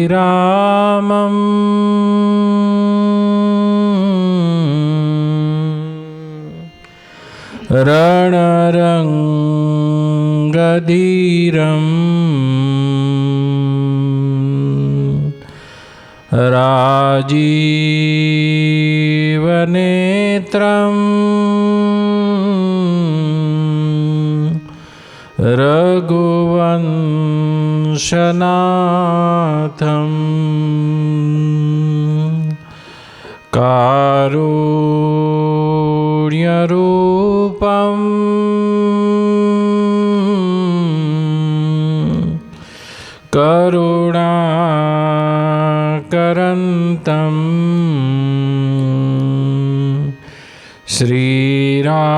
लोकाभिरामम् रणरङ्गधीरम् राजीवनेत्रम् रघुवंशनाथम् कारुण्यरूपम् करुणाकरन्तम् श्रीरामचन्द्रम्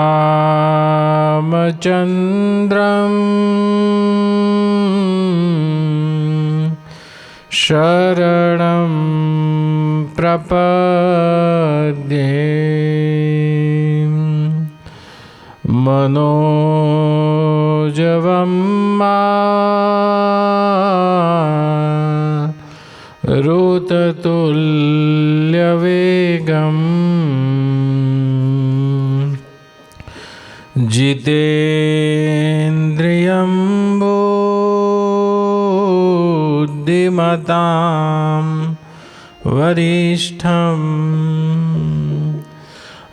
शरणं प्रपद्ये। मनोजवं मारुततुल्यवेगम् जितेन्द्रियं बुद्धिमतां वरिष्ठं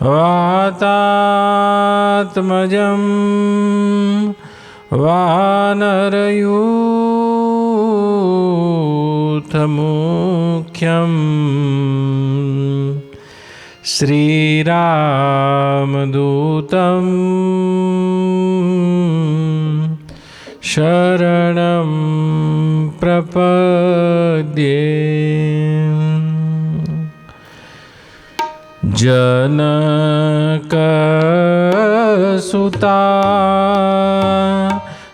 वातात्मजं वानरयूथमुख्यं श्रीरामदूतं शरणं प्रपद्ये। जनकसुता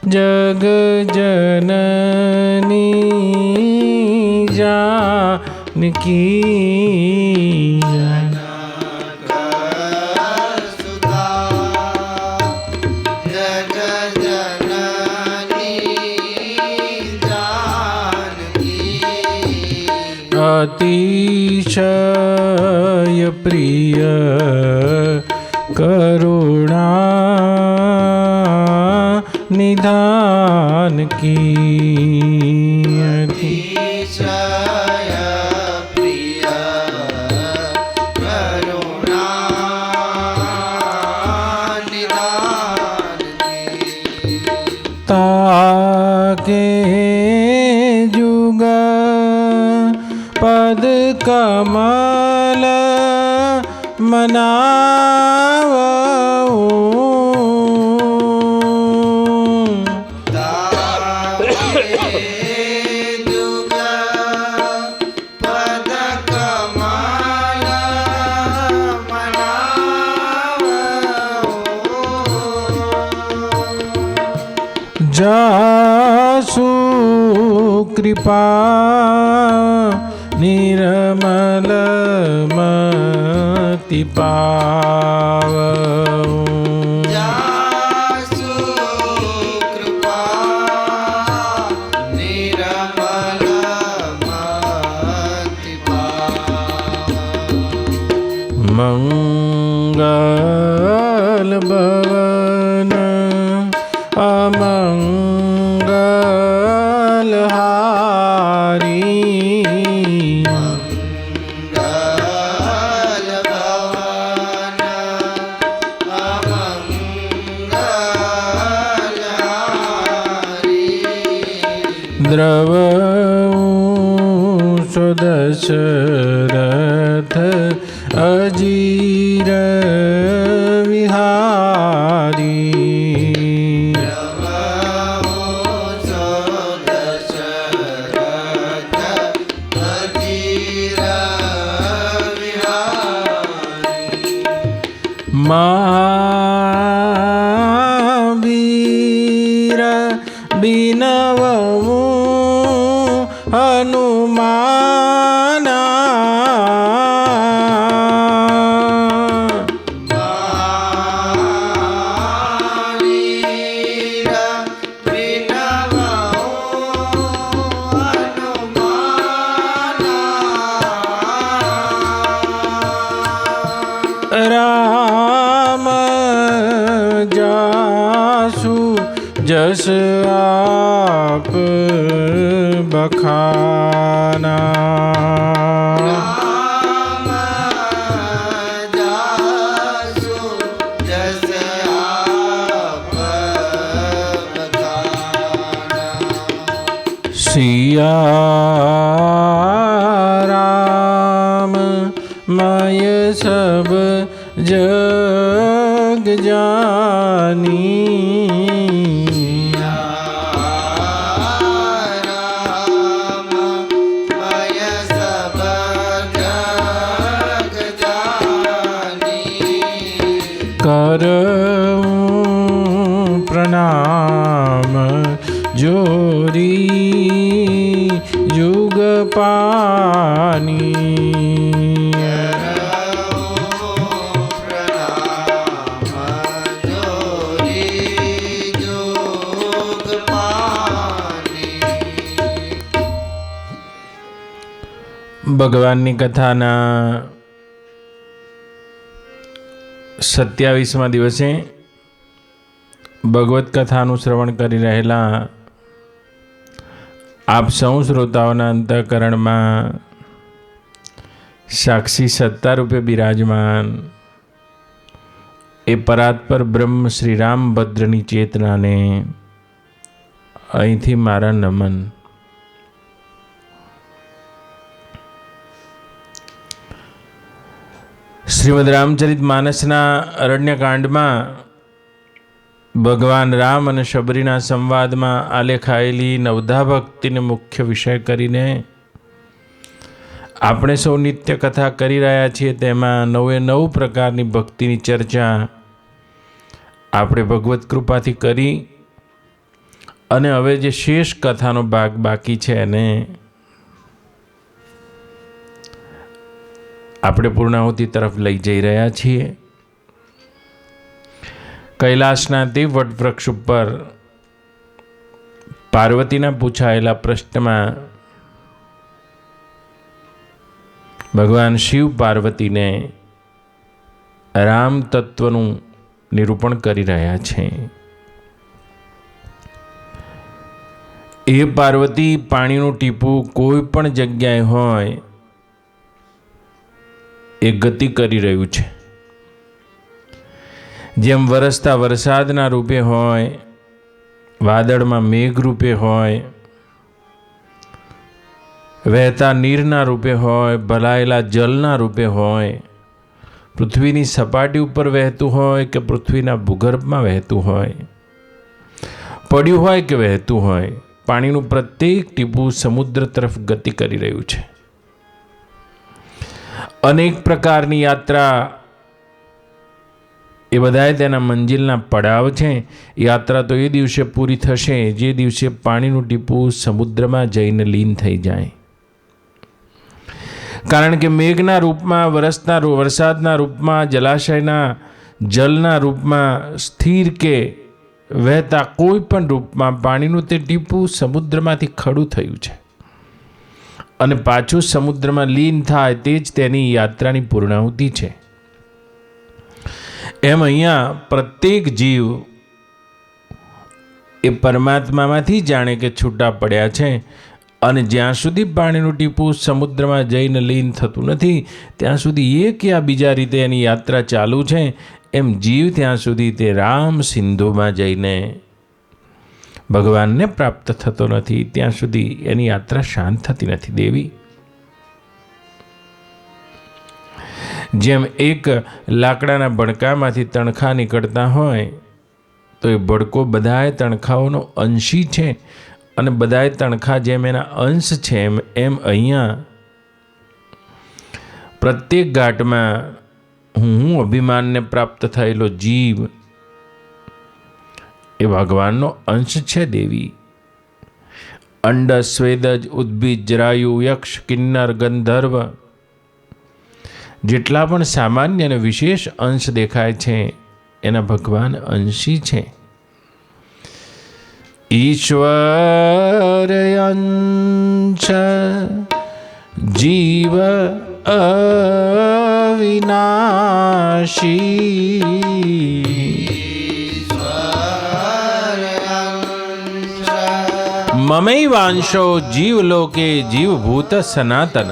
जगज्जननी जानकी अतिशय प्रिय करुणा निधान की। अतिशय प्रिय करुणा निधान की। ताके जुग पद कमल मनावऊं। ताके जुग पद कमल मनावऊं। जासु कृपा निर्मल मति पावऊं। जासु कृपा निर्मल मति पावऊं। मंगल भवन अमंगल हारी। द्रवऊं सुदशरथ अजीर विहारी। महावीर बिनवऊं हनुमाना। રામ જાસુ જસ આપ બખાના. રામ જાસુ જસ આપ બખાના. સિયા રામ મય સબ જગ જાની. રામ મય સબ જગ જાની. કરું પ્રણામ જોરી યુગ પાની. ભગવાનની કથાના 27મા દિવસે ભગવત કથાનું શ્રવણ કરી રહેલા આપ સૌ શ્રોતાઓના અંતઃકરણમાં સાક્ષી સત્તા રૂપે બિરાજમાન એ પરાત્પર બ્રહ્મ શ્રી રામભદ્રની ચેતનાને અહીંથી મારા નમન. શ્રીમદ રામચરિત માનસના અરણ્યકાંડમાં ભગવાન રામ અને શબરીના સંવાદમાં આલેખાયેલી નવધા ભક્તિને મુખ્ય વિષય કરીને આપણે સૌ નિત્ય કથા કરી રહ્યા છીએ. તેમાં 99 પ્રકારની ભક્તિની ચર્ચા આપણે ભગવત કૃપાથી કરી અને હવે જે શેષ કથાનો ભાગ બાકી છે એને આપણે પૂર્ણાહુતિ તરફ લઈ જઈ રહ્યા છીએ. કૈલાસના તે વટવૃક્ષ ઉપર પાર્વતીના પૂછાયેલા પ્રશ્નમાં ભગવાન શિવ પાર્વતીને રામ તત્વનું નિરૂપણ કરી રહ્યા છે. એ પાર્વતી, પાણીનું ટીપું કોઈ પણ જગ્યાએ હોય એ ગતિ કરી રહ્યું છે. જેમ વરસતા વરસાદના રૂપે હોય, વાદળમાં મેઘ રૂપે હોય, વહેતા નીરના રૂપે હોય, ભલાયેલા જલના રૂપે હોય, પૃથ્વીની સપાટી ઉપર વહેતું હોય કે પૃથ્વીના ભૂગર્ભમાં વહેતું હોય, પડ્યું હોય કે વહેતું હોય, પાણીનું પ્રત્યેક ટીપું સમુદ્ર તરફ ગતિ કરી રહ્યું છે. અનેક પ્રકારની યાત્રા એ બધાએ તેના મંજિલના પડાવ છે. યાત્રા તો એ દિવસે પૂરી થશે જે દિવસે પાણીનું ટીપું સમુદ્રમાં જઈને લીન થઈ જાય. કારણ કે મેઘના રૂપમાં, વરસાદના રૂપમાં, જલાશયના જલના રૂપમાં, સ્થિર કે વહેતા કોઈ પણ રૂપમાં પાણીનું તે ટીપું સમુદ્રમાંથી ખડું થયું છે અને પાછું સમુદ્રમાં લીન થાય તે જ તેની યાત્રાની પૂર્ણાહુતિ છે. એમ અહીંયા પ્રત્યેક જીવ એ પરમાત્મામાંથી જાણે કે છૂટા પડ્યા છે અને જ્યાં સુધી પાણીનું ટીપું સમુદ્રમાં જઈને લીન થતું નથી ત્યાં સુધી એક યા બીજા રીતે એની યાત્રા ચાલુ છે. એમ જીવ ત્યાં સુધી તે રામ સિંધુમાં જઈને ભગવાનને પ્રાપ્ત થતો નથી ત્યાં સુધી એની યાત્રા શાંત થતી નથી. દેવી, જેમ એક લાકડાના બડકામાંથી તણખા નીકળતા હોય તો એ બડકો બધાય તણખાઓનો અંશી છે અને બધાય તણખા જેમ એના અંશ છે એમ અહીંયા પ્રત્યેક ઘાટમાં હું અભિમાનને પ્રાપ્ત થયેલો જીવ એ ભગવાનનો અંશ છે. દેવી, અંડ, સ્વેદજ, ઉદ્ભિજ, જરાયુ, યક્ષ, કિન્નર, ગંધર્વ જેટલા પણ સામાન્ય અને વિશેષ અંશ દેખાય છે એના ભગવાન અંશી છે. ઈશ્વર અંશ જીવ અવિનાશી મમૈવાંશો જીવલોકે જીવભૂત સનાતન.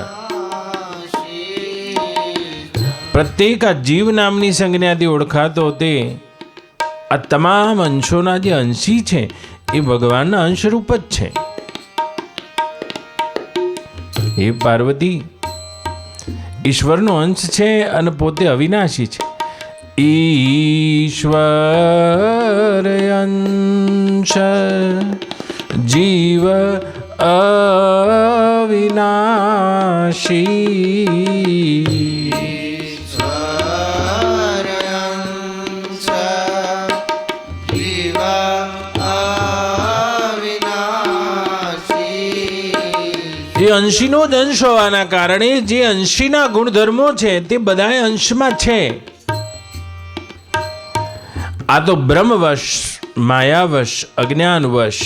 પ્રત્યેક આ જીવ નામની સંજ્ઞાથી ઓળખાતો તે આ તમામ અંશોના જે અંશી છે એ ભગવાનના અંશરૂપ જ છે. હે પાર્વતી, ઈશ્વરનો અંશ છે અને પોતે અવિનાશી છે. ઈશ્વર અંશ જીવ અવિનાશી. એ અંશીનો જ અંશ હોવાના કારણે જે અંશીના ગુણધર્મો છે તે બધા અંશમાં છે. આ તો બ્રહ્મવશ, માયાવશ, અજ્ઞાનવશ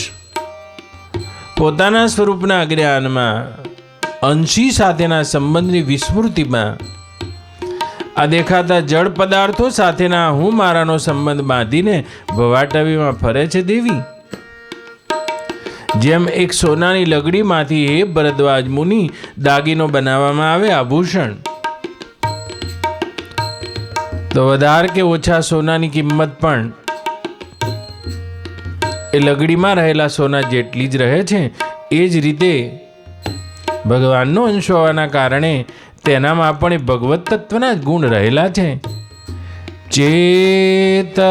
પોતાના સ્વરૂપના અજ્ઞાનમાં અંશી સાથેના સંબંધની વિસ્મૃતિમાં આ દેખાતા જળ પદાર્થો સાથેના હું મારાનો સંબંધ બાંધીને ભવાટવીમાં ફરે છે દેવી. જેમ એક સોનાની લગડીમાંથી હે ભરદ્વાજ મુનિ દાગીનો બનાવવામાં આવે આભૂષણ, તો વધારે કે ઓછા સોનાની કિંમત પણ એ લગડીમાં રહેલા સોના જેટલી જ રહે છે. એ જ રીતે ભગવાનનો અંશ હોવાના કારણે તેનામાં પણ એ ભગવત તત્વના જ ગુણ રહેલા છે. ચેતન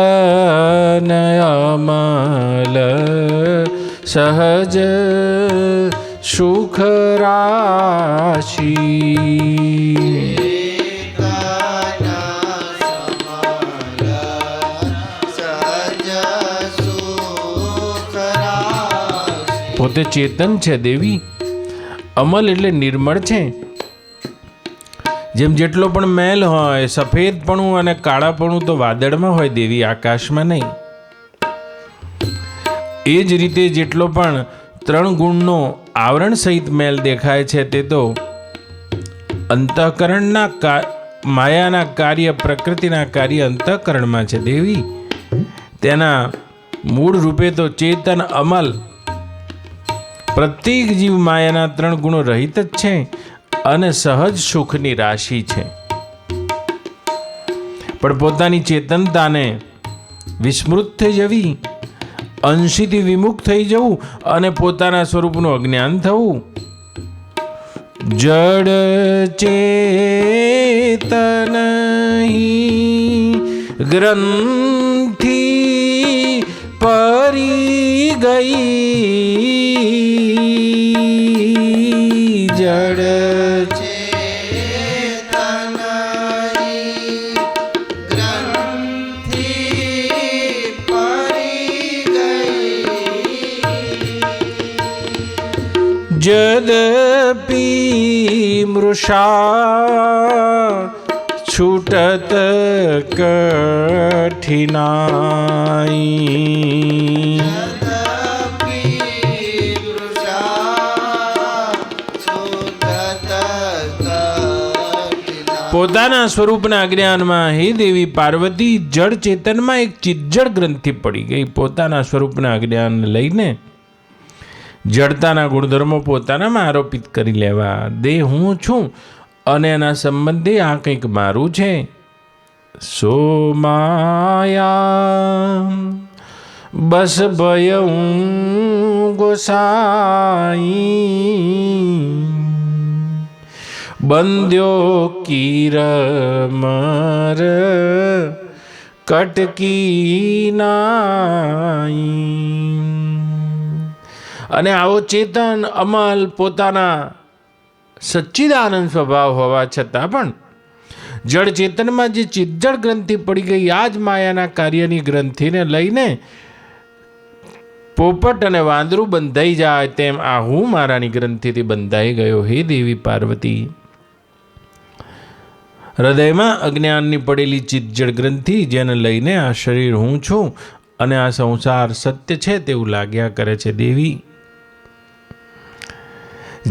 અમલ સહજ સુખ રાશિ. પોતે ચેતન છે દેવી. અમલ એટલે નિર્મળ છે. જેમ જેટલો પણ મેલ હોય, સફેદપણું અને કાળાપણું તો વાદળમાં હોય દેવી, આકાશમાં નહીં. એ જ રીતે જેટલો પણ 3 ગુણનો આવરણ સહિત મેલ દેખાય છે તે તો અંતઃકરણના માયાના કાર્ય, પ્રકૃતિના કાર્ય અંતઃકરણમાં છે દેવી. તેના મૂળ રૂપે તો ચેતન અમલ પ્રત્યેક જીવ માયાના 3 ગુણો રહિત જ છે અને સહજ સુખની રાશિ છે. પણ પોતાની ચેતનતાને વિસ્મૃત થઈ જવી, અંશીથી વિમુખ થઈ જવું અને પોતાના સ્વરૂપનું અજ્ઞાન થવું. જડ ચેતન ગ્રંથિ પરી ગઈ. જડ જદપી મૃષા છૂટત કઠિનાઈ. પોતાના સ્વરૂપના અજ્ઞાનમાં હે દેવી પાર્વતી જળ ચેતનમાં એક ચિજ્જડ ગ્રંથિ પડી ગઈ. પોતાના સ્વરૂપના અજ્ઞાન લઈને જડતાના ગુણધર્મો પોતાનામાં આરોપિત કરી લેવા. દેહ હું છું અને એના સંબંધે આ કંઈક મારું છે. સો માયા બસ ભય હું ગોસાઈ. બંધ્યો કીર મર કટકી નાઈ. અને આવો ચેતન અમલ પોતાના સચ્ચિદાનંદ સ્વભાવ હોવા છતાં પણ જળ ચેતનમાં જે ચિજ્જડ ગ્રંથિ પડી ગઈ, આ જ માયાના કાર્યની ગ્રંથિને લઈને પોપટ અને વાંદરું બંધાઈ જાય તેમ આ હું મારાની ગ્રંથિથી બંધાઈ ગયો. હે દેવી પાર્વતી, હૃદયમાં અજ્ઞાનની પડેલી ચિજ્જડ ગ્રંથિ જેને લઈને આ શરીર હું છું અને આ સંસાર સત્ય છે તેવું લાગ્યા કરે છે દેવી.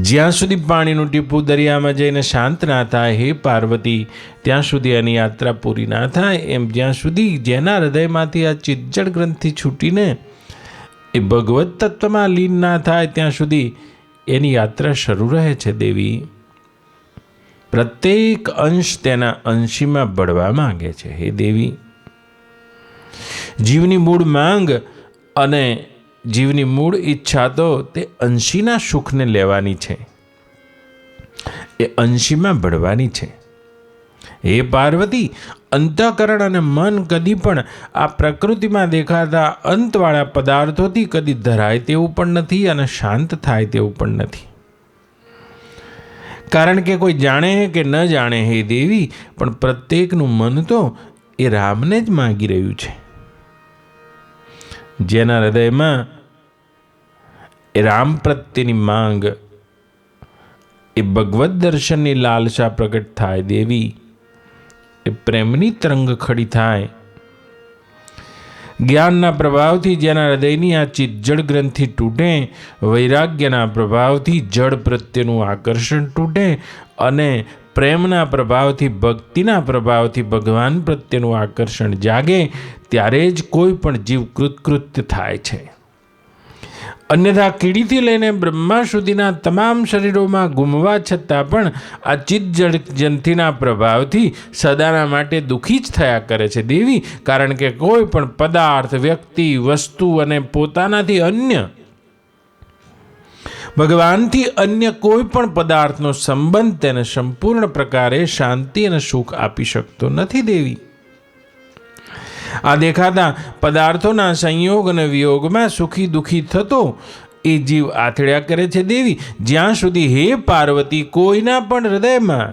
જ્યાં સુધી પાણીનું ટીપું દરિયામાં જઈને શાંત ના થાય, હે પાર્વતી, ત્યાં સુધી એની યાત્રા પૂરી ના થાય. એમ જ્યાં સુધી જેના હૃદયમાંથી આ ચિત્તજડ ગ્રંથિ છૂટીને એ ભગવત તત્વમાં લીન ના થાય, ત્યાં સુધી એની યાત્રા શરૂ રહે છે. દેવી, પ્રત્યેક અંશ તેના અંશીમાં બળવા માંગે છે. હે દેવી, જીવની મૂળ માંગ અને જીવની મૂળ ઈચ્છા તો તે અંશીના સુખને લેવાની છે, એ અંશીમાં બળવાની છે. હે પાર્વતી, અંતઃકરણ અને મન કદી પણ આ પ્રકૃતિમાં દેખાતા અંતવાળા પદાર્થોથી કદી ધરાય તેવું પણ નથી અને શાંત થાય તેવું પણ નથી. કારણ કે કોઈ જાણે કે ન જાણે, હે દેવી, પણ પ્રત્યેકનું મન તો એ રામને જ માગી રહ્યું છે. જેના હૃદયમાં એ રામ પ્રત્યેની માંગ, એ ભગવત દર્શનની લાલસા પ્રગટ થાય. દેવી, એ પ્રેમની તરંગ ખડી થાય. જ્ઞાનના પ્રભાવથી જેના હૃદયની આ ચિત્તજડ ગ્રંથિ તૂટે, વૈરાગ્યના પ્રભાવથી જળ પ્રત્યેનું આકર્ષણ તૂટે અને પ્રેમના પ્રભાવથી, ભક્તિના પ્રભાવથી ભગવાન પ્રત્યેનું આકર્ષણ જાગે, ત્યારે જ કોઈ પણ જીવ કૃતકૃત્ય થાય છે. અન્યથા કીડીથી લઈને બ્રહ્મા સુધીના તમામ શરીરોમાં ઘૂમવા છતાં પણ આ ચિત્તજડ ગ્રંથિના પ્રભાવથી સદાના માટે દુઃખી જ થયા કરે છે. દેવી, કારણ કે કોઈ પણ પદાર્થ, વ્યક્તિ, વસ્તુ અને પોતાનાથી અન્ય, ભગવાનથી અન્ય કોઈ પણ પદાર્થનો સંબંધ તેને સંપૂર્ણ પ્રકારે શાંતિ અને સુખ આપી શકતો નથી. દેવી, આ દેખાતા પદાર્થોના સંયોગ અને વિયોગમાં સુખી દુઃખી થતો એ જીવ આથડ્યા કરે છે. દેવી, જ્યાં સુધી, હે પાર્વતી, કોઈના પણ હૃદયમાં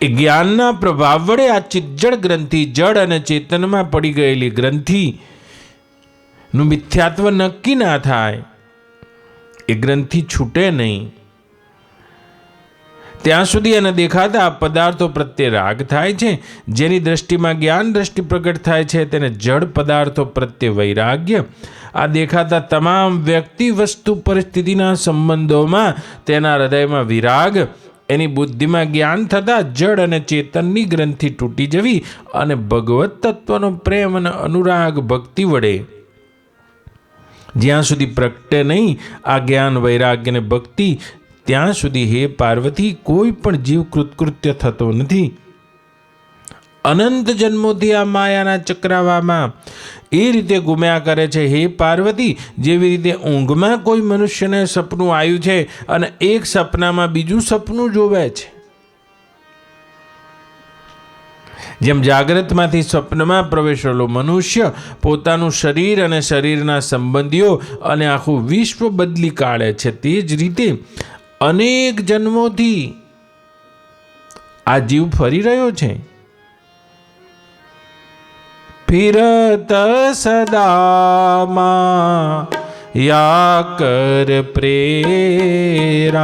એ જ્ઞાનના પ્રભાવ વડે આ ચિત્તજડ ગ્રંથિ, જડ અને ચેતનમાં પડી ગયેલી ગ્રંથિ નું મિથ્યાત્વ નક્કી ના થાય, એ ગ્રંથિ છૂટે નહીં, ત્યાં સુધી એને દેખાતા પદાર્થો પ્રત્યે રાગ થાય છે. જેની દ્રષ્ટિમાં જ્ઞાન દ્રષ્ટિ પ્રગટ થાય છે તેને જડ પદાર્થો પ્રત્યે વૈરાગ્ય. આ દેખાતા તમામ વ્યક્તિ, વસ્તુ, પરિસ્થિતિના સંબંધોમાં તેના હૃદયમાં વિરાગ. એની બુદ્ધિમાં જ્ઞાન થતાં જડ અને ચેતનની ગ્રંથિ તૂટી જવી અને ભગવત તત્વનો પ્રેમ અને અનુરાગ ભક્તિ વડે જ્યાં સુધી પ્રગટે નહીં આ જ્ઞાન, વૈરાગ્ય અને ભક્તિ, ત્યાં સુધી, હે પાર્વતી, કોઈ પણ જીવ કૃતકૃત્ય થતો નથી. અનંત જન્મોથી આ માયાના ચક્રાવામાં એ રીતે ગુમ્યા કરે છે. હે પાર્વતી, જેવી રીતે ઊંઘમાં કોઈ મનુષ્યને સપનું આવ્યું છે અને એક સપનામાં બીજું સપનું જોવે છે, જેમ જાગ્રતમાંથી સ્વપ્નમાં પ્રવેશેલો મનુષ્ય પોતાનું શરીર અને શરીરના સંબંધીઓ અને આખું વિશ્વ બદલી કાઢે છે, તે જ રીતે અનેક જન્મોથી આ જીવ ફરી રહ્યો છે. ફિરત સદામાં યા કર પ્રેરા,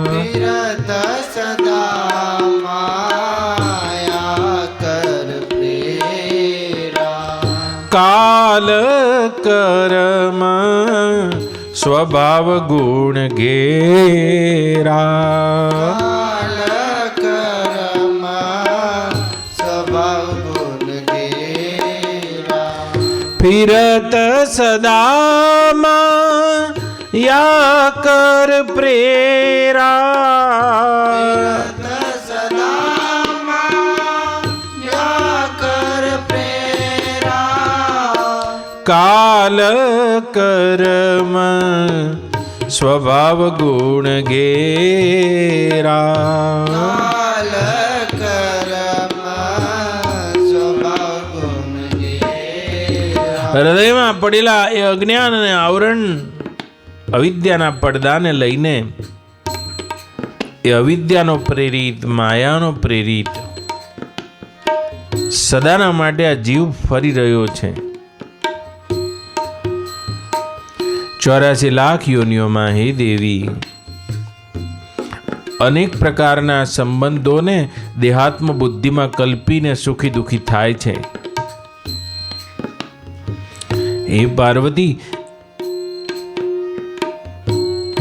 ફિરત સદા માયા કર પ્રેરા. કાલ કર્મ સ્વભાવ ગુણ ઘેરા, કાલ કર્મ સ્વભાવ ગુણ ઘેરા. ફિરત સદામાં યા કર પ્રેરા, ફિરત સદા માયા કર પ્રેરા. કાલ કર્મ સ્વભાવ ગુણ ઘેરા. કાલ કર્મ સ્વભાવ ગુણ ઘેરા. હૃદયમાં પડેલા એ અજ્ઞાન અને આવરણ, અવિદ્યાના પડદાને લઈને એ અવિદ્યાનો પ્રેરિત, માયાનો પ્રેરિત સદાના માટે આ જીવ ફરી રહ્યો છે. 84 લાખ યોનિઓમાં, હે દેવી, અનેક પ્રકારના સંબંધોને દેહાત્મ બુદ્ધિમાં કલ્પીને સુખી દુઃખી થાય છે. હે પાર્વતી,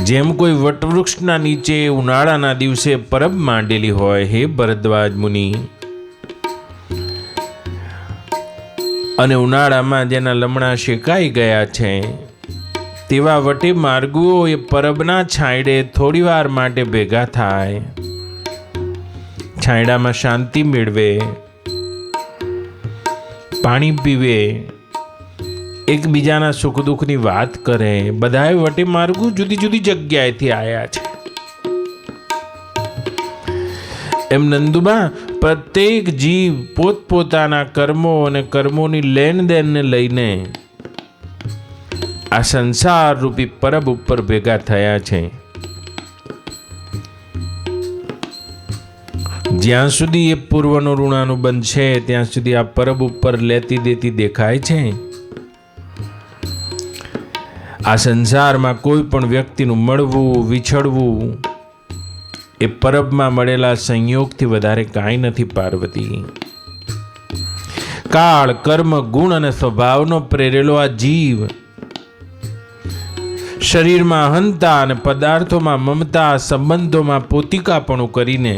જેમ કોઈ વટવૃક્ષના નીચે ઉનાળાના દિવસે પરબ માંડેલી હોય, હે ભરદ્વાજ મુનિ, અને ઉનાળામાં જેના લમણા શેકાઈ ગયા છે તેવા વટે માર્ગુઓ એ પરબના છાંયડે થોડી વાર માટે ભેગા થાય, છાંયડામાં શાંતિ મેળવે, પાણી પીવે, એકબીજાના સુખ દુઃખની વાત કરે. બધાએ વટે માર્ગુ જુદી જુદી જગ્યાએથી આવ્યા છે. એમ નંદુબા, પ્રત્યેક જીવ પોતપોતાના કર્મો અને કર્મોની લેણ દેણને લઈને આ સંસાર રૂપી પરબ ઉપર ભેગા થયા છે. જ્યાં સુધી એ પૂર્વનો ઋણાનુબંધ છે ત્યાં સુધી આ પરબ ઉપર લેતી દેતી દેખાય છે. આ સંસારમાં કોઈ પણ વ્યક્તિનું મળવું વિછળવું એ પરબમાં મળેલા સંયોગથી વધારે કાંઈ નથી પાર્વતી. કાળ, કર્મ, ગુણ અને સ્વભાવનો પ્રેરેલો આ જીવ શરીરમાં અહંતા અને પદાર્થોમાં મમતા, સંબંધોમાં પોતિકાપણું કરીને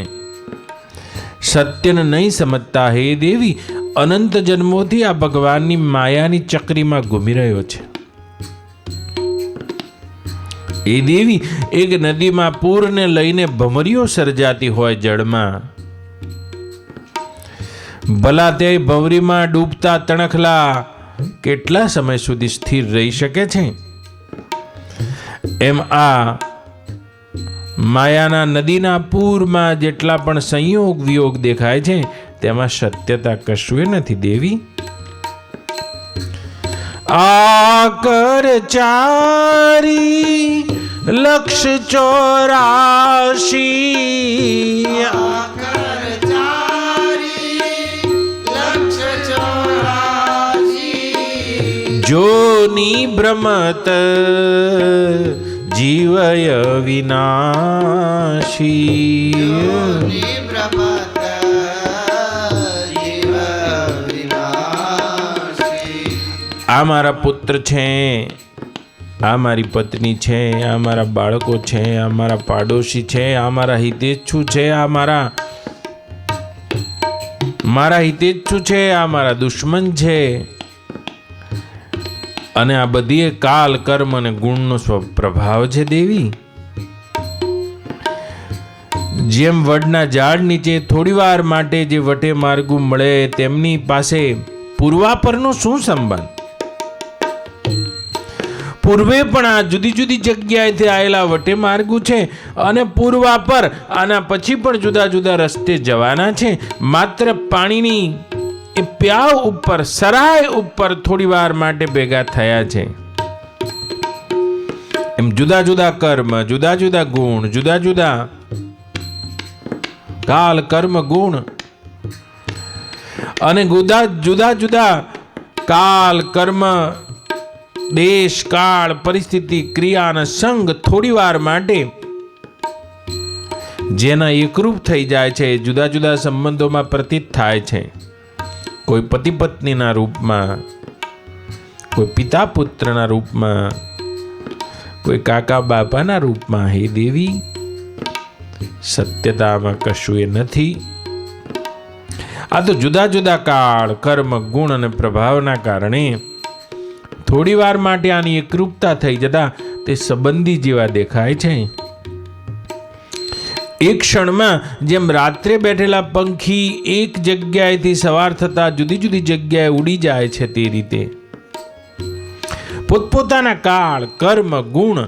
સત્યને નહીં સમજતા હે દેવી, અનંત જન્મોથી આ ભગવાનની માયાની ચક્રીમાં ઘૂમી રહ્યો છે. એ દેવી, એક નદીમાં પૂરને લઈને ભમરીઓ સર્જાતી હોય જળમાં, ભલા તે ભમરીમાં ડૂબતા તણખલા કેટલા સમય સુધી સ્થિર રહી શકે છે? એમ આ માયાના નદીના પૂરમાં જેટલા પણ સંયોગ વિયોગ દેખાય છે તેમાં સત્યતા કશું નથી દેવી. આકર ચારી લક્ષ 84 આકર ચારી લક્ષ 84 જોની ભ્રમત જીવય વિનાશી. યોની ભ્રમત જીવ વિનાશી. આ મારા પુત્ર છે, આ મારી પત્ની છે, આ મારા બાળકો છે, આ મારા પાડોશી છે, આ મારા હિતેચ્છુ છે, આ મારા હિતેચ્છુ છે, આ મારા દુશ્મન છે. અને આ બધી કાલ, કર્મ અને ગુણનો પ્રભાવ છે દેવી. જેમ વડના ઝાડ નીચે થોડી વાર માટે જે વટે માર્ગુ મળે તેમની પાસે પૂર્વાપરનો શું સંબંધ? પૂર્વે પણ આ જુદી જુદી જગ્યાએથી આવેલા વટે માર્ગુ છે અને પૂર્વાપર આના પછી પણ જુદા જુદા રસ્તે જવાના છે. માત્ર પાણીની એ પ્યાવ ઉપર, સરાય ઉપર થોડી વાર માટે ભેગા થયા છે. એમ જુદા જુદા કર્મ, જુદા જુદા ગુણ, જુદા જુદા કાલ, કર્મ, ગુણ અને જુદા જુદા કાલ, કર્મ, દેશ, કાળ, પરિસ્થિતિ, ક્રિયા અને સંગ થોડી વાર માટે જેના એકરૂપ થઈ જાય છે, જુદા જુદા સંબંધોમાં પ્રતીત થાય છે. કોઈ પતિ પત્નીના રૂપમાં, કોઈ પિતા પુત્રના રૂપમાં, કોઈ કાકા બાપાના રૂપમાં. હે દેવી, સત્યતામાં કશું એ નથી. આ તો જુદા જુદા કાળ, કર્મ, ગુણ અને પ્રભાવના કારણે થોડી વાર માટે આની એકરૂપતા થઈ જતા તે સંબંધી જેવા દેખાય છે. એક ક્ષણમાં જેમ રાત્રે બેઠેલા પંખી એક જગ્યાએથી સવાર થતા જુદી જુદી જગ્યાએ ઉડી જાય છે તે રીતે પોતપોતાના કાળ, કર્મ, ગુણ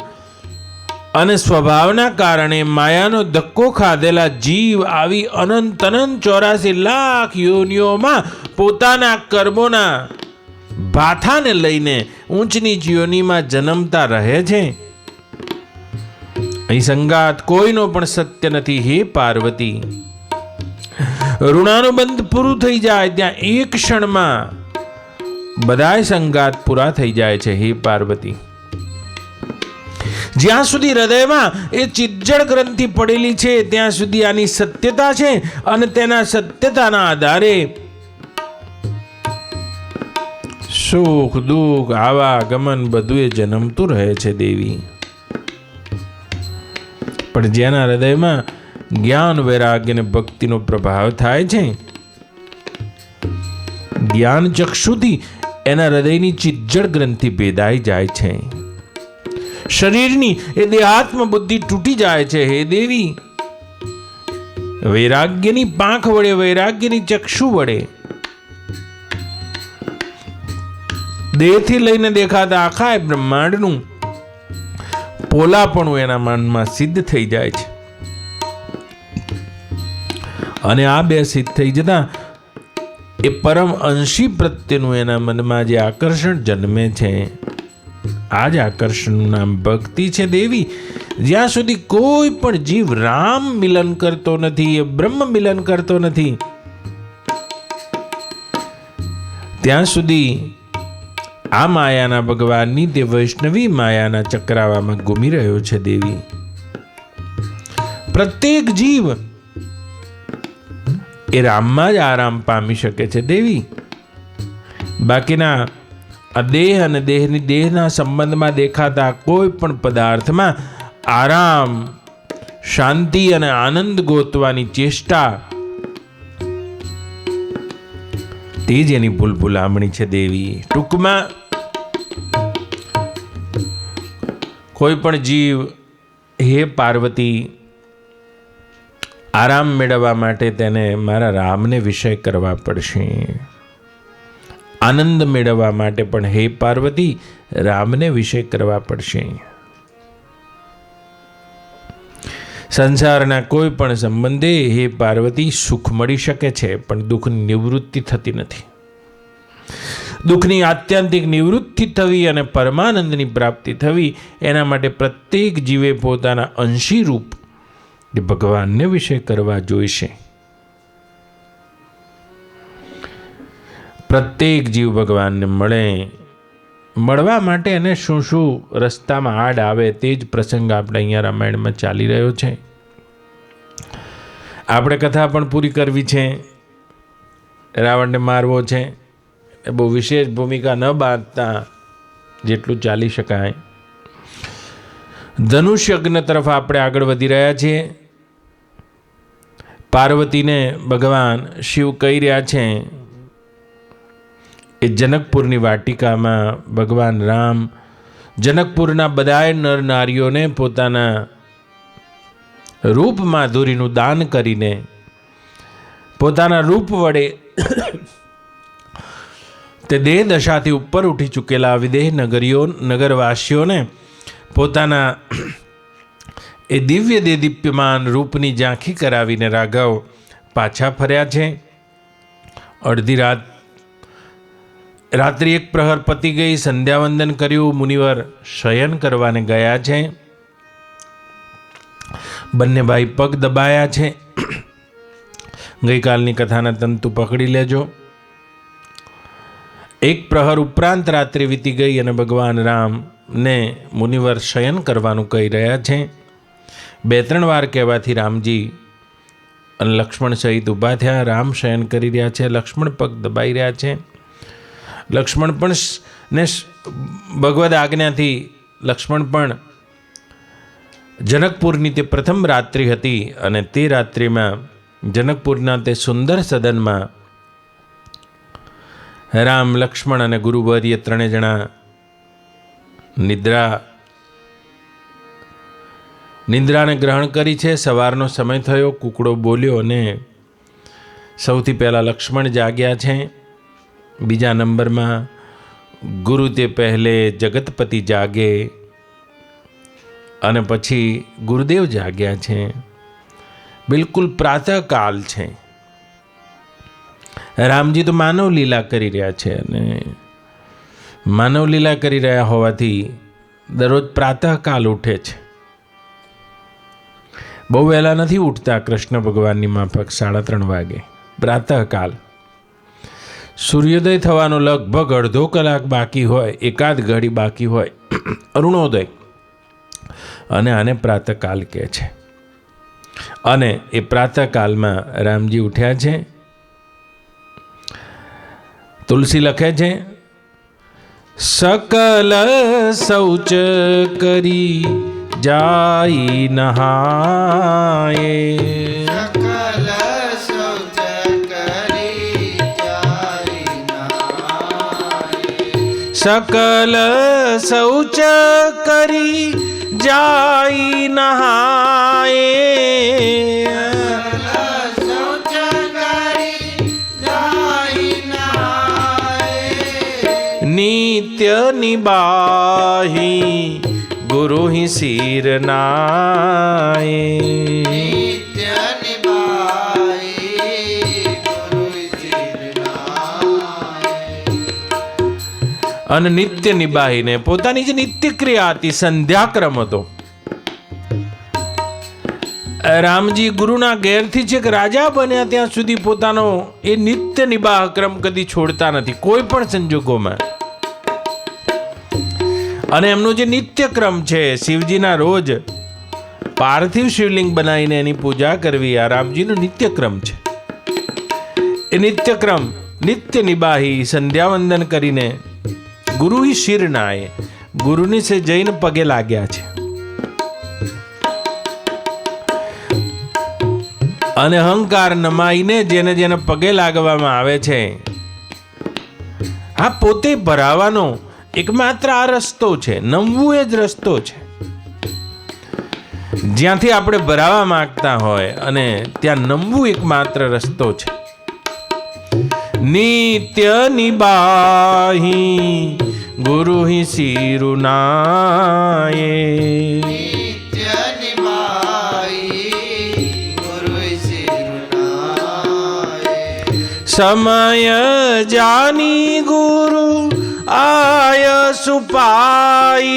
અને સ્વભાવના કારણે માયાનો ધક્કો ખાધેલા જીવ આવી અનંત 84 લાખ યોનિઓમાં પોતાના કર્મોના ભાથાને લઈને ઊંચ નીચ યોનિમાં જન્મતા રહે છે. અહીં સંગાત કોઈનો પણ સત્ય નથી. હે પાર્વતી, ઋણાનુબંધ પૂરું થઈ જાય ત્યાં એક ક્ષણમાં બધાય સંગાત પૂરા થઈ જાય છે. હે પાર્વતી, જ્યાં સુધી હૃદયમાં એ ચિત્તજડ ગ્રંથિ પડેલી છે ત્યાં સુધી આની સત્યતા છે અને તેના સત્યતાના આધારે સુખ દુઃખ આવાગમન બધું એ જન્મતું રહે છે. દેવી, પણ જેના હૃદયમાં જ્ઞાન વૈરાગ્ય અને ભક્તિનો પ્રભાવ થાય છે, જ્ઞાન ચક્ષુથી એના હૃદયની ચિજ્જડ ગ્રંથિ ભેદાઈ જાય છે, શરીરની એ દેહાત્મ બુદ્ધિ તૂટી જાય છે. હે દેવી, વૈરાગ્યની પાંખ વડે, વૈરાગ્યની ચક્ષુ વડે દેહથી લઈને દેખાતા આખા બ્રહ્માંડનું પોલાપણું એના મનમાં સિદ્ધ થઈ જાય છે. અને આ બે સિદ્ધ થઈ જતા એ પરમ અંશી પ્રત્યેનું એના મનમાં જે આકર્ષણ જન્મે છે, આ જ આકર્ષણનું નામ ભક્તિ છે. દેવી, જ્યાં સુધી કોઈ પણ જીવ રામ મિલન કરતો નથી, એ બ્રહ્મ મિલન કરતો નથી, ત્યાં સુધી આ માયાના ભગવાનની તે વૈષ્ણવી માયાના ચક્રાવામાં ઘૂમી રહ્યો છે. દેવી, પ્રત્યેક જીવ એ રામમાં જ આરામ પામી શકે છે. દેવી, બાકીના આ દેહ અને દેહના સંબંધમાં દેખાતા કોઈ પણ પદાર્થમાં આરામ, શાંતિ અને આનંદ ગોતવાની ચેષ્ટા, તે જ એની ભૂલભુલામણી છે. દેવી, ટૂંકમાં કોઈ પણ જીવ, હે પાર્વતી, આરામ મેળવવા માટે તેને મારા રામને વિષય કરવા પડશે. આનંદ મેળવવા માટે પણ હે પાર્વતી, રામને વિષય કરવા પડશે. સંસારના કોઈ પણ સંબંધે હે પાર્વતી સુખ મળી શકે છે, પણ દુઃખની નિવૃત્તિ થતી નથી. દુઃખની આત્યંતિક નિવૃત્તિ થવી અને પરમાનંદની પ્રાપ્તિ થવી, એના માટે પ્રત્યેક જીવે પોતાના અંશી રૂપ એ ભગવાનને વિષય કરવા જોઈશે. પ્રત્યેક જીવ ભગવાનને મળવા માટે એને શું શું રસ્તામાં આડ આવે, તે જ પ્રસંગ આપણે અહીંયા રામાયણમાં ચાલી રહ્યો છે. આપણે કથા પણ પૂરી કરવી છે. રાવણને મારવો છે, બહુ વિશેષ ભૂમિકા ન બાંધતા જેટલું ચાલી શકાય. ધનુષ યજ્ઞ તરફ આપણે આગળ વધી રહ્યા છીએ. પાર્વતીને ભગવાન શિવ કહી રહ્યા છે, એ જનકપુરની વાટિકામાં ભગવાન રામ જનકપુરના બધાય નર નારીઓને પોતાના રૂપ માધુરીનું દાન કરીને, પોતાના રૂપ વડે તે દેહ દશાથી ઉપર ઉઠી ચૂકેલા વિદેહ નગરવાસીઓને પોતાના એ દિવ્ય દેદીપ્યમાન રૂપની ઝાંખી કરાવીને રાઘવ પાછા ફર્યા છે. અડધી રાત્રિ એક પ્રહર પતી ગઈ, સંધ્યાવંદન કર્યું, મુનિવર શયન કરવાને ગયા છે. બંને ભાઈ પગ દબાયા છે. ગઈકાલની કથાના તંતુ પકડી લેજો. એક પ્રહર ઉપરાંત રાત્રિ વીતી ગઈ અને ભગવાન રામને મુનિવર શયન કરવાનું કહી રહ્યા છે. 2-3 વાર કહેવાથી રામજી અને લક્ષ્મણ સહિત ઊભા થયા. રામ શયન કરી રહ્યા છે, લક્ષ્મણ પગ દબાઈ રહ્યા છે. લક્ષ્મણ પણ ને ભગવદ આજ્ઞાથી લક્ષ્મણ પણ જનકપુરની તે પ્રથમ રાત્રિ હતી અને તે રાત્રિમાં જનકપુરના તે સુંદર સદનમાં રામ, લક્ષ્મણ અને ગુરુવર્ય 3 જણા નિદ્રાને ગ્રહણ કરી છે. સવારનો સમય થયો, કૂકડો બોલ્યો અને સૌથી પહેલાં લક્ષ્મણ જાગ્યા છે. બીજા નંબરમાં ગુરુ તે પહેલે જગતપતિ જાગે અને પછી ગુરુદેવ જાગ્યા છે. બિલકુલ પ્રાતઃકાલ છે. રામજી તો માનવ લીલા કરી રહ્યા છે અને માનવ લીલા કરી રહ્યા હોવાથી દરરોજ પ્રાતઃકાલ ઉઠે છે. બહુ વહેલા નથી ઉઠતા કૃષ્ણ ભગવાનની માફક 3:30 વાગે. પ્રાતઃકાલ સૂર્યોદય થવાનો લગભગ અડધો કલાક બાકી હોય, એકાદ ઘડી બાકી હોય, અરુણોદય, અને આને પ્રાતઃકાલ કહે છે. અને એ પ્રાતઃકાલમાં રામજી ઉઠ્યા છે. તુલસી લખે છે, સકલ શૌચ કરી जाई नहाए। सकल शौच करी जाई नहाए। सकल शौच करी जाई नहाए। शौच करी जाई नहाए। नित्य निबाही गुरु ही सिर नाए। नित्य निभाई गुरु सिर नाए। અને નિત્ય નિબાહીને પોતાની જે નિત્ય ક્રિયા હતી, સંધ્યાક્રમ હતો. રામજી ગુરુના ઘેરથી છેક રાજા બન્યા ત્યાં સુધી પોતાનો એ નિત્ય નિબાહ ક્રમ કદી છોડતા નથી, કોઈ પણ સંજોગોમાં. અને એમનો જે નિત્ય ક્રમ છે, શિવજીના રોજ પાર્થિવ શિવલિંગ બનાવીને એની પૂજા કરવી, આ રામજીનો નિત્ય ક્રમ છે. એ નિત્ય ક્રમ નિત્ય નિબાહી સંધ્યાવંદન કરીને ગુરુ શિરનાએ ગુરુની સે જઈને પગે લાગ્યા છે. અને અહંકાર નમાઈને જેને જેને પગે લાગવામાં આવે છે, આ પોતે ભરાવાનો એકમાત્ર આ રસ્તો છે, નમવું એ જ રસ્તો છે. જ્યાંથી આપણે ભરાવા માંગતા હોય અને ત્યાં નમવું એકમાત્ર રસ્તો છે. નિત્ય નિબાહી ગુરુ હિ સિરુનાએ. નિત્ય નિભાઈ ગુરુ સિર નાએ. સમય જાની ગુરુ આય સુપાઈ.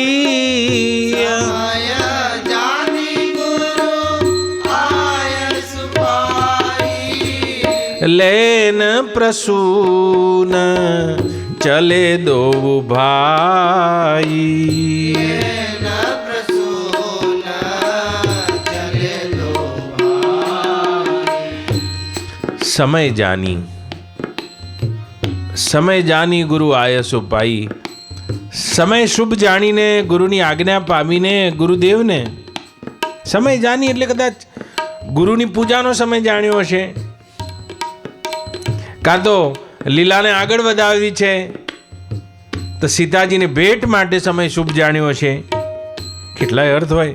આય જાની ગુરુ આય સુપાઈ. લેન પ્રસૂન ચલે દો ભાઈ. ન પ્રસૂન ચલે દો ભાઈ. સમય જાની ગુરુ આયસ ઉપાઈ. સમય શુભ જાણીને ગુરુની આજ્ઞા પામીને ગુરુદેવને સમય જાની એટલે કદાચ ગુરુની પૂજાનો સમય જાણ્યો હશે, કાં તો લીલાને આગળ વધારવી છે તો સીતાજીને ભેટ માટે સમય શુભ જાણ્યો હશે. કેટલાય અર્થ હોય.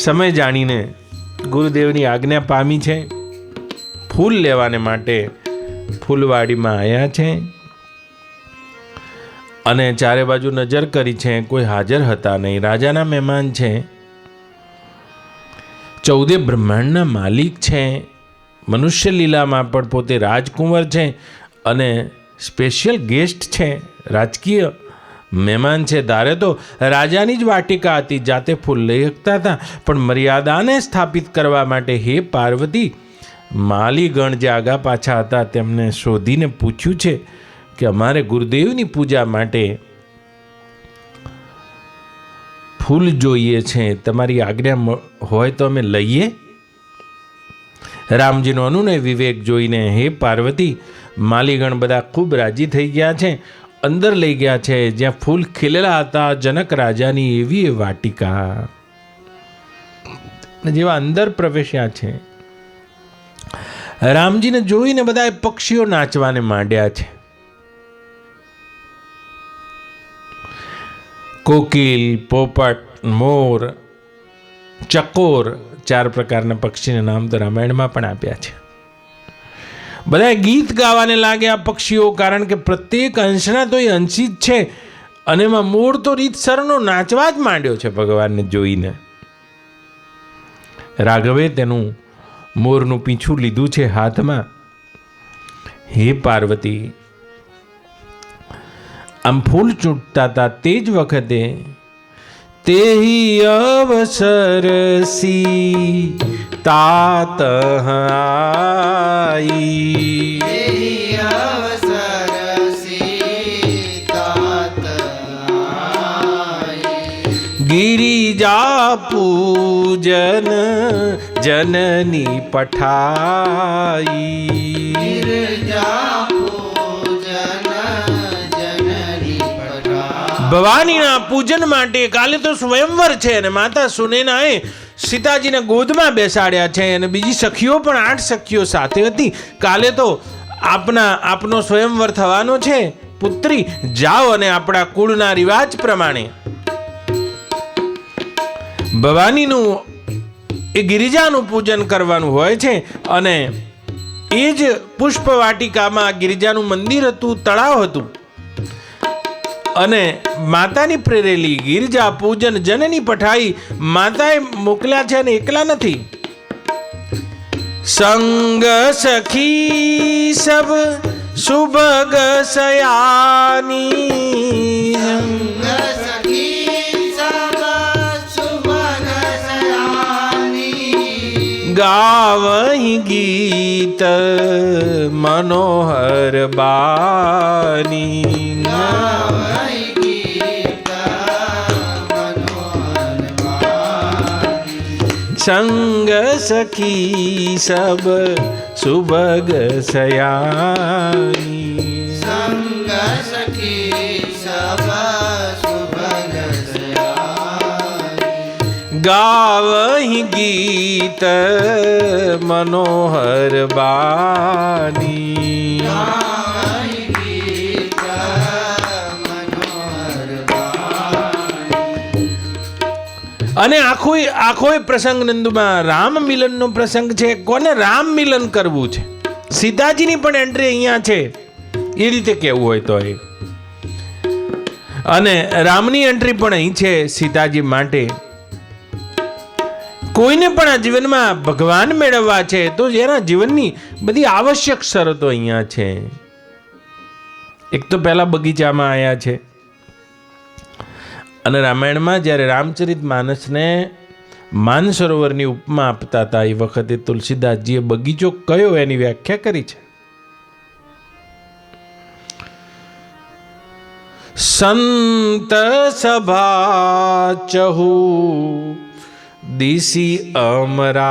સમય જાણીને ગુરુદેવની આજ્ઞા પામી છે, ફૂલ લેવાને માટે ફૂલવાડીમાં આવ્યા છે. અને ચારે બાજુ નજર કરી છે, કોઈ હાજર હતા નહીં. રાજાના મહેમાન છે, 14 બ્રહ્માંડના માલિક છે, મનુષ્ય લીલામાં પણ પોતે રાજકુંવર છે અને સ્પેશિયલ ગેસ્ટ છે, રાજકીય મહેમાન છે. તારે તો રાજાની જ વાટિકા હતી, જાતે ફૂલ લઈ શકતા હતા, પણ મર્યાદાને સ્થાપિત કરવા માટે હે પાર્વતી, માલીગણ જે આગા પાછા હતા તેમને શોધીને પૂછ્યું છે કે અમારે ગુરુદેવની પૂજા માટે ફૂલ જોઈએ છે, તમારી આજ્ઞા હોય તો અમે લઈએ. રામજીનો અનુનય વિવેક જોઈને હે પાર્વતી, માલીગણ બધા ખૂબ રાજી થઈ ગયા છે. અંદર લઈ ગયા છે જ્યાં ફૂલ ખીલેલા હતા, જનક રાજાની એવી એ વાટિકા. જેવા અંદર પ્રવેશ્યા છે, રામજીને જોઈને બધા પક્ષીઓ નાચવાને માંડ્યા છે. કોકિલ, પોપટ, મોર, ચકોર, 4 પ્રકારના પક્ષીના નામ તો રામાયણમાં પણ આપ્યા છે. બધા ગીત ગાવાને લાગ્યા પક્ષીઓ, કારણ કે પ્રત્યેક અંશના તો એ અંશી જ છે. અને એમાં મોર તો રીતસરનો નાચવા જ માંડ્યો છે ભગવાનને જોઈને. રાઘવે તેનું મોરનું પીછું લીધું છે હાથમાં. હે પાર્વતી, આમ ફૂલ ચૂંટતા હતા તે જ વખતે તેહી અવસર સી તાત આઈ. તેહી અવસર સીતાત આઈ. ગિરિજા પૂજન જનની પઠાઈ. ગિરજા પૂજન જનની પઠાઈ. ભવાનીના પૂજન માટે કાલે તો સ્વયંવર છે અને માતા સુનેનાએ સીતાજીને ગોદમાં બેસાડ્યા છે અને બીજી સખીઓ પણ 8 સખીઓ સાથે હતી. કાલે તો આપનો સ્વયંવર થવાનો છે. પુત્રી, જાઓ અને આપણા કુળના રિવાજ પ્રમાણે ભવાનીનું એ ગિરિજાનું પૂજન કરવાનું હોય છે. અને એ જ પુષ્પવાટિકામાં ગિરિજાનું મંદિર હતું, તળાવ હતું. અને માતાની પ્રેરેલી ગિરિજા પૂજન જનની પઠાઈ, માતાએ મોકલ્યા છે અને એકલા નથી. સંગ સખી સબ સુભગ સયાની, ગાવહી ગીત મનોહર બાની. સંગ સખી સબ સુભગ સયાની, સંગ સખી સબ સુભગ સયાની, ગાવહી ગીત મનોહર બાની. અને આખો પ્રસંગ નંદુમાં રામ મિલનનો પ્રસંગ છે. કોને રામ મિલન કરવું છે, સીતાજીની પણ એન્ટ્રી અહીંયા છે એ રીતે કેવું હોય તો એ, અને રામની એન્ટ્રી પણ અહીં છે સીતાજી માટે. કોઈને પણ આ જીવનમાં ભગવાન મેળવવા છે તો એના જીવનની બધી આવશ્યક શરતો અહીંયા છે. એક તો પહેલા બગીચામાં આવ્યા છે. અને રામાયણમાં જ્યારે રામચરિત માનસને માનસરોવરની ઉપમા આપતા હતા એ વખતે તુલસીદાસજીએ બગીચો કયો એની વ્યાખ્યા કરી છે. સંત સભા ચહુ દિશી અમરાઈ.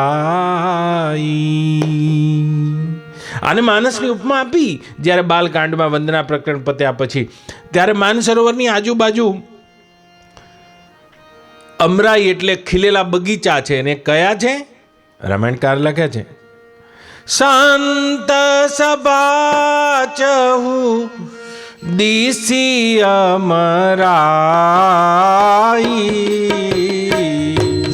આને માનસની ઉપમા આપી જ્યારે બાલકાંડમાં વંદના પ્રકરણ પત્યા પછી. ત્યારે માનસરોવરની આજુબાજુ અમરાઈ એટલે ખીલેલા બગીચા છે. અને કયા છે? રામાયણકાર લખે છે, સંત સભા ચહુ દિશી અમરાઈ,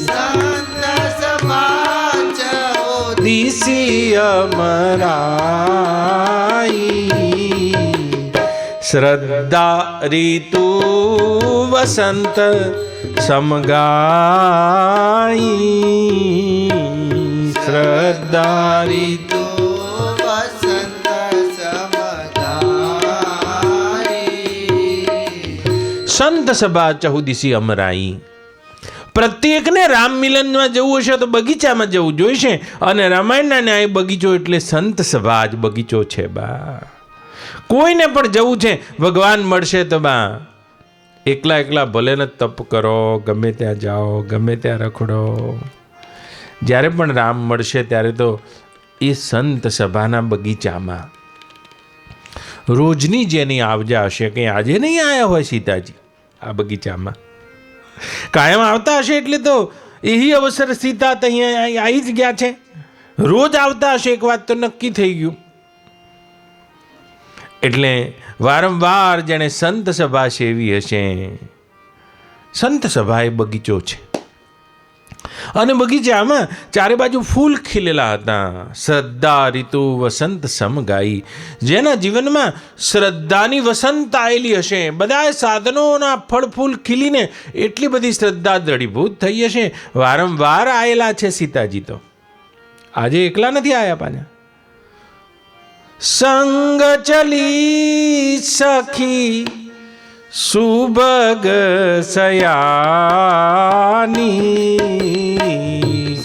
સંત સભા ચહુ દિશી અમરાઈ. શ્રદ્ધા ઋતુ વસંત સમગાઈ, શ્રદ્ધા ઋતુ વસંત સમગાઈ. સંત સભા ચહુદિશી અમરાઈ. પ્રત્યેકને રામ મિલનમાં જવું હશે તો બગીચામાં જવું જોઈશે. અને રામાયણના ન્યાય બગીચો એટલે સંત સભા જ બગીચો છે બા. કોઈને પણ જવું છે ભગવાન મળશે તો બા એકલા ભલે ને તપ કરો, ગમે ત્યાં જાઓ, ગમે ત્યાં રખડો, જ્યારે પણ રામ મળશે ત્યારે તો એ સંત સભાના બગીચામાં રોજની જેની આવજા હશે, કંઈ આજે નહીં આવ્યા હોય સીતાજી આ બગીચામાં, કાયમ આવતા હશે. એટલે તો એહી અવસર સીતા તો અહીંયા આવી જ ગયા છે. રોજ આવતા હશે, એક વાત તો નક્કી થઈ ગયું. એટલે વારંવાર જેણે સંત સભા સેવી હશે. સંત સભા એ બગીચો છે. અને બગીચામાં ચારે બાજુ ફૂલ ખીલેલા હતા. શ્રદ્ધા ઋતુ વસંત સમગાઈ. જેના જીવનમાં શ્રદ્ધાની વસંત આવેલી હશે, બધા સાધનોના ફળ ફૂલ ખીલીને એટલી બધી શ્રદ્ધા દ્રઢીભૂત થઈ હશે. વારંવાર આવેલા છે સીતાજી તો, આજે એકલા નથી આવ્યા પાછા. સંગ ચલી સખી સુભગ સયાની,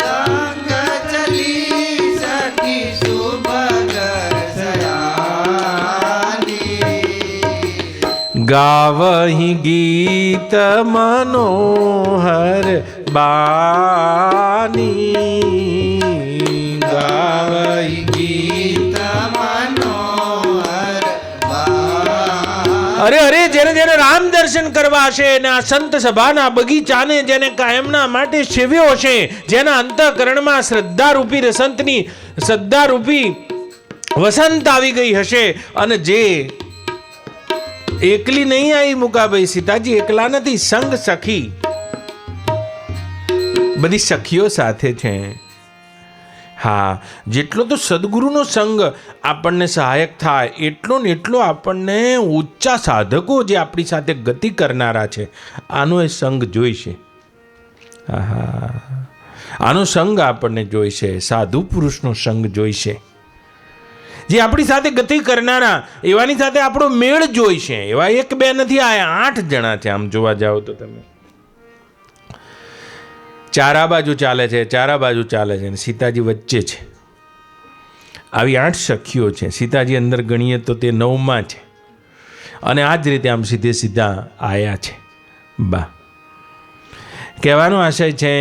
સંગ ચલી સખી સુભગ સયાની, ગાવહી ગીત મનોહર બાની, ગાવહી ગીત. અરે અરે, જેને જેને રામ દર્શન કરવા હશે અને આ સંત સભાના બગીચાને જેને કાયમના માટે સેવ્યો હશે, જેના અંતઃકરણમાં શ્રદ્ધારૂપી રસંતની શ્રદ્ધારૂપી વસંત આવી ગઈ હશે, અને જે એકલી નહીં આવી મુકાભાઈ, સીતાજી એકલા નથી, સંગ સખી બધી સખીઓ સાથે છે. હા, જેટલો તો સદગુરુનો સંગ આપણને સહાયક થાય એટલો ને એટલો આપણને ઊંચા સાધકો જે આપણી સાથે ગતિ કરનારા છે આનો એ સંગ જોઈશે. હા, આનો સંગ આપણને જોઈશે, સાધુ પુરુષનો સંગ જોઈશે, જે આપણી સાથે ગતિ કરનારા એવાની સાથે આપણો મેળ જોઈશે. એવા એક બે નથી આયા, 8 જણા છે આમ જોવા જાઓ તો તમે. ચારા બાજુ ચાલે છે, ચારા બાજુ ચાલે છે, અને સીતાજી વચ્ચે છે. આવી 8 સખીઓ છે. સીતાજી અંદર ગણીએ તો તે 9માં છે, અને આ જ રીતે આમ સીધે સીધા આયા છે. બા કહેવાનો આશય છે,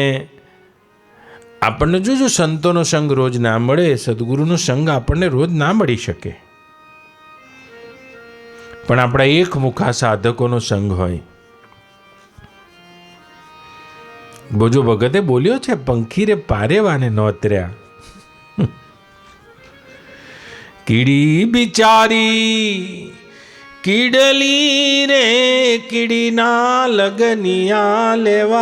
આપણને જો સંતોનો સંગ રોજ ના મળે, સદગુરુનો સંગ આપણને રોજ ના મળી શકે, પણ આપણા એક મુખા સાધકોનો સંગ હોય. બોજો ભગતે બોલ્યો છે, પંખી રે પારેવાને નોતર્યા, કીડી બિચારી કીડલી રે, કીડીના લગનિયા લેવાય.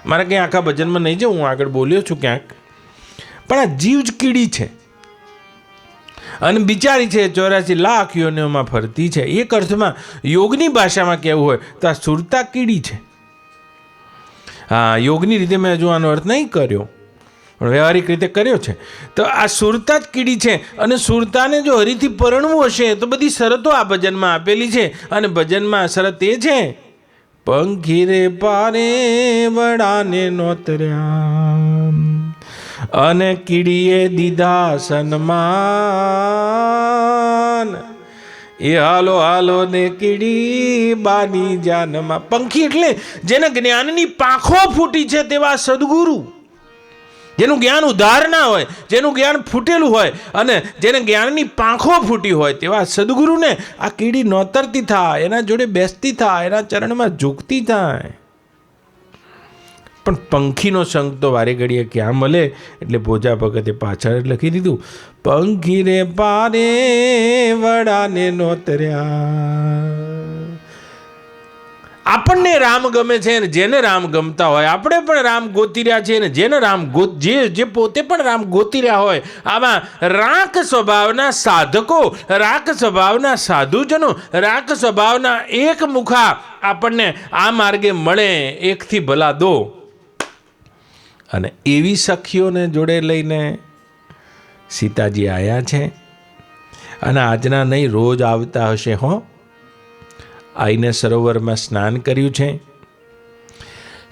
મારે ક્યાં આખા ભજનમાં નહીં જાઉં, હું આગળ બોલ્યો છું ક્યાંક, પણ આ જીવ જ કીડી છે અને બિચારી છે 84 લાખ યોનિઓમાં ફરતી છે. એક અર્થમાં યોગની ભાષામાં કહેવું હોય તો આ સુરતા કીડી છે. હા, યોગની રીતે મેં હજુ આનો અર્થ નહીં કર્યો, પણ વ્યવહારિક રીતે કર્યો છે. તો આ સુરતા જ કીડી છે, અને સુરતાને જો હરીથી પરણવું હશે તો બધી શરતો આ ભજનમાં આપેલી છે. અને ભજનમાં શરત એ છે, પંખી રે પારે વડાને નોતર્યા, અને કીડીએ દીધા સન્માન, એ હાલો હાલો ને કીડી બાની જાનમાં. પંખી એટલે જેને જ્ઞાનની પાંખો ફૂટી છે તેવા સદગુરુ, જેનું જ્ઞાન ઉધાર ના હોય, જેનું જ્ઞાન ફૂટેલું હોય, અને જેને જ્ઞાનની પાંખો ફૂટી હોય તેવા સદગુરુને આ કીડી નોતરતી થાય, એના જોડે બેસતી થાય, એના ચરણમાં ઝૂકતી થાય. પણ પંખીનો સંગ તો વારે ઘડીએ ક્યાં મળે? એટલે ભોજા ભગતે પાછળ લખી દીધું, પંખી રે પારે વડાને નોતર્યા. આપણને રામ ગમે છે, ને જેને રામ ગમતા હોય, આપણે પણ રામ ગોતી રહ્યા છીએ, ને જેને રામ જે પોતે પણ રામ ગોતી રહ્યા હોય, આમાં રાખ સ્વભાવના સાધકો, રાખ સ્વભાવના સાધુજનો, રાખ સ્વભાવના એક મુખા આપણને આ માર્ગે મળે, એકથી ભલા દો. અને એવી સખીઓને જોડે લઈને સીતાજી આવ્યા છે. અને આજના નહીં, રોજ આવતા હશે. આઈને સરોવરમાં સ્નાન કર્યું છે.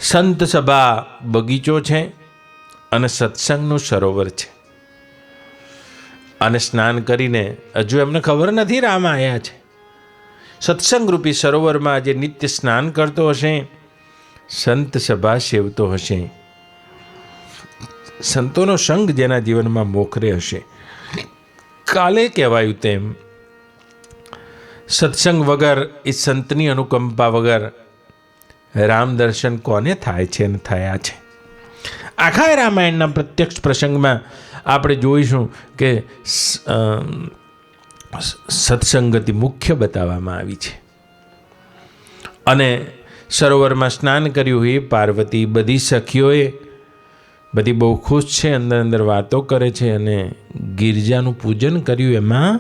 સંત સભા બગીચો છે અને સત્સંગનું સરોવર છે. અને સ્નાન કરીને હજુ એમને ખબર નથી રામ આવ્યા છે. સત્સંગ રૂપી સરોવરમાં જે નિત્ય સ્નાન કરતો હશે, સંત સભા સેવતો હશે, સંતોનો સંગ જેના જીવનમાં મોખરે હશે. કાલે કહેવાયું તેમ, સત્સંગ વગર, એ સંતની અનુકંપા વગર રામ દર્શન કોને થાય છે અને થયા છે? આખા રામાયણના પ્રત્યક્ષ પ્રસંગમાં આપણે જોઈશું કે સત્સંગતિ મુખ્ય બતાવવામાં આવી છે. અને સરોવરમાં સ્નાન કર્યું, એ પાર્વતી બધી સખીઓએ બધી બહુ ખુશ છે, અંદર અંદર વાતો કરે છે, અને ગિરજાનું પૂજન કર્યું. એમાં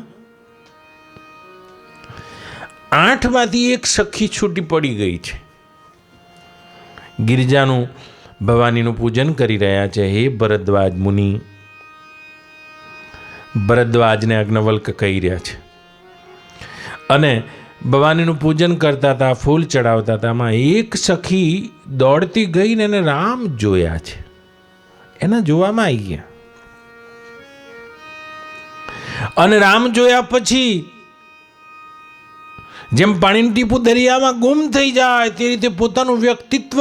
8માંથી એક સખી છૂટી પડી ગઈ છે. ગિરજાનું, ભવાનીનું પૂજન કરી રહ્યા છે. હે ભરદ્વાજ મુનિ, ભરદ્વાજને અગ્નવલ્ક કહી રહ્યા છે, અને ભવાનીનું પૂજન કરતા હતા, ફૂલ ચડાવતા હતા. આમાં એક સખી દોડતી ગઈને એને રામ જોયા છે, એના જોવામાં આવી ગયા. અને રામ જોયા પછી જેમ પાણીનું ટીપું દરિયામાં ગુમ થઈ જાય તે રીતે પોતાનું વ્યક્તિત્વ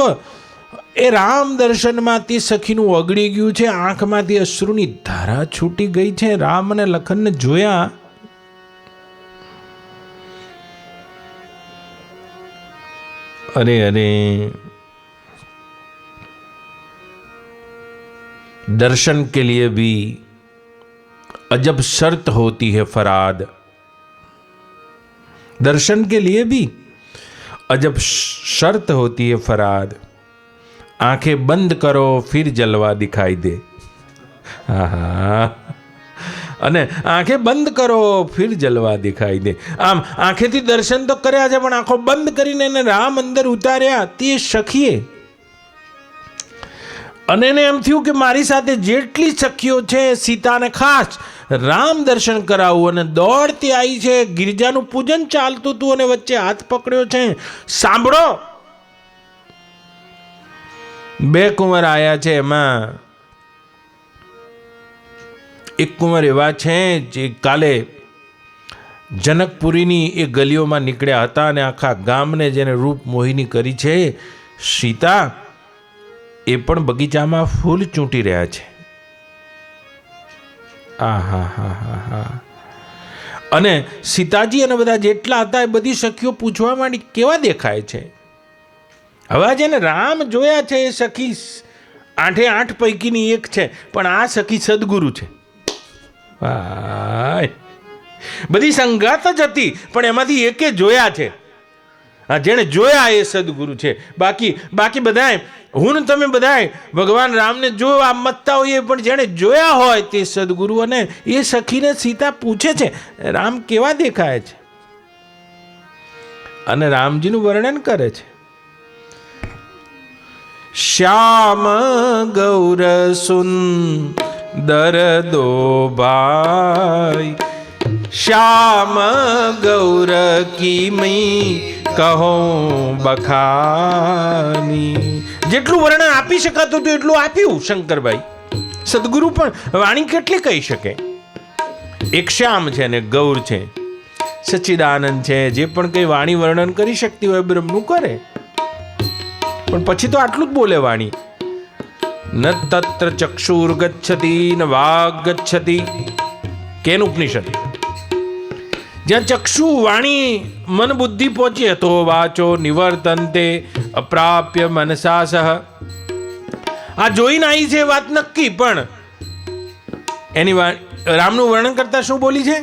એ રામ દર્શનમાં તે સખીનું ઓગળી ગયું છે. આંખમાંથી અશ્રુની ધારા છૂટી ગઈ છે. રામ અને લખનને જોયા अरे अरे, दर्शन के लिए भी अजब शर्त होती है फराद। दर्शन के लिए भी अजब शर्त होती है फराद। आंखें बंद करो फिर जलवा दिखाई दे। અને આંખે બંધ કરો ફિર જલવા દિખાઈ દે. આમ આંખેથી દર્શન તો કર્યા છે, પણ આંખો બંધ કરીને એને રામ અંદર ઉતાર્યા તે સખીએ. અને એને એમ થયું કે મારી સાથે જેટલી સખીઓ છે સીતાને ખાસ રામ દર્શન કરાવવું, અને દોડતી આવી છે. ગિરજાનું પૂજન ચાલતું હતું અને વચ્ચે હાથ પકડ્યો છે. સાંભળો, બે કુંવર આયા છે. એમાં એક કુંવર એવા છે જે કાલે જનકપુરીની એ ગલીઓમાં નીકળ્યા હતા અને આખા ગામને જેને રૂપ મોહિની કરી છે સીતા, એ પણ બગીચામાં ફૂલ ચૂંટી રહ્યા છે. અને સીતાજી અને બધા જેટલા હતા એ બધી સખીઓ પૂછવા માંડી કેવા દેખાય છે. હવે જેને રામ જોયા છે એ સખી 8 પૈકીની એક છે, પણ આ સખી સદગુરુ છે. બધી સંગાત જ હતી, પણ એમાંથી એકે જોયા છે. જેણે જોયા એ સદગુરુ છે. બાકી બધાય હું ને તમે બધાય ભગવાન રામને જોવા મતતા હોઈએ, પણ જેણે જોયા હોય તે સદગુરુ. અને એ સખીને સીતા પૂછે છે રામ કેવા દેખાય છે, અને રામજીનું વર્ણન કરે છે. શ્યામ ગૌર સુંદર દો ભાઈ, શ્યામ ગૌર કી મઈ કહો બખાની. જેટલું વર્ણન આપી શકાતું હતું એટલું આપ્યું શંકરભાઈ. સદગુરુ પણ વાણી કેટલી કહી શકે. એક શ્યામ છે ને ગૌર છે, સચ્ચિદાનંદ છે, જે પણ કઈ વાણી વર્ણન કરી શકતી હોય બ્રહ્મનું કરે. પણ પછી તો આટલું જ બોલે વાણી. ન તત્ર ચક્ષુર ગચ્છતિ ન વાગ ગચ્છતિ. કેન ઉપનિષદ. જ્યાં ચક્ષુ વાણી મન બુદ્ધિ પહોંચે તો વાચો નિવર્તન્તે અપ્રાપ્ય મનસા સહ. આ જોઈને આવી છે વાત નક્કી, પણ એની રામનું વર્ણન કરતા શું બોલી છે?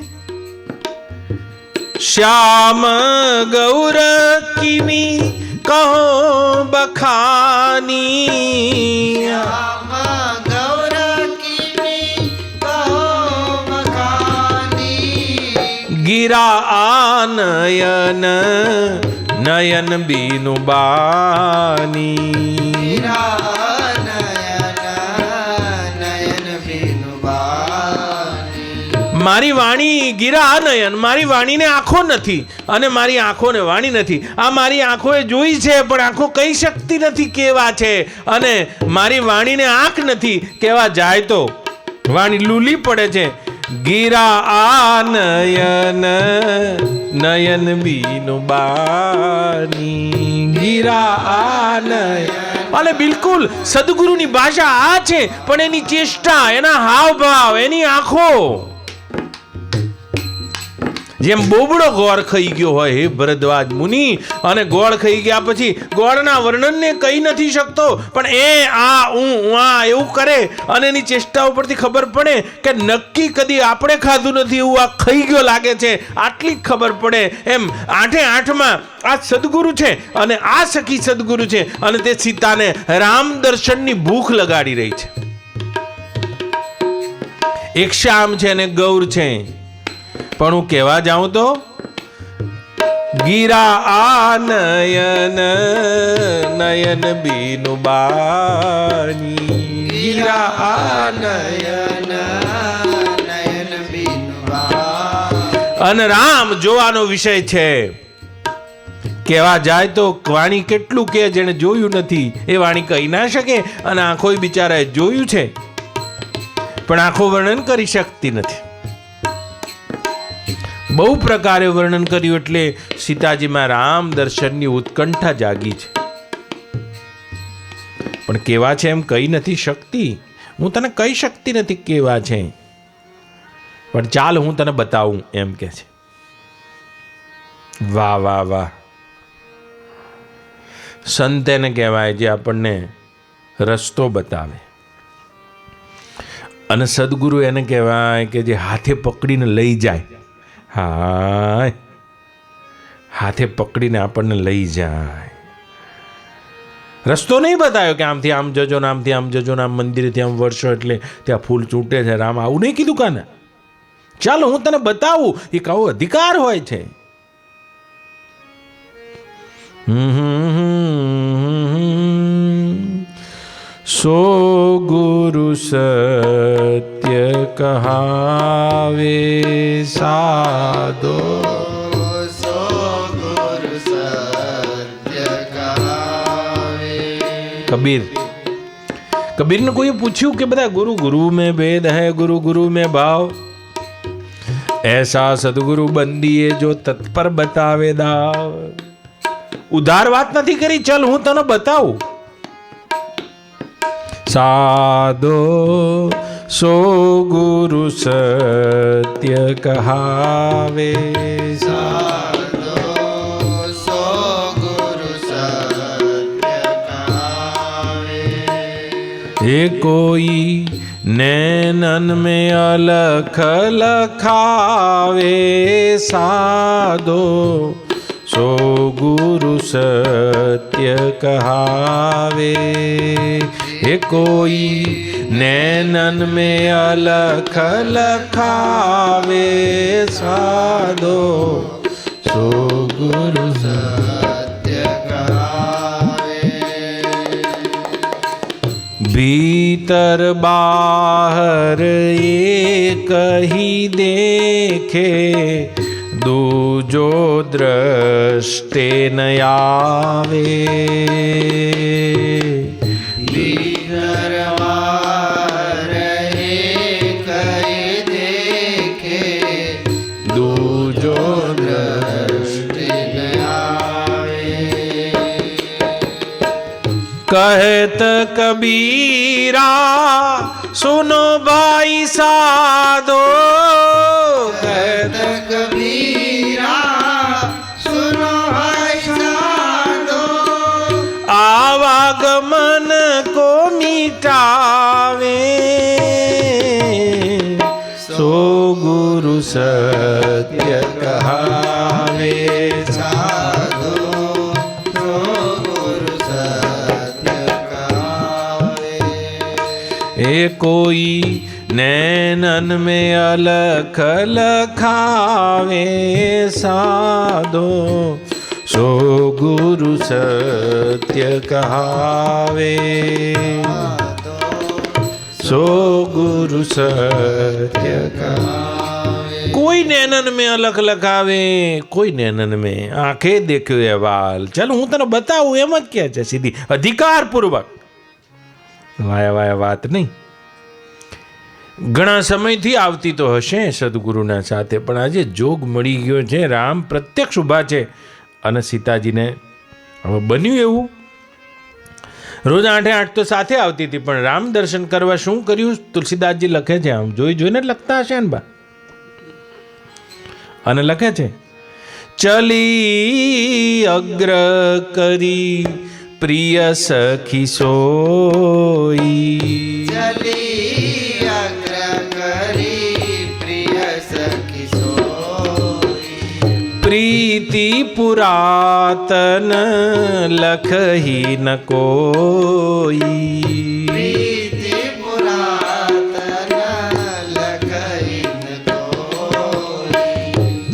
શ્યામ ગૌર કિમી કહો બખાની. શ્યામ ગૌર કિમી કહો બખાની. ગિરા આનયન નયન બીનુ બાની. મારી વાણી ગિરા નયન, મારી વાણીને આંખો નથી અને મારી આંખોને વાણી નથી. આ મારી આંખોએ જોઈ છે, પણ આંખો કહી શકતી નથી કેવા છે. અને મારી વાણીને આંખ નથી, કેવા જાય તો વાણી લૂલી પડે છે. ગિરા આનયન નયન બીનુ બાની. ગિરા આનયન. અને બિલકુલ સદગુરુની ભાષા આ છે, પણ એની ચેષ્ટા, એના હાવભાવ, એની આંખો જેમ બોબડો ગોળ ખાઈ ગયો હોય. હે ભરદ્વાજ મુનિ, અને ગોળ ખાઈ ગયા પછી ગોળના વર્ણનને કહી નથી શકતો, પણ એ આ આ એવું કરે અને એની ચેષ્ટા ઉપરથી ખબર પડે કે નક્કી કદી આપણે ખાધું નથી એવું આ ખાઈ ગયો લાગે છે. આટલી ખબર પડે. એમ 8માં આ સદગુરુ છે અને આ સખી સદગુરુ છે, અને તે સીતાને રામ દર્શનની ભૂખ લગાડી રહી છે. એક શ્યામ છે અને ગૌર છે, પણ હું કહેવા જાઉં તો ગિરા આનયન નયન બીનુ બાની. ગિરા આનયન નયન બીનુ બાની. અને રામ જોવાનો વિષય છે. કહેવા જાય તો વાણી કેટલું કે જેને જોયું નથી એ વાણી કહી ના શકે, અને આંખો બિચારાએ જોયું છે પણ આંખો વર્ણન કરી શકતી નથી. બહુ પ્રકારે વર્ણન કર્યું, એટલે સીતાજીમાં રામ દર્શનની ઉત્કંઠા જાગી છે. પણ કેવા છે એમ કહી નથી શકતી. હું તને કહી શકતી નથી કેવા છે, પણ ચાલ હું તને બતાવું એમ કે છે. વાહ વાહ વાહ. સંત એને કહેવાય જે આપણને રસ્તો બતાવે, અને સદગુરુ એને કહેવાય કે જે હાથે પકડીને લઈ જાય. હા, હાથે પકડીને આપણને લઈ જાય. રસ્તો નહીં બતાવ્યો કે આમથી આમ જજો ને આમથી આમ જજો ને આમ મંદિરેથી આમ વર્ષો એટલે ત્યાં ફૂલ ચૂંટે છે. રામ આવું નહીં કીધું કાને. ચાલો હું તને બતાવું. એ કાવો અધિકાર હોય છે. સો ગુરુ સત્ય કહાવે સાધો. સો ગુરુ સત્ય કહાવે. કબીરને કોઈએ પૂછ્યું કે બધા ગુરુ ગુરુ में भेद है, गुरु गुरु में भाव, ऐसा सदगुरु બંદીએ જો તત્પર બતાવે દાવ. ઉધાર વાત નથી કરી, ચલ હું તને બતાવું. સાધો સો ગુરુ સત્ય કહાવે. સાધો સો ગુરુ સત્ય કહાવે. એ કોઈ नैनन में अलख लखावे साधो सो गुरु सत्य कहावे. हे कोई नैनन में अलख लखावे साधो सो गुरु સત્ય કહાવે. भीतर बाहर एक ही देखे, दूजो दृष्टे न आवे. ભીતર બાર એક દેખે, दूजो દૃષ્ટિ ન આવે. कहत कबीरा सुनो भाई साधो. कहत કબીરા સુનો ભાઈ સાધો. आवागमन को मिटावे सो गुरु सत्य कहावे. સાધો સો ગુરુ સત્ય કહાવે. ए कोई नैनन में अलख लखावे साधो सो गुरु सत्य कहावे. सो गुरु सत्य कहावे. कोई नैनन में अलख लखावे, कोई नैनन में आंखें देख्यो अहवाल. चल હું તને બતાવું એમ જ કહે છે સીધી અધિકાર પૂર્વક. વાયા વાત નહીં. ઘણા સમયથી આવતી તો હશે સદગુરુના સાથે, પણ આજે જોગ મળી ગયો છે. રામ પ્રત્યક્ષ ઊભા છે અને સીતાજીને હવે બન્યું એવું. રોજ 8:08 તો સાથે આવતી હતી, પણ રામ દર્શન કરવા શું કર્યું તુલસીદાસજી લખે છે. આમ જોઈને જ લખતા હશે ને બા. અને લખે છે, ચલી અગ્ર કરી પ્રિય સખી સોઈ. ચલી અગ્ર કરી પ્રિય સખી સોઈ. પ્રીતિ પુરાતન લખહી ન કોઈ. પ્રીતિ પુરાતન લખઈ ન કોઈ.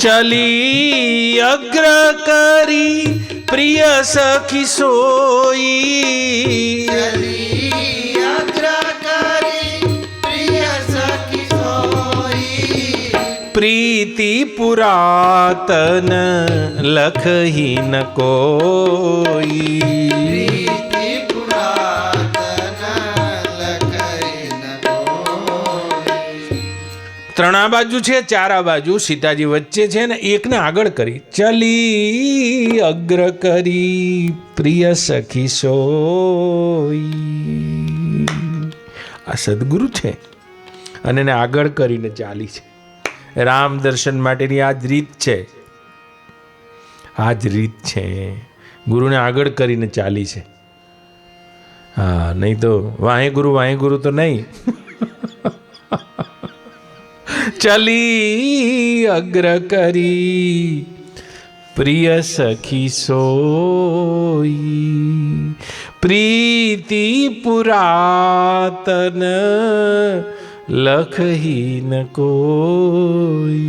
ચલી અગ્ર કરી પ્રિય સખી સોઈ. ચલી અગ્ર કરી પ્રિય સખી સોઈ. પ્રીતિ પુરાતન લખહી ન કોઈ. પ્રીતિ પુરાતન લખઈ ન કોઈ. ત્રણ બાજુ છે, ચાર બાજુ સીતાજી વચ્ચે છે ને એકને આગળ કરી. ચલી અગ્ર કરી પ્રિય સખી સોઈ. આ સદગુરુ છે અને એને આગળ કરીને ચાલી છે. રામ દર્શન માટેની આ જ રીત છે, આ જ રીત છે. ગુરુને આગળ કરીને ચાલી છે. હા, નહીં તો વાહે ગુરુ તો નહીં. ચલી અગ્ર કરી પ્રિય સખી સોઈ, પ્રીતિ પુરાતન લખહીન કોઈ.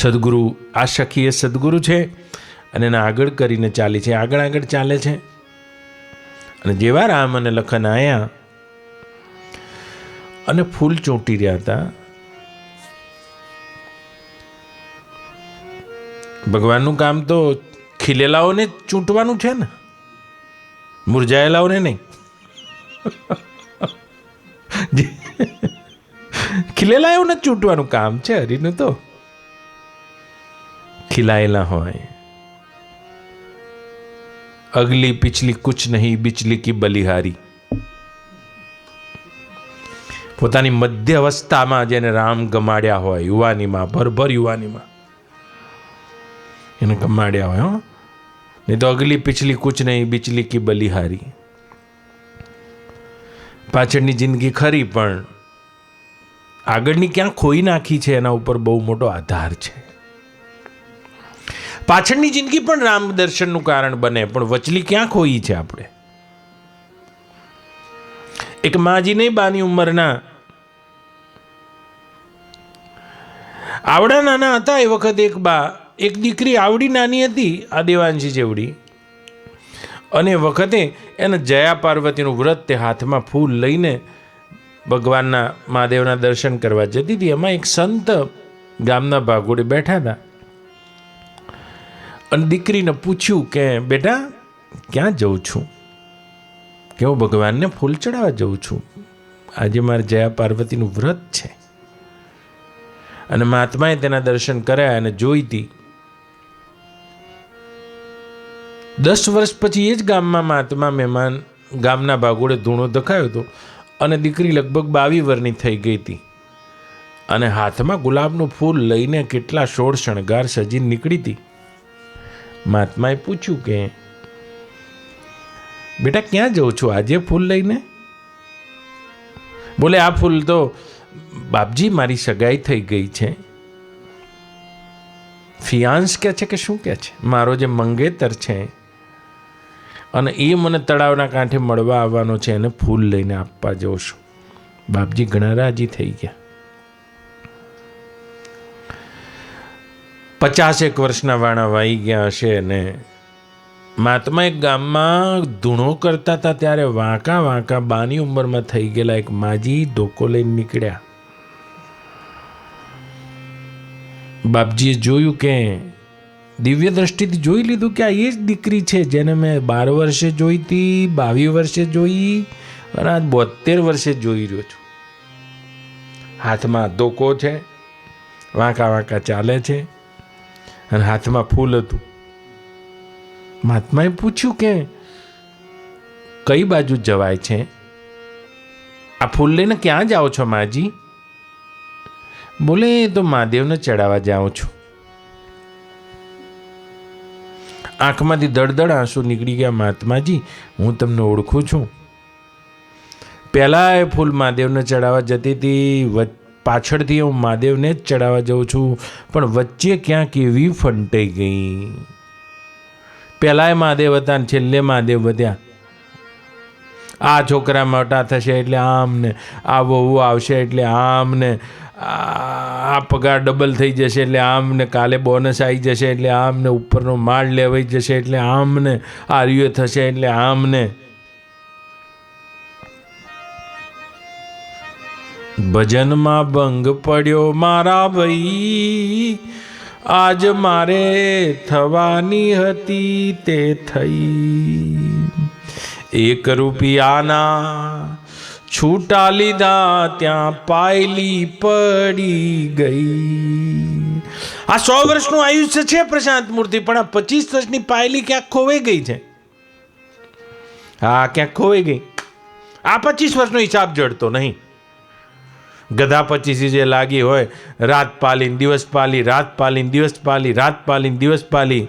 સદગુરુ, આ સખી એ સદગુરુ છે અને એને આગળ કરીને ચાલી છે, આગળ ચાલે છે. અને જેવા રામ અને લખન આવ્યા અને ફૂલ ચોંટી રહ્યા હતા, ભગવાનનું કામ તો ખીલેલાઓને જ ચૂંટવાનું છે ને, મુરઝાયેલાઓને નહીં. ખીલેલાઓને જ ચૂંટવાનું કામ છે હરિનું. તો ખીલાયેલા હોય. અગલી પિછલી કુછ નહીં, બિચલી કી બલિહારી. પોતાની મધ્ય અવસ્થામાં જેને રામ ગમાડ્યા હોય, યુવાનીમાં, ભરભર યુવાનીમાં એને ગમાડ્યા હોય. નહીં તો અગલી પિછલી કુછ નહીં, બિચલી કી બલિહારી. પાછળની જિંદગી ખરી પણ આગળની ક્યાં ખોઈ નાખી છે એના ઉપર બહુ મોટો આધાર છે. પાછળની જિંદગી પણ રામ દર્શનનું કારણ બને, પણ વચલી ક્યાં ખોઈ છે આપણે. એક માજી નહીં, બાની ઉંમરના આવડા નાના હતા એ વખતે એક દીકરી આવડી નાની હતી, આ દેવાંશી જેવડી. અને વખતે એને જયા પાર્વતીનું વ્રત, તે હાથમાં ફૂલ લઈને ભગવાનના મહાદેવના દર્શન કરવા જતી હતી. એમાં એક સંત ગામના ભાગોળે બેઠા હતા અને દીકરીને પૂછ્યું કે બેટા ક્યાં જઉં છું? કે હું ભગવાનને ફૂલ ચડાવવા જઉં છું, આજે મારે જયા પાર્વતીનું વ્રત છે. અને મહાત્માએ તેના દર્શન કર્યા અને જોઈ હતી. 10 વર્ષ પછી એ જ ગામમાં મહાત્મા મહેમાન ગામના ભાગોળે ધૂણો દખાયો હતો અને દીકરી લગભગ 22 વર્ષની થઈ ગઈ હતી અને હાથમાં ગુલાબનું ફૂલ લઈને કેટલા સોળ શણગાર સજીને નીકળી હતી. મહાત્માએ પૂછ્યું કે બેટા ક્યાં જઉં છું આજે ફૂલ લઈને? બોલે આ ફૂલ તો બાપજી મારી સગાઈ થઈ ગઈ છે. ફિયાન્સ કે છે કે શું કે છે, મારો જે મંગેતર છે અને એ મને તળાવના કાંઠે મળવા આવવાનો છે, એને ફૂલ લઈને આપવા જઉં છું. બાપજી ઘણા રાજી થઈ ગયા. 50 વર્ષના વાણા વાઈ ગયા હશે અને મહાત્મા એક ગામમાં ધૂણો કરતા હતા ત્યારે વાંકા બાની ઉંમરમાં થઈ ગયેલા એક માજી ધોકો લઈને નીકળ્યા. બાપજીએ જોયું કે દિવ્ય દ્રષ્ટિથી જોઈ લીધું કે આ એ જ દીકરી છે જેને મેં 12 વર્ષે જોઈ હતી, 22 વર્ષે જોઈ અને આજ 72 વર્ષે જોઈ રહ્યો છું. હાથમાં ધોકો છે, વાંકા ચાલે છે અને હાથમાં ફૂલ હતું. મહાત્માએ પૂછ્યું કે કઈ બાજુ જવાય છે? આ ફૂલ લઈને ક્યાં જાઓ છો માજી? બોલે તો મહાદેવને ચડાવવા જાઉં છું. આંખમાંથી દળદળ આંસુ નીકળી ગયા. મહાત્માજી, હું તમને ઓળખું છું. પહેલા એ ફૂલ મહાદેવને ચડાવવા જતી હતી, પાછળથી હું મહાદેવને જ ચડાવવા જાઉં છું, પણ વચ્ચે ક્યાંક એવી ફંટાઈ ગઈ. પહેલાંય મહાદેવ હતા ને છેલ્લે મહાદેવ વધ્યા. આ છોકરા મોટા થશે એટલે આમ ને, આ વહુ આવશે એટલે આમ ને, આ પગાર ડબલ થઈ જશે એટલે આમ ને, કાલે બોનસ આવી જશે એટલે આમ ને, ઉપરનો માળ લેવાઈ જશે એટલે આમ ને, આર્યો થશે એટલે આમ ને. ભજનમાં ભંગ પડ્યો મારા ભાઈ, આજ મારે થવાની હતી તે થઈ. 1 રૂપિયાના છૂટા લીધા ત્યાં પાયલી પડી ગઈ. આ 100 વર્ષનું આયુષ્ય છે પ્રશાંત મૂર્તિ, પણ આ 25 વર્ષની પાયલી ક્યાંક ખોવાઈ ગઈ છે. હા, ક્યાંક ખોવાઈ ગઈ. આ 25 વર્ષનો હિસાબ જડતો નહીં. ગધા પચીસી જે લાગી હોય, રાત પાલીને દિવસ પાલી, રાત પાલીને દિવસ પાલી, રાત પાલીને દિવસ પાલી.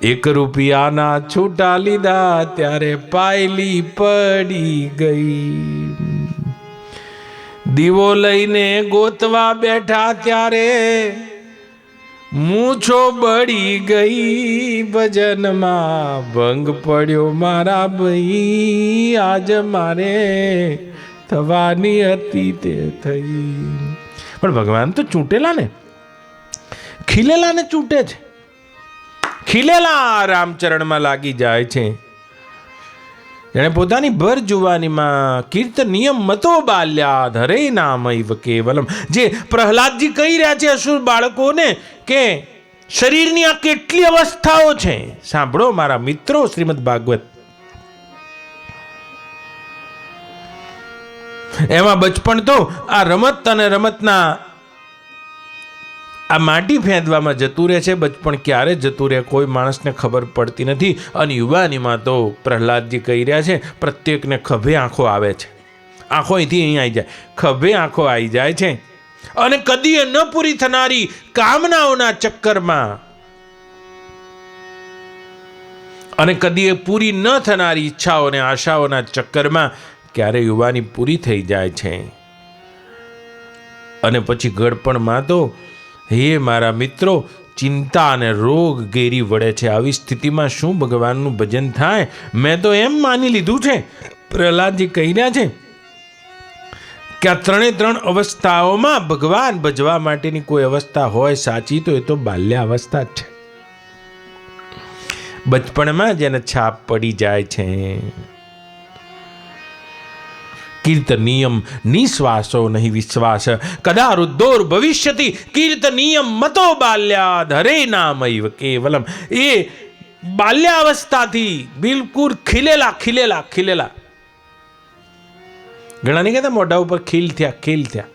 1 રૂપિયાના છૂટા લીધા ત્યારે પાયલી પડી ગઈ. દીવો લઈને ગોતવા બેઠા ત્યારે મૂછો બળી ગઈ. ભજનમાં ભંગ પડ્યો મારા ભાઈ, આજ મારે થવાની હતી તે થઈ. પણ ભગવાન તો ચૂંટેલા ને, ખીલેલા ને ચૂંટે છે. ખીલેલા રામચરણમાં લાગી જાય છે. એણે પોતાની ભર જુવાનીમાં કીર્તનિયમ મતો બાલ્યાદ હરે નામૈવ કેવલમ, જે પ્રહલાદજી કહી રહ્યા છે અસુર બાળકોને કે શરીરની આ કેટલી અવસ્થાઓ છે. સાંભળો મારા મિત્રો, શ્રીમદ ભાગવત. એમાં બચપણ તો આ રમત અને રમતના આ માટી ફેંદવામાં જતું રહે છે. બચપણ ક્યારે જતું રહે કોઈ માણસને ખબર પડતી નથી. અને યુવાનીમાં તો પ્રહલાદજી કહી રહ્યા છે પ્રત્યેકને ખભે આંખો આવે છે. આંખો અહીંથી અહીં આવી જાય, ખભે આંખો આવી જાય છે. અને કદીએ ન પૂરી થનારી કામનાઓના ચક્કરમાં અને કદીએ પૂરી ન થનારી ઈચ્છાઓ અને આશાઓના ચક્કરમાં ક્યારે યુવાની પૂરી થઈ જાય છે. અને પછી ગળપણમાં તો હે મારા મિત્રો, ચિંતા અને રોગ ઘેરી વળે છે. આવી સ્થિતિમાં શું ભગવાનનું ભજન થાય? મેં તો એમ માની લીધું છે, પ્રહલાદજી કહી રહ્યા છે કે આ 3 અવસ્થાઓમાં ભગવાન ભજવા માટેની કોઈ અવસ્થા હોય સાચી તો એ તો બાલ્ય અવસ્થા જ છે. બચપણમાં જેને છાપ પડી જાય છે. કીર્તનિયમ નિશ્વાસો નહીં વિશ્વાસ, કદા રુદ્ધોર ભવિષ્યતિ કીર્તનિયમ મતો બાલ્યાદ હરે નામૈવ કેવલમ. એ બાલ્યાવસ્થાથી બિલકુલ ખીલેલા ખીલેલા ખીલેલા. ઘણા નહીં કહેતા મોઢા ઉપર ખીલ થયા, ખીલ થયા.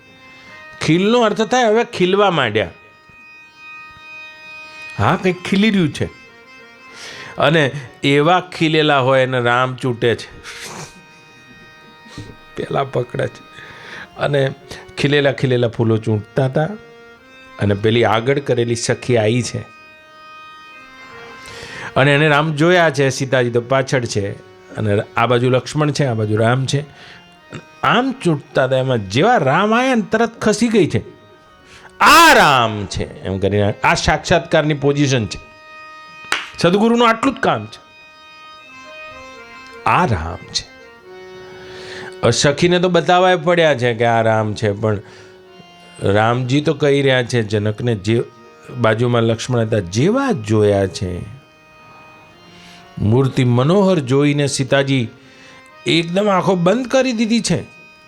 ખીલનો અર્થ થાય હવે ખીલવા માંડ્યા. હા, કંઈક ખીલી રહ્યું છે. અને એવા ખીલેલા હોય અને રામ ચૂંટે છે, પેલા પકડે છે. અને ખીલેલા ખીલેલા ફૂલો ચૂંટતા હતા. અને પેલી આગળ કરેલી સખી આવી છે અને એને રામ જોયા છે. સીતાજી તો પાછળ છે અને આ બાજુ લક્ષ્મણ છે, આ બાજુ રામ છે. આમ ચૂંટતા હતા. એમાં જેવા રામ આવ્યા ને તરત ખસી ગઈ છે. આ રામ છે એમ કરીને આ સાક્ષાત્કારની પોઝિશન છે. સદગુરુનું આટલું જ કામ છે. આ રામ છે. સખીને તો બતાવવા પડ્યા છે કે આ રામ છે, પણ રામજી તો કહી રહ્યા છે જનકને, જે બાજુમાં લક્ષ્મણ હતા જેવા જોયા છે. મૂર્તિ મનોહર જોઈને સીતાજી એકદમ આંખો બંધ કરી દીધી છે.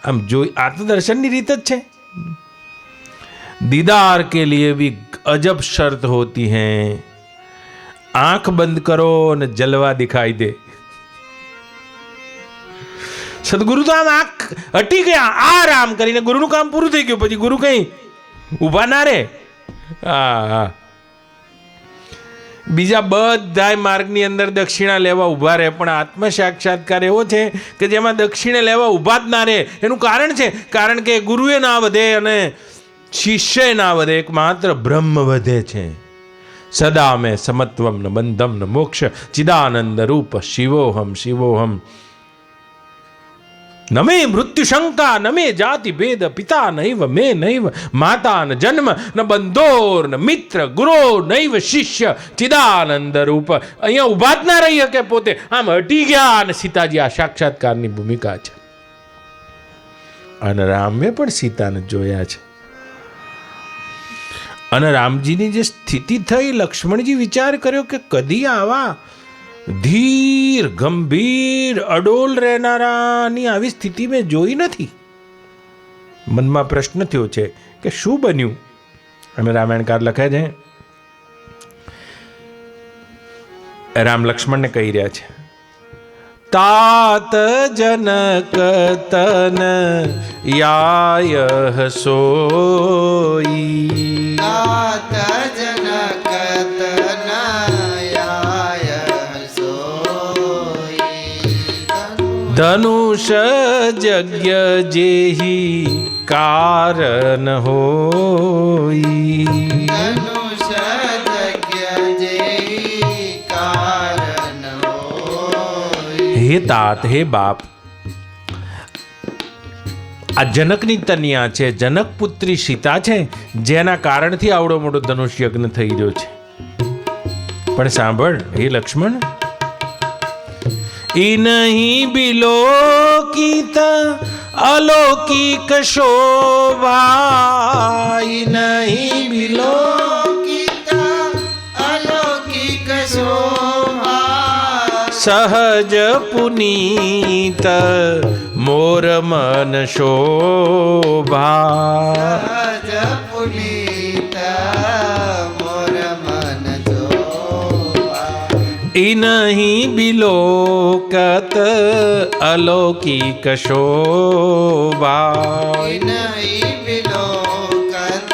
આમ જોઈ આ તો દર્શનની રીત જ છે. दीदार के लिए भी अजब शर्त होती हैं. आंख બંધ કરો અને જલવા દિખાઈ દે. સદગુરુ તો આમ આંખ હટી ગયા, આરામ કરીને ગુરુનું કામ પૂરું થઈ ગયું. પછી ગુરુ કઈ ઊભા ના રે. હા, બીજા બધા માર્ગની અંદર દક્ષિણા લેવા ઊભા રહે, પણ આત્મ સાક્ષાત્કાર એવો છે કે જેમાં દક્ષિણા લેવા ઊભા જ ના રહે. એનું કારણ છે, કારણ કે ગુરુએ ના વધે અને શિષ્ય ના વધે, એકમાત્ર બ્રહ્મ વધે છે. સદા મેં સમત્વમ ન બંધમ ન મોક્ષ ચિદાનંદ રૂપ શિવોહમ શિવોહમ. ન મે મૃત્યુ શંકા ન મે જાતિ ભેદ પિતા નૈવ મે નૈવ માતા ન જન્મ ન બંધોર ન મિત્ર ગુરો નૈવ શિષ્ય ચિદાનંદ રૂપ. અહીંયા ઉભા જ ના રહી શકે, પોતે આમ હટી ગયા. અને સીતાજી આ સાક્ષાત્કારની ભૂમિકા છે. અને રામે પણ સીતાને જોયા છે. અને રામજીની જે સ્થિતિ થઈ, લક્ષ્મણજી વિચાર કર્યો કે કદી આવા ધીર ગંભીર અડોલ રહેનારાની આવી સ્થિતિ મેં જોઈ નથી. મનમાં પ્રશ્ન થયો છે કે શું બન્યું. અને રામાયણકાર લખે છે, રામ લક્ષ્મણને કહી રહ્યા છે, तात जनक तन याय सोई. तात जनक तनयाय सोई. ધનુષ યજ્ઞ જેહી કારણ હોઈ. ધનુષ યજ્ઞ જેહી કારણ હોય. હે તાત, હે બાપ, આ જનકની કન્યા છે, જનક પુત્રી સીતા છે, જેના કારણથી આવડો મોટો ધનુષ યજ્ઞ થઈ રહ્યો છે. પણ સાંભળ હે લક્ષ્મણ, ઈ નહીં બિલોકિત અલૌકિક શોભા, ઈ નહીં લોકિત અલૌકિક શોભા. સહજ પુનીત મોર મન શોભા. સહજ પુનીત મોર મન શોભા. ઈ નહીં બિલોકત અલૌકિક શોભા. નહીં વિલોકત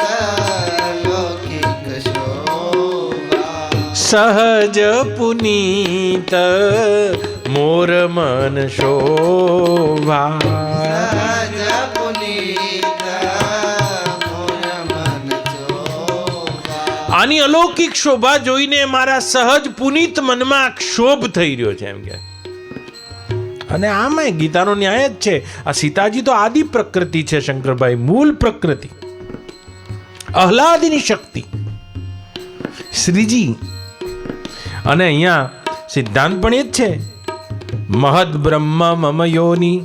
લૌકિક શોભા. સહજ પુનીત મોર મન શોભા. સહજ પુનીત મોર મન શોભા. આની અલૌકિક શોભા જોઈને મારા સહજ પુનીત મનમાં ક્ષોભ થઈ રહ્યો છે એમ કે. અને આમાં ગીતાનો ન્યાય જ છે. આ સીતાજી તો આદિ પ્રકૃતિ છે શંકરભાઈ, મૂળ પ્રકૃતિ, આહલાદની શક્તિ શ્રીજી. અને અહીંયા સિદ્ધાંત પણ એ જ છે, મહદ બ્રહ્મ મમ યોની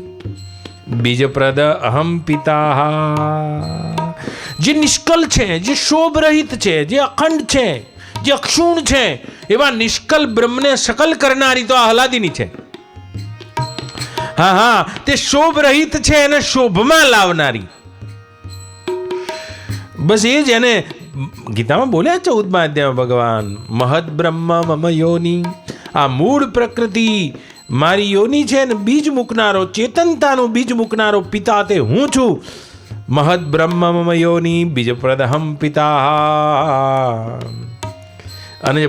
બીજપ્રદ અહમ પિતા. જે નિષ્કલ છે, જે શોભ રહિત છે, જે અખંડ છે, જે અક્ષુણ છે, એવા નિષ્કલ બ્રહ્મને સકલ કરનારી તો આહલાદિની છે. હા હા, તે શોભ રહિત છે એને શોભમાં લાવનારી. બસ એ જ એને ગીતામાં બોલ્યા 14મા અધ્યાયમાં ભગવાન, મહદ બ્રહ્મ મમ યોની. આ મૂળ પ્રકૃતિ મારી યોની છે ને બીજ મૂકનારો, ચેતનતાનું બીજ મૂકનારો પિતા તે હું છું. મહદ બ્રહ્મ મમ યોની બીજપ્રદહમ પિતા. અને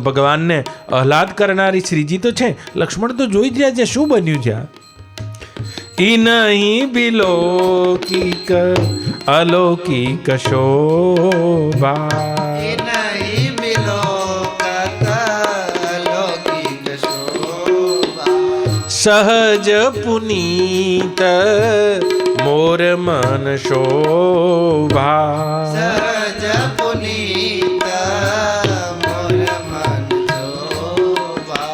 ભગવાનને આહલાદ કરનારી શ્રીજી તો છે. લક્ષ્મણ તો જોઈ જ રહ્યા છે શું બન્યું છે. ઈ નહીં બિલૌકિક અલૌકિક શોભા. નહીં વિલોકત લૌકિક શોભા. સહજ પુનીત મોર મન શોભા. સહજ પુનીત મોર મન શોભા.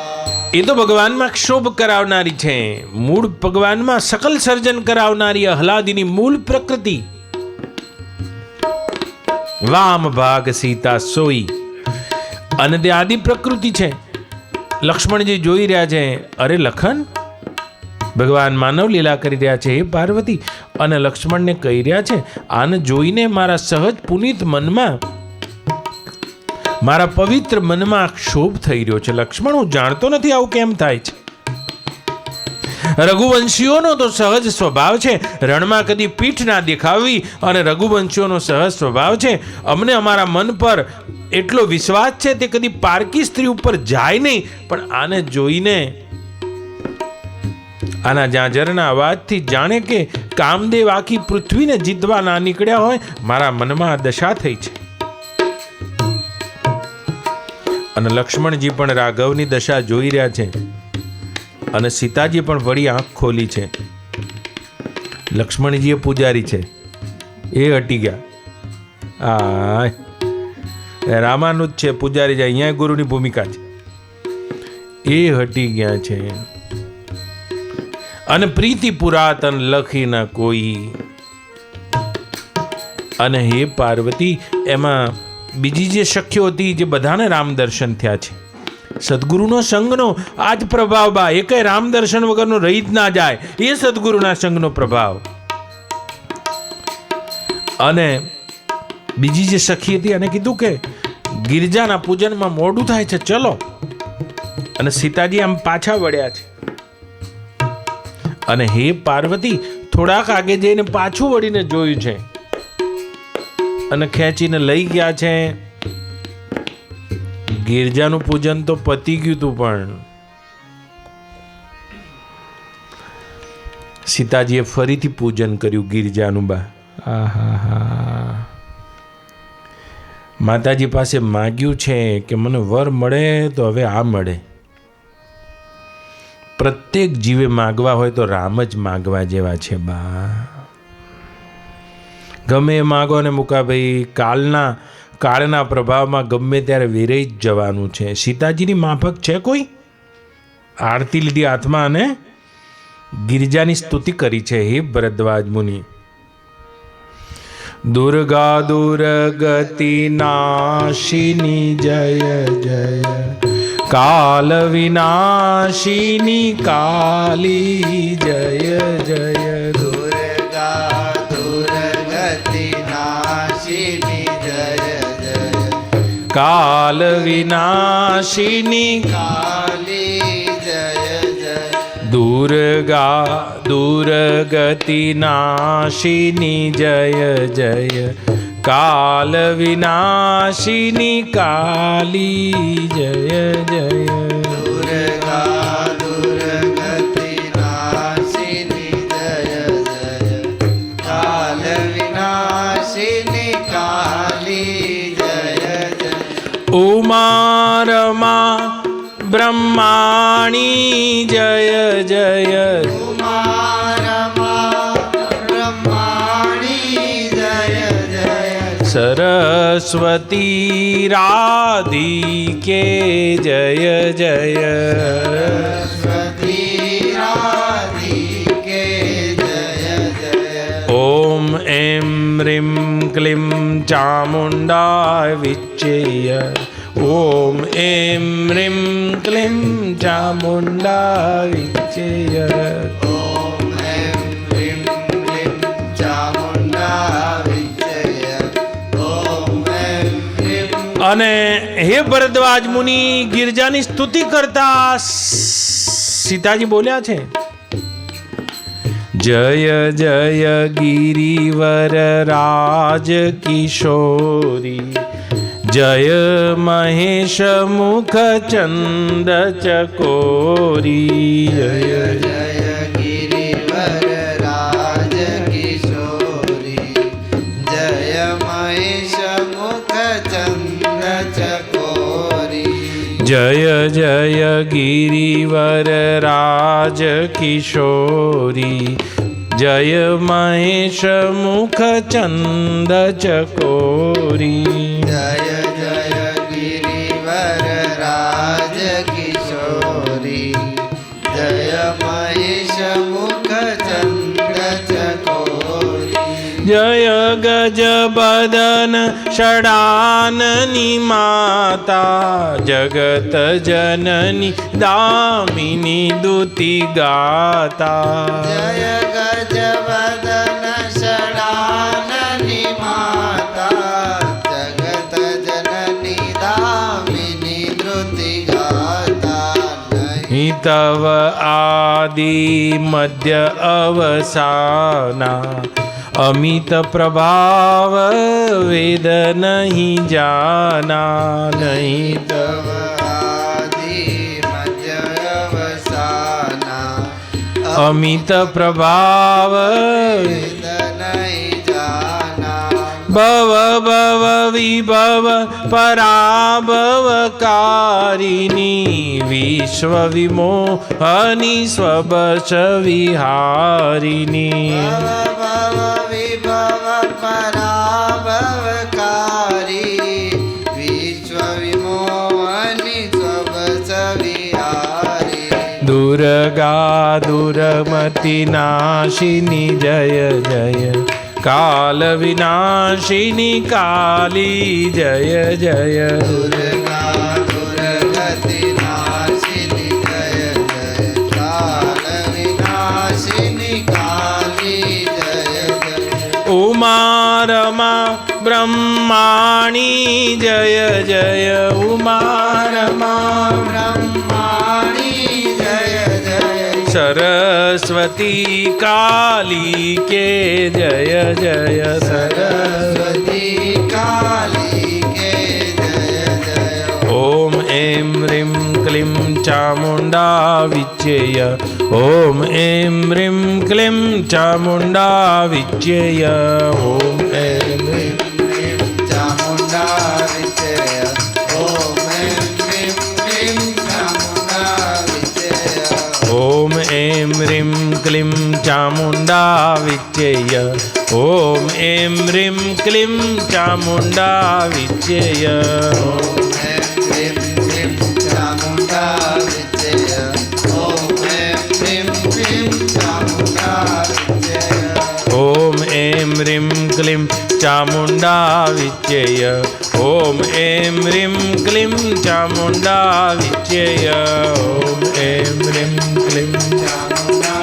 એ તો ભગવાનમાં ક્ષોભ કરાવનારી છે. મૂળ ભગવાનમાં સકલ સર્જન કરાવનારી આહલાદિની મૂળ પ્રકૃતિ. વામ ભાગ સીતા સોઈ. અને તે આદિ પ્રકૃતિ છે. લક્ષ્મણજી જોઈ રહ્યા છે, અરે લખન, ભગવાન માનવ લીલા કરી રહ્યા છે હે પાર્વતી. અને લક્ષ્મણને કહી રહ્યા છે, આને જોઈને મારા સહજ પુનિત મનમાં, મારા પવિત્ર મનમાં ક્ષોભ થઈ રહ્યો છે. લક્ષ્મણ, હું જાણતો નથી આવું કેમ થાય છે. રઘુવંશીઓનો તો સહજ સ્વભાવ છે રણમાં કદી પીઠ ના દેખાવવી, અને રઘુવંશીઓનો સહજ સ્વભાવ છે અમને અમારા મન પર એટલો વિશ્વાસ છે તે કદી પારકી સ્ત્રી ઉપર જાય નહીં. પણ આને જોઈને, આના ઝાંઝરના અવાજથી જાણે કે કામદેવ આખી પૃથ્વીને જીતવા ના નીકળ્યા હોય, મારા મનમાં આ દશા થઈ છે. અને લક્ષ્મણજી પણ રાઘવની દશા જોઈ રહ્યા છે. અને સીતાજી પણ વળી આંખ ખોલી છે. લક્ષ્મણજી એ પૂજારી છે, એ હટી ગયા. રામાનુજ છે પૂજારી છે, અહીંયા ગુરુની ભૂમિકા છે, એ હટી ગયા છે. અને પ્રીતિ પુરાતન લખી ના કોઈ. અને હે પાર્વતી, એમાં બીજી જે શક્યો હતી, જે બધાને રામ દર્શન થયા છે. સદગુરુનો સંગનો આ જ પ્રભાવ બા. એ કઈ રામ દર્શન વગરનો રહી જ ના જાય, એ સદગુરુના સંગનો પ્રભાવ. અને બીજી જે સખી હતી એને કીધું કે ગિરજાના પૂજનમાં મોડું થાય છે, ચલો. અને સીતાજી આમ પાછા વળ્યા છે. અને હે પાર્વતી, થોડાક આગે જઈને પાછું વળીને જોયું છે અને ખેંચીને લઈ ગયા છે. ગિરજાનું પૂજન તો પતી ગયું હતું, પણ સીતાજીએ ફરીથી પૂજન કર્યું ગિરજાનું બા. આહા, માતાજી પાસે માગ્યું છે કે મને વર મળે તો હવે આ મળે. પ્રત્યેક જીવે માગવા હોય તો રામ જ માગવા જેવા છે બા. ગમે એ માગો ને મુકાભાઈ, કાળના પ્રભાવમાં ગમે ત્યારે વિરહી જ જવાનું છે. સીતાજીની માફક છે કોઈ? આરતી લીધી હાથમાં અને ગિરજાની સ્તુતિ કરી છે. હે ભરદ્વાજ મુનિ, દુર્ગા દુર્ગતિ નાશિની જય જય, કાલ વિનાશિની કાલી જય જય, દુર્ગા દુર્ગતિ નાશિની જય જય, કાલ વિનાશિની કાલી જય જય, દુર્ગા દુર્ગતિ નાશિની જય જય, કાલ વિનાશિની કાલી જય જય, દુર્ગા દુર્ગતિ નાશિની જય જય, કાલ વિનાશિની કાલી જય જય, ઉમા રમા બ્રહ્માણી જય જય, ઉમા રમા બ્રહ્માણી જય જય, સરસ્વતી રાધિકે જય જય, સરસ્વતી રાધિકે જય જય, ઓમ એમ રીમ ક્લીમ ચામુંડાય વિચ્ચેય, ઓમ એમ રીમ ક્લીમ ચામુંડાય વિચ્ચેય, ઓમ એમ રીમ ક્લીમ ચામુંડા વિજય, ઓમ એમ રીમ. અને હે ભરદ્વાજ મુનિ, ગિરજાની સ્તુતિ કરતા સીતાજી બોલ્યા છે, જય જય ગિરિવર રાજ કિશોરી, જય મહેશ મુખ ચંદ ચકોરી, જય જય ગિરિવર રાજ કિશોરી, જય મહેશ મુખ ચંદ્ર ચકોરી, જય જય ગિરિવર રાજ કિશોરી, જય મહેશ મુખ ચંદ ચકોરી, જય જય ગિરિવર રાજ કિશોરી, જય મહેશ મુખ ચંદ્ર ચકોરી, જય ગજ બદન ષડાનની માતા, જગત જનની દામિની દુતિ ગાતા, જય ગજવદન ષડાનની માતા, જગત જનની દામિની ધૃતિ ગાતા, નહીં તવ આદિ મધ્ય અવસાના, અમિત પ્રભાવ વેદ નહીં જાના, નહીં તવ આદિ મધ્ય અવસાના, અમિત પ્રભાવ વેદ નહીં જાના, ભવ ભવ વિભવ પરાભવકારિણી, વિશ્વ વિમોહની સ્વબસ વિહારિણી, ભવ વિભવ પરાભવકારી, વિશ્વ વિમોહની સ્વબસ વિહારી, દુર્ગા દુર્મતિ નાશિની જય જય, કાલ વિનાશિની કાલી જય જય, દુર્ગા દુર્ગતિ નાશિની જય જય, કાલ વિનાશિની કાલી જય જય, ઉમા રમા બ્રહ્માણી જય જય, ઉમા રમા બ્રહ્માણી જય જય, સરસ્વતી કાલી કે જય જય, સરસ્વતી કાલી કે જય જય, ઓમ એમ રીમ ક્લીમ चामुण्डा विच्येय ॐ ऐं ह्रीं क्लीं चामुण्डा विच्येय ॐ ऐं ह्रीं चामुण्डा विजय ॐ ऐं ह्रीं क्लीं चामुण्डा विजय ॐ ऐं ह्रीं क्लीं चामुण्डा विच्येय ॐ ऐं ह्रीं क्लीं चामुण्डा विच्येय ॐ ऐं ह्रीं क्लीं चामुण्डा विजय ॐ ऐं ह्रीं क्लीं चामुण्डा विच्येय ॐ ऐं ह्रीं क्लीं चामुण्डा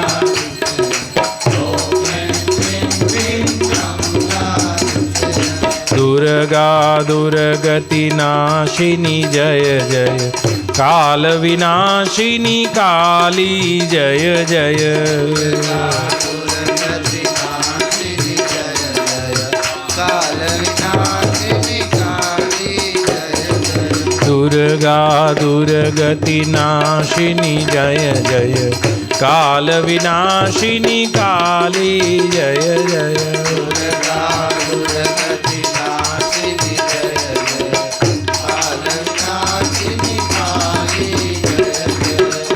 दुर्गा दुर्गतिनाशिनी जय जय काल विनाशिनी काली जय जय दुर्गा दुर्गतिनाशिनी जय जय काल विनाशिनी काली जय जय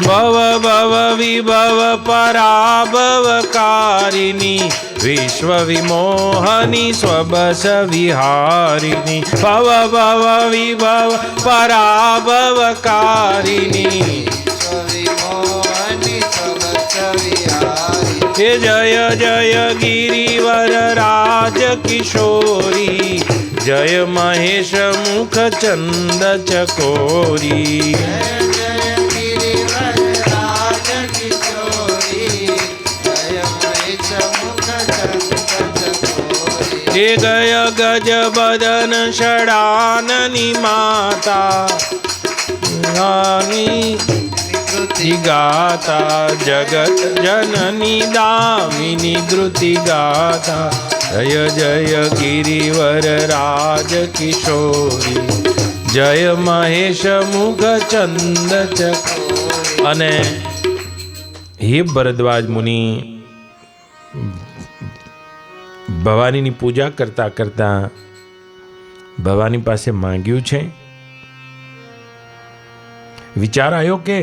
भव भव विभव पराभवकारिणी विश्व विमोहनी स्वबस विहारिणी भव भव विभव पराभवकारिणी हे जय जय गिरिवर राज किशोरी जय महेश मुख चंद चकोरी हे गय गज बदन षडाननी माता रानी गाता जगत जननी दामिनी द्रुति गाता जय जय गिरिवर राज किशोरी जय महेश मुख चंद चकोरी अने हे भरद्वाज मुनि ભવાનીની પૂજા કરતા કરતા ભવાની પાસે માંગ્યું છે વિચાર આવ્યો કે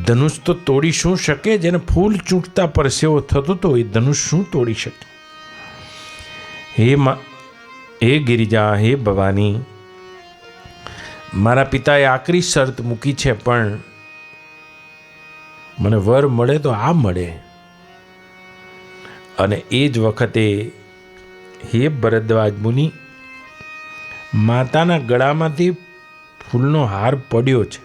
ધનુષ તો તોડી શું શકે જેને ફૂલ ચૂંટતા પરસેવો થતો તો એ ધનુષ શું તોડી શકે હે ગિરિજા હે ભવાની મારા પિતાએ આકરી શરત મૂકી છે પણ મને વર મળે તો આ મળે અને એ જ વખતે હે ભરદ્વાજ મુનિ માતાના ગળામાંથી ફૂલનો હાર પડ્યો છે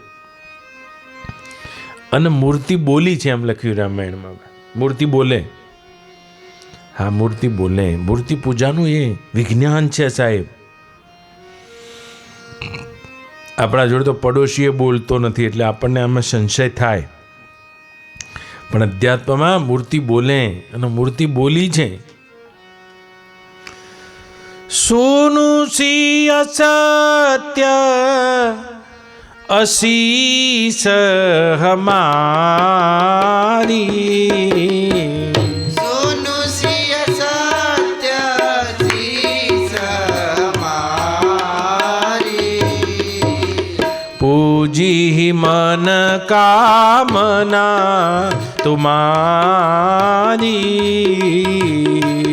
અને મૂર્તિ બોલી છે એમ લખ્યું રામાયણમાં મૂર્તિ બોલે હા મૂર્તિ બોલે મૂર્તિ પૂજાનું એ વિજ્ઞાન છે સાહેબ આપણા જોડે તો પડોશીએ બોલતો નથી એટલે આપણને આમાં સંશય થાય પણ અધ્યાત્મમાં મૂર્તિ બોલે અને મૂર્તિ બોલી છે સોનું સી અસત્ય અશીષ હમારી સોનું સિંહ સત્ય શીશ હમારી પૂજી મન કામના તુમારી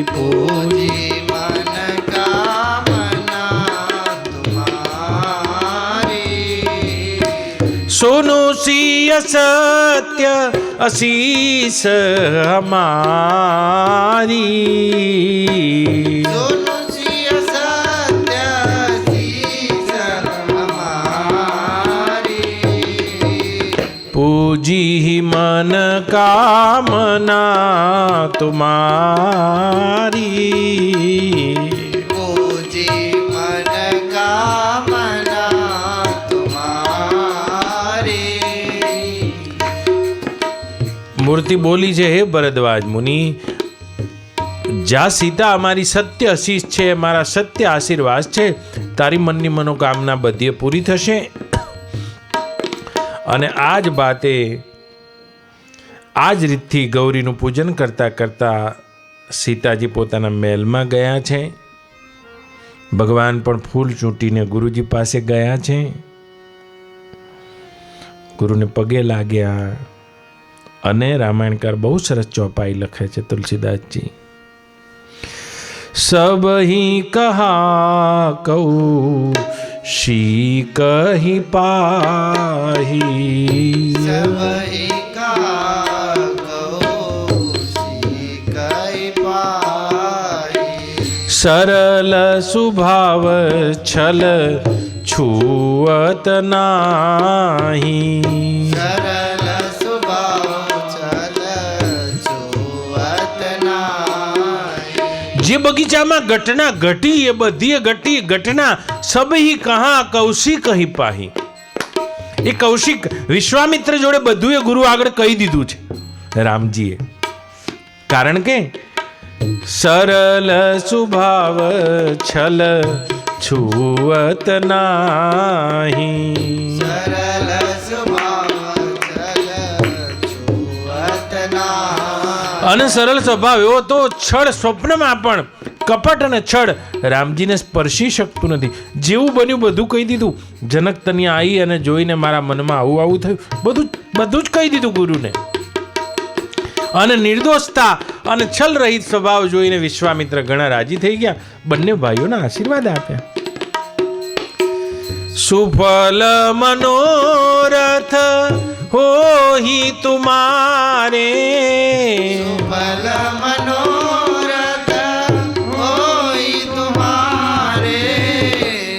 પૂજી મન કામના તુમારી સોનું સી સત્ય અશીષ હમારી સોનું સિંહ સત્ય શીશ હમારી પૂજી મન કામના તુમારી પૂજી મન કામના તુમારી મૂર્તિ બોલી છે હે ભરદ્વાજ મુનિ જ્યાં સીતા અમારી સત્ય આશીષ છે મારા સત્ય આશીર્વાદ છે તારી મનની મનોકામના બધી પૂરી થશે અને આ જ બાતે આ જ રીતથી ગૌરીનું પૂજન કરતાં કરતાં સીતાજી પોતાના મહેલમાં ગયા છે. ભગવાન પણ ફૂલ ચૂંટીને ગુરુજી પાસે ગયા છે. ગુરુને પગે લાગ્યા અને રામાયણકાર બહુ સરસ ચોપાઈ લખે છે તુલસીદાસજી. સબ હી કહા કઉ શી કહી પાહી, સરલ સુભાવ છલ છુઅત નાહી, જે બગીચામાં ઘટના ઘટી એ બધી ઘટના સબહી કહા કૌશિક કહી પાહી. એ કૌશિક વિશ્વામિત્ર જોડે બધું એ ગુરુ આગળ કહી દીધું છે રામજીએ. કારણ કે સરલ સુભાવ છલ છુઅત નાહી, અને સરળ સ્વભાવ એવો તો છળ સ્વપ્નમાં પણ કપટ અને છળ રામજીને સ્પર્શી શકતું નથી. જેવું બન્યું બધું કહી દીધું. જનક તનિયા આવી અને જોઈને મારા મનમાં આવું થયું, બધું જ કહી દીધું ગુરુને. અને નિર્દોષતા અને છલ રહિત સ્વભાવ જોઈને વિશ્વામિત્ર ઘણા રાજી થઈ ગયા. બંને ભાઈઓના આશીર્વાદ આપ્યા. સુફલ મનોરથ હોહી તુમારે, સુફલ મનોરથ હોઈ તુમારે,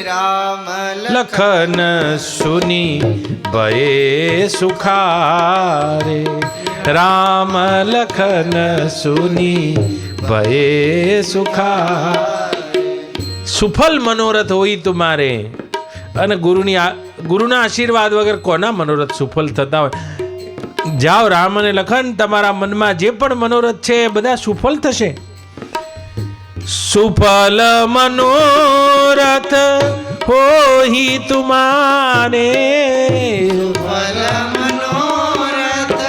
રામ લખન સુની ભયે સુખારે, રામ લખન સુની ભયે સુખારે. સુફલ મનોરથ હોઈ તુમારે. અને ગુરુના આશીર્વાદ વગર કોના મનોરથ સુફલ થતા હોય? જાઓ, રામ અને લખન, તમારા મનમાં જે પણ મનોરથ છે એ બધા સુફલ થશે. સુફલ મનોરથ હોહી તુમારે, સુફલ મનોરથ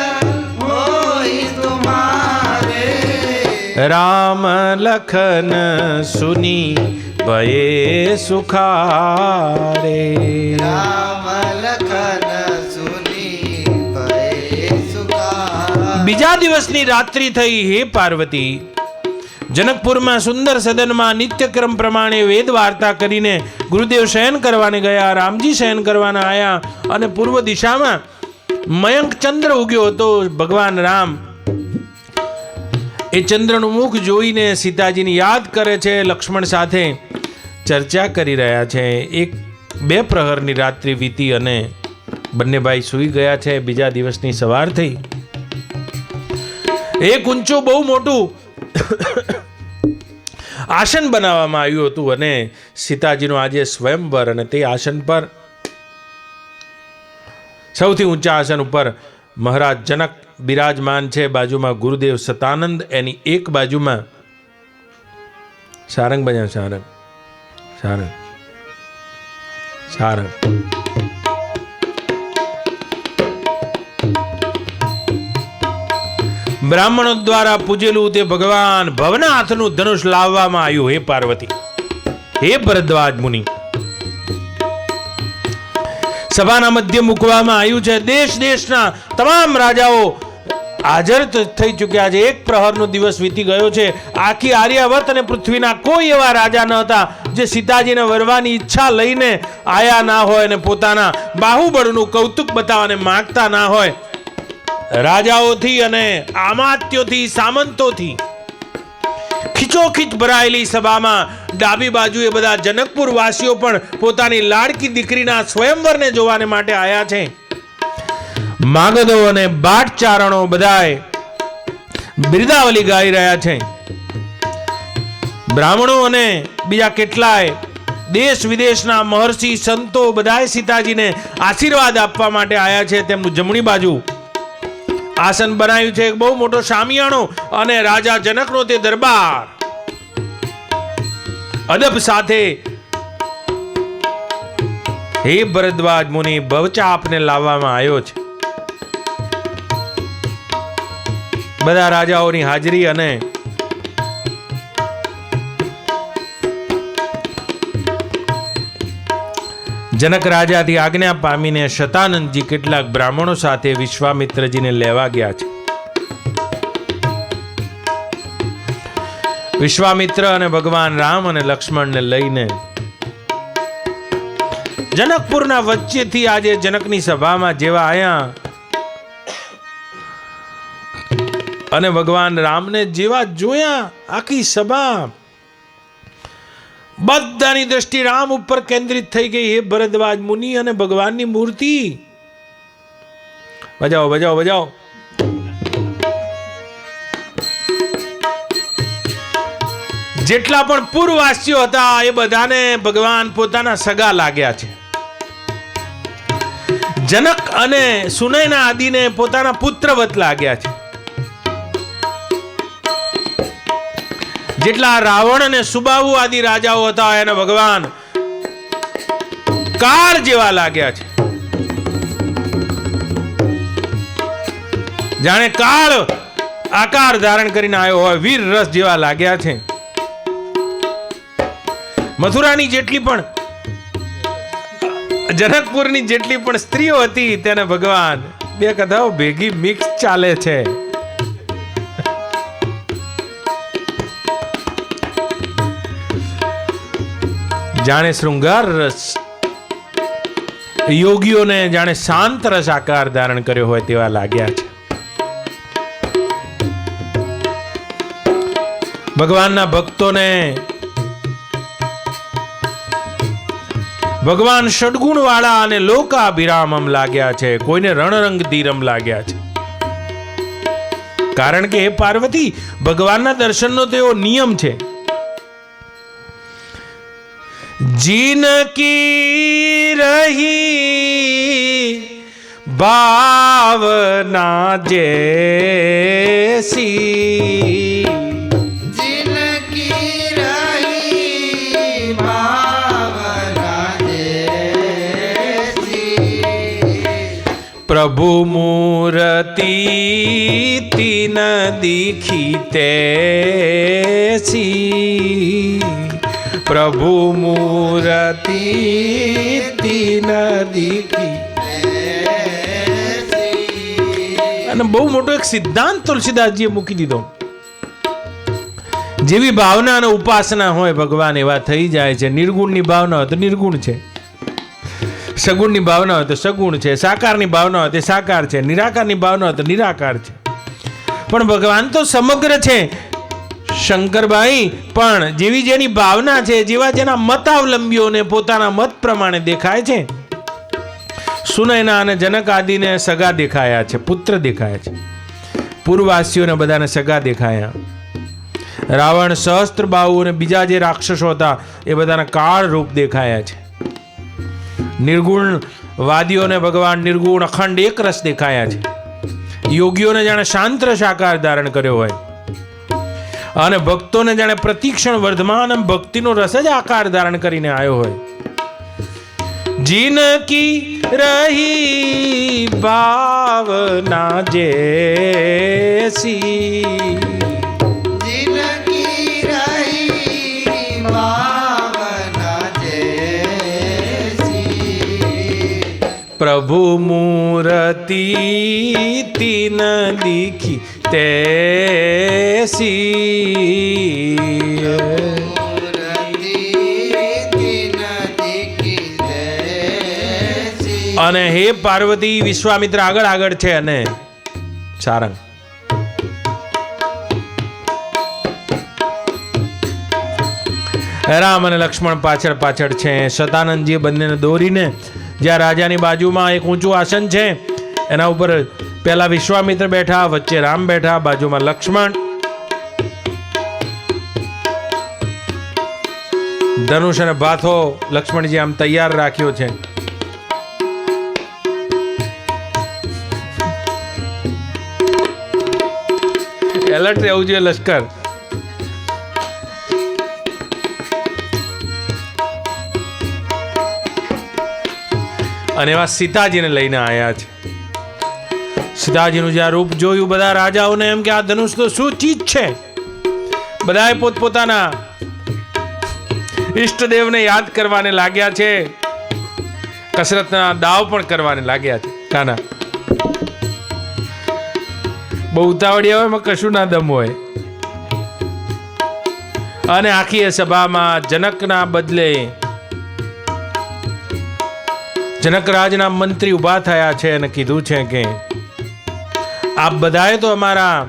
હોઈ તુમારે, રામ લખન સુની ભયે સુખારે, રામ લખન સુની ભયે સુખારે. બીજા દિવસની રાત્રિ થઈ. હે પાર્વતી, જનકપુરમાં સુંદર સદનમાં નિત્યક્રમ પ્રમાણે વેદ વાર્તા કરીને ગુરુદેવ શયન કરવાને ગયા. રામજી શયન કરવાના આયા અને પૂર્વ દિશામાં મયંક ચંદ્ર ઉગ્યો હતો. ભગવાન રામ એ ચંદ્રનું મુખ જોઈને સીતાજીને યાદ કરે છે. લક્ષ્મણ સાથે ચર્ચા કરી રહ્યા છે. 1-2 પ્રહરની રાત્રિ વીતી અને બંને ભાઈ સૂઈ ગયા છે. બીજા દિવસની સવાર થઈ. એક ઊંચું બહુ મોટું આસન બનાવવામાં આવ્યું હતું અને સીતાજીનું આજે સ્વયંવર, અને તે આસન પર સૌથી ઊંચા આસન ઉપર મહારાજ જનક બિરાજમાન છે. બાજુમાં ગુરુદેવ સતાનંદ, એની એક બાજુમાં સારંગ બજાવ, સારંગ સારંગ સારંગ બ્રાહ્મણો દ્વારા પૂજેલું તે ભગવાન ભવનાથનું ધનુષ લાવવામાં આવ્યું. હે પાર્વતી, હે ભરદ્વાજ મુનિ, સભાના મધ્ય મૂકવામાં આવ્યું છે. દેશના તમામ રાજાઓ હાજર થઈ ચૂક્યા છે. 1 પ્રહરનો દિવસ વીતી ગયો છે. આખી આર્યાવર્ત અને પૃથ્વીના કોઈ એવા રાજા ન હતા જે સીતાજીને વરવાની ઈચ્છા લઈને આયા ના હોય અને પોતાના બાહુબળનું કૌતુક બતાવવાને માંગતા ના હોય. રાજાઓથી અને આમાત્યોથી, સામંતોથી ખીચોખીચ ભરાયેલી સભામાં ડાબી બાજુએ બધા જનકપુર વાસીઓ પણ પોતાની લાડકી દીકરીના સ્વયંવરને જોવાને માટે આવ્યા છે. માગધો અને બાટચારણો બધાએ બિરદાવલી ગાઈ રહ્યા છે. બ્રાહ્મણો અને બીજા કેટલાય દેશ વિદેશના મહર્ષિ સંતો બધાએ સીતાજીને આશીર્વાદ આપવા માટે આવ્યા છે. તેમનું જમણી બાજુ આસન બનાવ્યું છે. એક બહુ મોટો શામિયાણો અને રાજા જનકનો તે દરબાર અદબ સાથે હે ભરદ્વાજ મુનિ, ભવચાપને લાવવામાં આવ્યો છે. બધા રાજાઓની હાજરી અને જનક રાજાથી આજ્ઞા પામીને શતાનંદજી કેટલાક બ્રાહ્મણો સાથે વિશ્વામિત્રજીને લેવા ગયા છે. વિશ્વામિત્ર અને ભગવાન રામ અને લક્ષ્મણને લઈને જનકપુરના વચ્ચેથી આજે જનકની સભામાં જેવા આયા અને ભગવાન રામને જેવા જોયા, આખી સભા બધાની દ્રષ્ટિ રામ ઉપર કેન્દ્રિત થઈ ગઈ. હે ભરદ્વાજ મુનિ અને ભગવાનની મૂર્તિ, બજાવો બજાવો બજાવો. જેટલા પણ પૂર્વવાસીઓ હતા એ બધાને ભગવાન પોતાના સગા લાગ્યા છે. જનક અને સુનયના આદિને પોતાના પુત્રવત લાગ્યા છે. જેટલા રાવણ અને સુબાહુ આદિ રાજાઓ હતા એને ભગવાન કાર જેવા લાગ્યા છે. જાણે કાળ આકાર ધારણ કરીને આવ્યો હોય વીર રસ જેવા લાગ્યા છે. મથુરાની જેટલી પણ જનકપુરની જેટલી પણ સ્ત્રીઓ હતી તેને ભગવાન બે કથાઓ ભેગી મિક્સ ચાલે છે. જાણે શૃંગાર રસ યોગીઓને જાણે શાંત રસ આકાર ધારણ કર્યો હોય તેવા લાગ્યા છે. ભગવાનના ભક્તોને ભગવાન ષડગુણ વાળા અને લોકાભિરામમ લાગ્યા છે. કોઈને રણરંગ ધીરમ લાગ્યા છે. કારણ કે હે પાર્વતી, ભગવાનના દર્શનનો તેવો નિયમ છે. जिनकी रही भावना जैसी, जिनकी रही भावना जैसी, प्रभु मूर्ति तीन दिखी तैसी, प्रभु मूर्ति तीन दिखी. અને બહુ મોટો એક સિદ્ધાંત તુલસીદાસજીએ મૂકી દીધો. જેવી ભાવના અને ઉપાસના હોય ભગવાન એવા થઈ જાય છે. નિર્ગુણની ભાવના હોય તો નિર્ગુણ છે, સગુણની ભાવના હોય તો સગુણ છે, સાકારની ભાવના હોય તો સાકાર છે, નિરાકારની ભાવના હોય તો નિરાકાર છે. પણ ભગવાન તો સમગ્ર છે શંકરભાઈ. પણ જેવી જેની ભાવના છે, જેવા જેના મતાવલંબીઓને પોતાના મત પ્રમાણે દેખાય છે. સુનયના અને જનક આદિને સગા દેખાયા છે, પુત્ર દેખાયા છે. પૂર્વવાસીઓને બધાને સગા દેખાયા. રાવણ, સહસ્ત્રબાહુ અને બીજા જે રાક્ષસો હતા એ બધાના કાળ રૂપ દેખાયા છે. નિર્ગુણ વાદીઓને ભગવાન નિર્ગુણ અખંડ એક રસ દેખાયા છે. યોગીઓને જાણે શાંત રસ આકાર ધારણ કર્યો હોય અને ભક્તોને જાણે પ્રતિક્ષણ વર્ધમાન ભક્તિનો રસ જ આકાર ધારણ કરીને આવ્યો હોય. जिनकी रही भावना जैसी, जिनकी रही भावना जैसी, प्रभु मूर्ति तीन दिखी तैसी, અને હે પાર્વતી, વિશ્વામિત્ર આગળ આગળ છે અને સારંગ. રામ અને લક્ષ્મણ પાછળ પાછળ છે. શતાનંદજી બંનેને દોરીને જ્યાં રાજાની બાજુમાં એક ઊંચું આસન છે એના ઉપર પહેલા વિશ્વામિત્ર બેઠા, વચ્ચે રામ બેઠા, બાજુમાં લક્ષ્મણ. ધનુષ અને ભાથો લક્ષ્મણજી આમ તૈયાર રાખ્યો છે. એલર્ટ રહેવું જોઈએ લશ્કર. અને એવા સીતાજીને લઈને આવ્યા છે. સીતાજીનું જ્યાં રૂપ જોયું, બધા રાજાઓને એમ કે આ ધનુષ તો શું ચીજ છે. બધાએ પોતપોતાના ઈષ્ટદેવને યાદ કરવાને લાગ્યા છે, કસરતના દાવ પણ કરવાને લાગ્યા છે. કાના બહુ ઉતાવળિયા હોય, એમાં કશું ના દમ હોય. અને આખી એ સભામાં જનકના બદલે જનકરાજના મંત્રી ઉભા થયા છે અને કીધું છે કે આપ બધાએ તો અમારા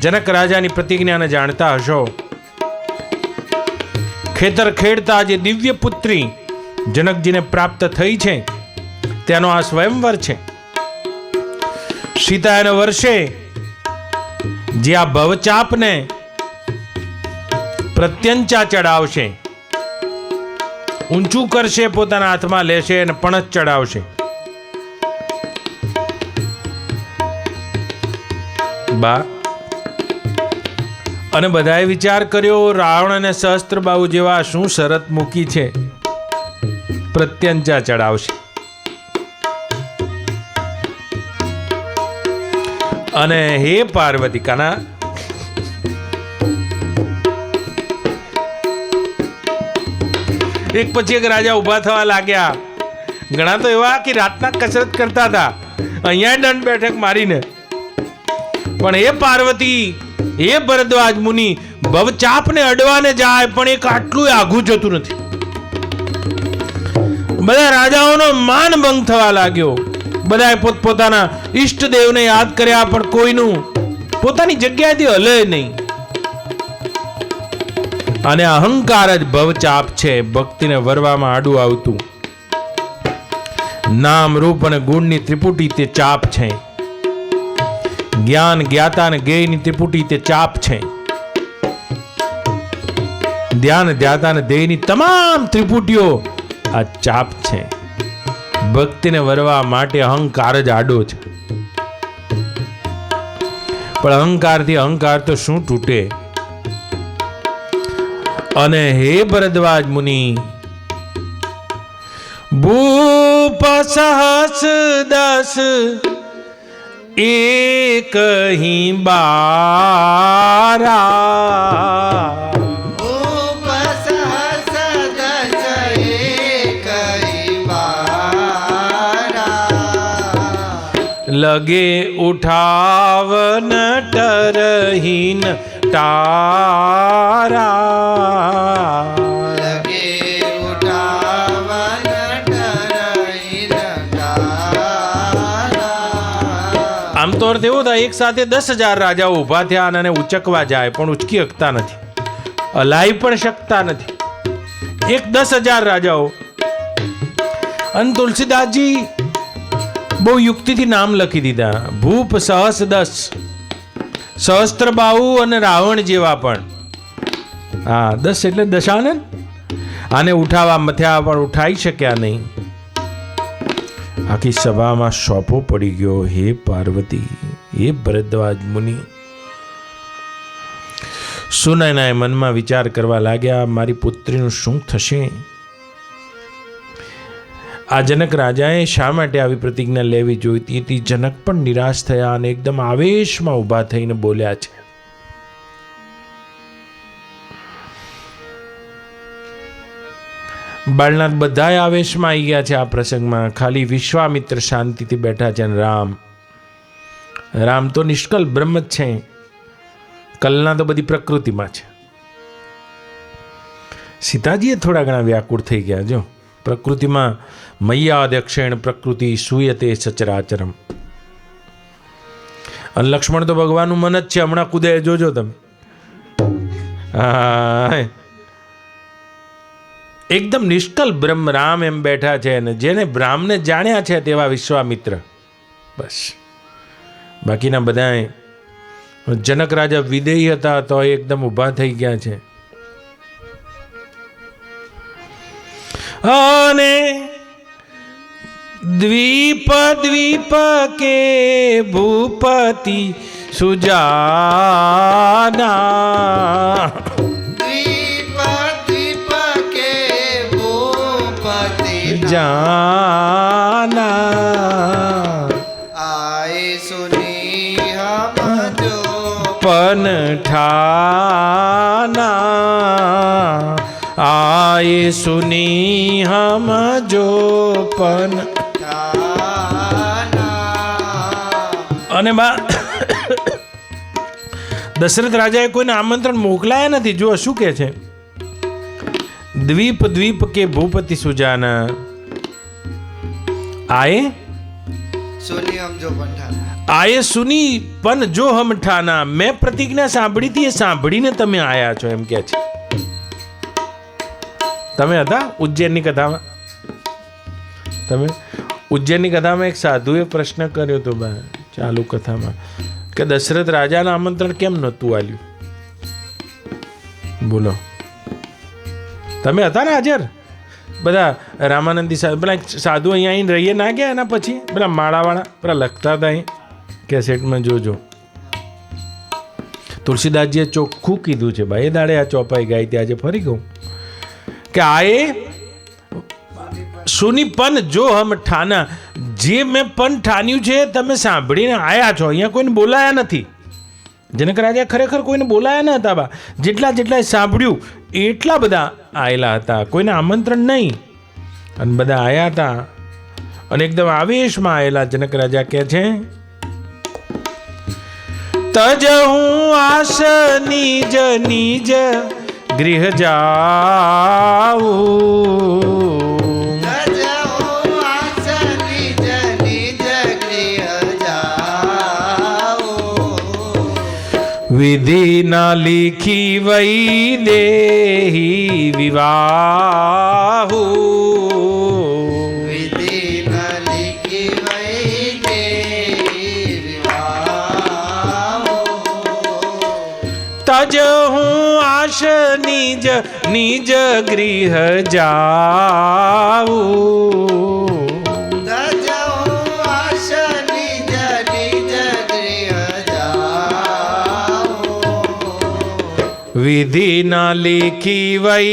જનક રાજાની પ્રતિજ્ઞાને જાણતા હશો. ખેતર ખેડતા જે દિવ્ય પુત્રી જનકજીને પ્રાપ્ત થઈ છે તેનો આ સ્વયંવર છે. સીતા એને વર્ષે જે આ ભવચાપને પ્રત્યંચા ચડાવશે, ઊંચું કરશે, પોતાના હાથમાં લેશે અને પણસ ચડાવશે. બા અને બધાએ વિચાર કર્યો, રાવણ અને સહસ્ત્રબાહુ જેવા શું શરત મૂકી છે, પ્રત્યંચા ચડાવશે. અને હે પાર્વતી, કાના એક પછી એક રાજા ઉભા થવા લાગ્યા. ઘણા તો એવા કે રાતના કસરત કરતા હતા, અહીંયા દંડ બેઠક મારીને. પણ એ પાર્વતી, એ ભરદ્વાજ મુનિ ભવચાપને અડવાને જાય પણ એક આટલું આઘું જતું નથી. બધા રાજાઓનો માન ભંગ થવા લાગ્યો. બધાએ પોતપોતાના ઈષ્ટદેવને યાદ કર્યા, પણ કોઈનું પોતાની જગ્યાએથી હલે નહીં. અને અહંકાર જ ભવચાપ છે, ભક્તિને વરવામાં આડું આવતું. નામ રૂપ અને ગુણની ત્રિપુટી તે ચાપ છે. જ્ઞાન જ્ઞાતા અને જ્ઞેયની ત્રિપુટી તે ચાપ છે. ધ્યાન ધ્યાતા અને ધ્યેયની તમામ ત્રિપુટીઓ આ ચાપ છે. ભક્તિને વરવા માટે અહંકાર જ આડો છે. પણ અહંકારથી અહંકાર તો શું તૂટે. અને હે ભરદ્વાજ મુનિ, ભૂપ સહસ દસ એક હી બારા. ભૂપ સહસ દસ એકઈ બારા. લગે ઉઠાવન ટરહીન તારા. લગે ઉઠાવન ટરહીન તારા. આમ તો અર્થ એવો થાય, એક સાથે 10,000 રાજાઓ ઉભા થયા અને ઉચકવા જાય પણ ઉચકી શકતા નથી, હલાઈ પણ શકતા નથી. એક 10,000 રાજાઓ. અને તુલસીદાસજી બહુ યુક્તિથી નામ લખી દીધા, ભૂપ સહસ 10, સહસ્ત્રબાહુ અને રાવણ જેવા પણ. હા, 10 એટલે દશાનન. આને ઉઠાવવા મથ્યા પણ ઉઠાઈ શક્યા નહીં. આખી સભામાં સોંપો પડી ગયો. હે પાર્વતી, હે ભરદ્વાજ મુનિ. સુનયનાએ મનમાં વિચાર કરવા લાગ્યા, મારી પુત્રીનું શું થશે. આ જનક રાજાએ શા માટે આવી પ્રતિજ્ઞા લેવી જોઈતી હતી. જનક પણ નિરાશ થયા અને એકદમ આવેશમાં ઊભા થઈને બોલ્યા છે, બાળનાથ બધાએ આવેશમાં આવી ગયા છે આ પ્રસંગમાં. ખાલી વિશ્વામિત્ર શાંતિથી બેઠા છે. અને રામ તો નિષ્કલ બ્રહ્મ જ છે. કલ્ના તો બધી પ્રકૃતિમાં છે. સીતાજીએ થોડા ઘણા વ્યાકુળ થઈ ગયા. જો પ્રકૃતિમાં મૈયા દક્ષિણ પ્રકૃતિ સુયતે સચરાચરમ. અને લક્ષ્મણ તો ભગવાનનું મન જ છે, હમણાં કુદે, જોજો તમે. હા, એકદમ નિષ્કલ બ્રહ્મ રામ એમ બેઠા છે. અને જેને બ્રાહ્મને જાણ્યા છે તેવા વિશ્વામિત્ર. બસ બાકીના બધાએ, જનક રાજા વિદેહી હતા તો એકદમ ઊભા થઈ ગયા છે. અને દ્વીપ દ્વીપ કે ભૂપતિ સુજાના. દ્વીપ દ્વીપ કે ભૂપતિ જાના. पन ठाना आए सुनी हम जो पन અને બા દશરથ રાજાએ કોઈને આમંત્રણ મોકલાયા નથી. જો શું કે છે, દ્વીપ દ્વીપ કે ભૂપતિ સુજાના આયે सुनी हम जो पंठाना આયે સુની પન જો હમ ઠાના. મેં પ્રતિજ્ઞા સાંભળી હતી, એ સાંભળીને તમે આયા છો એમ કે છે. તમે હતા ઉજ્જૈનની કથામાં? તમે ઉજ્જૈનની કથામાં એક સાધુએ પ્રશ્ન કર્યો હતો બા ચાલુ કથામાં કે દશરથ રાજાના આમંત્રણ કેમ નહોતું આલ્યું? બોલો, તમે હતા ને હાજર? બધા રામાનંદી પેલા સાધુ અહીંયા આવીને રહીએ ના ગયા? એના પછી પેલા માળાવાળા પેલા લખતા હતા અહીં કેસેટમાં જોજો. તુલસીદાસજીએ ચોખ્ખું કીધું છે ભાઈ, એ દાડે આ ચોપાઈ ગાઈ હતી, આજે ફરી કહું કે આ એ સુની પન જો હમ ઠાના. જે મેં પન ઠાન્યું છે તમે સાંભળીને આયા છો. અહીંયા કોઈને બોલાયા નથી. જનક રાજા ખરેખર કોઈને બોલાયા ન હતા બા. જેટલા સાંભળ્યું એટલા બધા આવેલા હતા, કોઈને આમંત્રણ નહીં, અને બધા આયા હતા અને એકદમ આવેશમાં આવેલા. જનક રાજા કહે છે, તજ હું આસ નિજ નિજ ગૃહ જાઉં, વિધિ ના લીખી વૈ દેહી વિવાહુ, તજ હું આશ નિજ નિજ ગૃહ જાઉં, વિધિ ના લેખી વૈ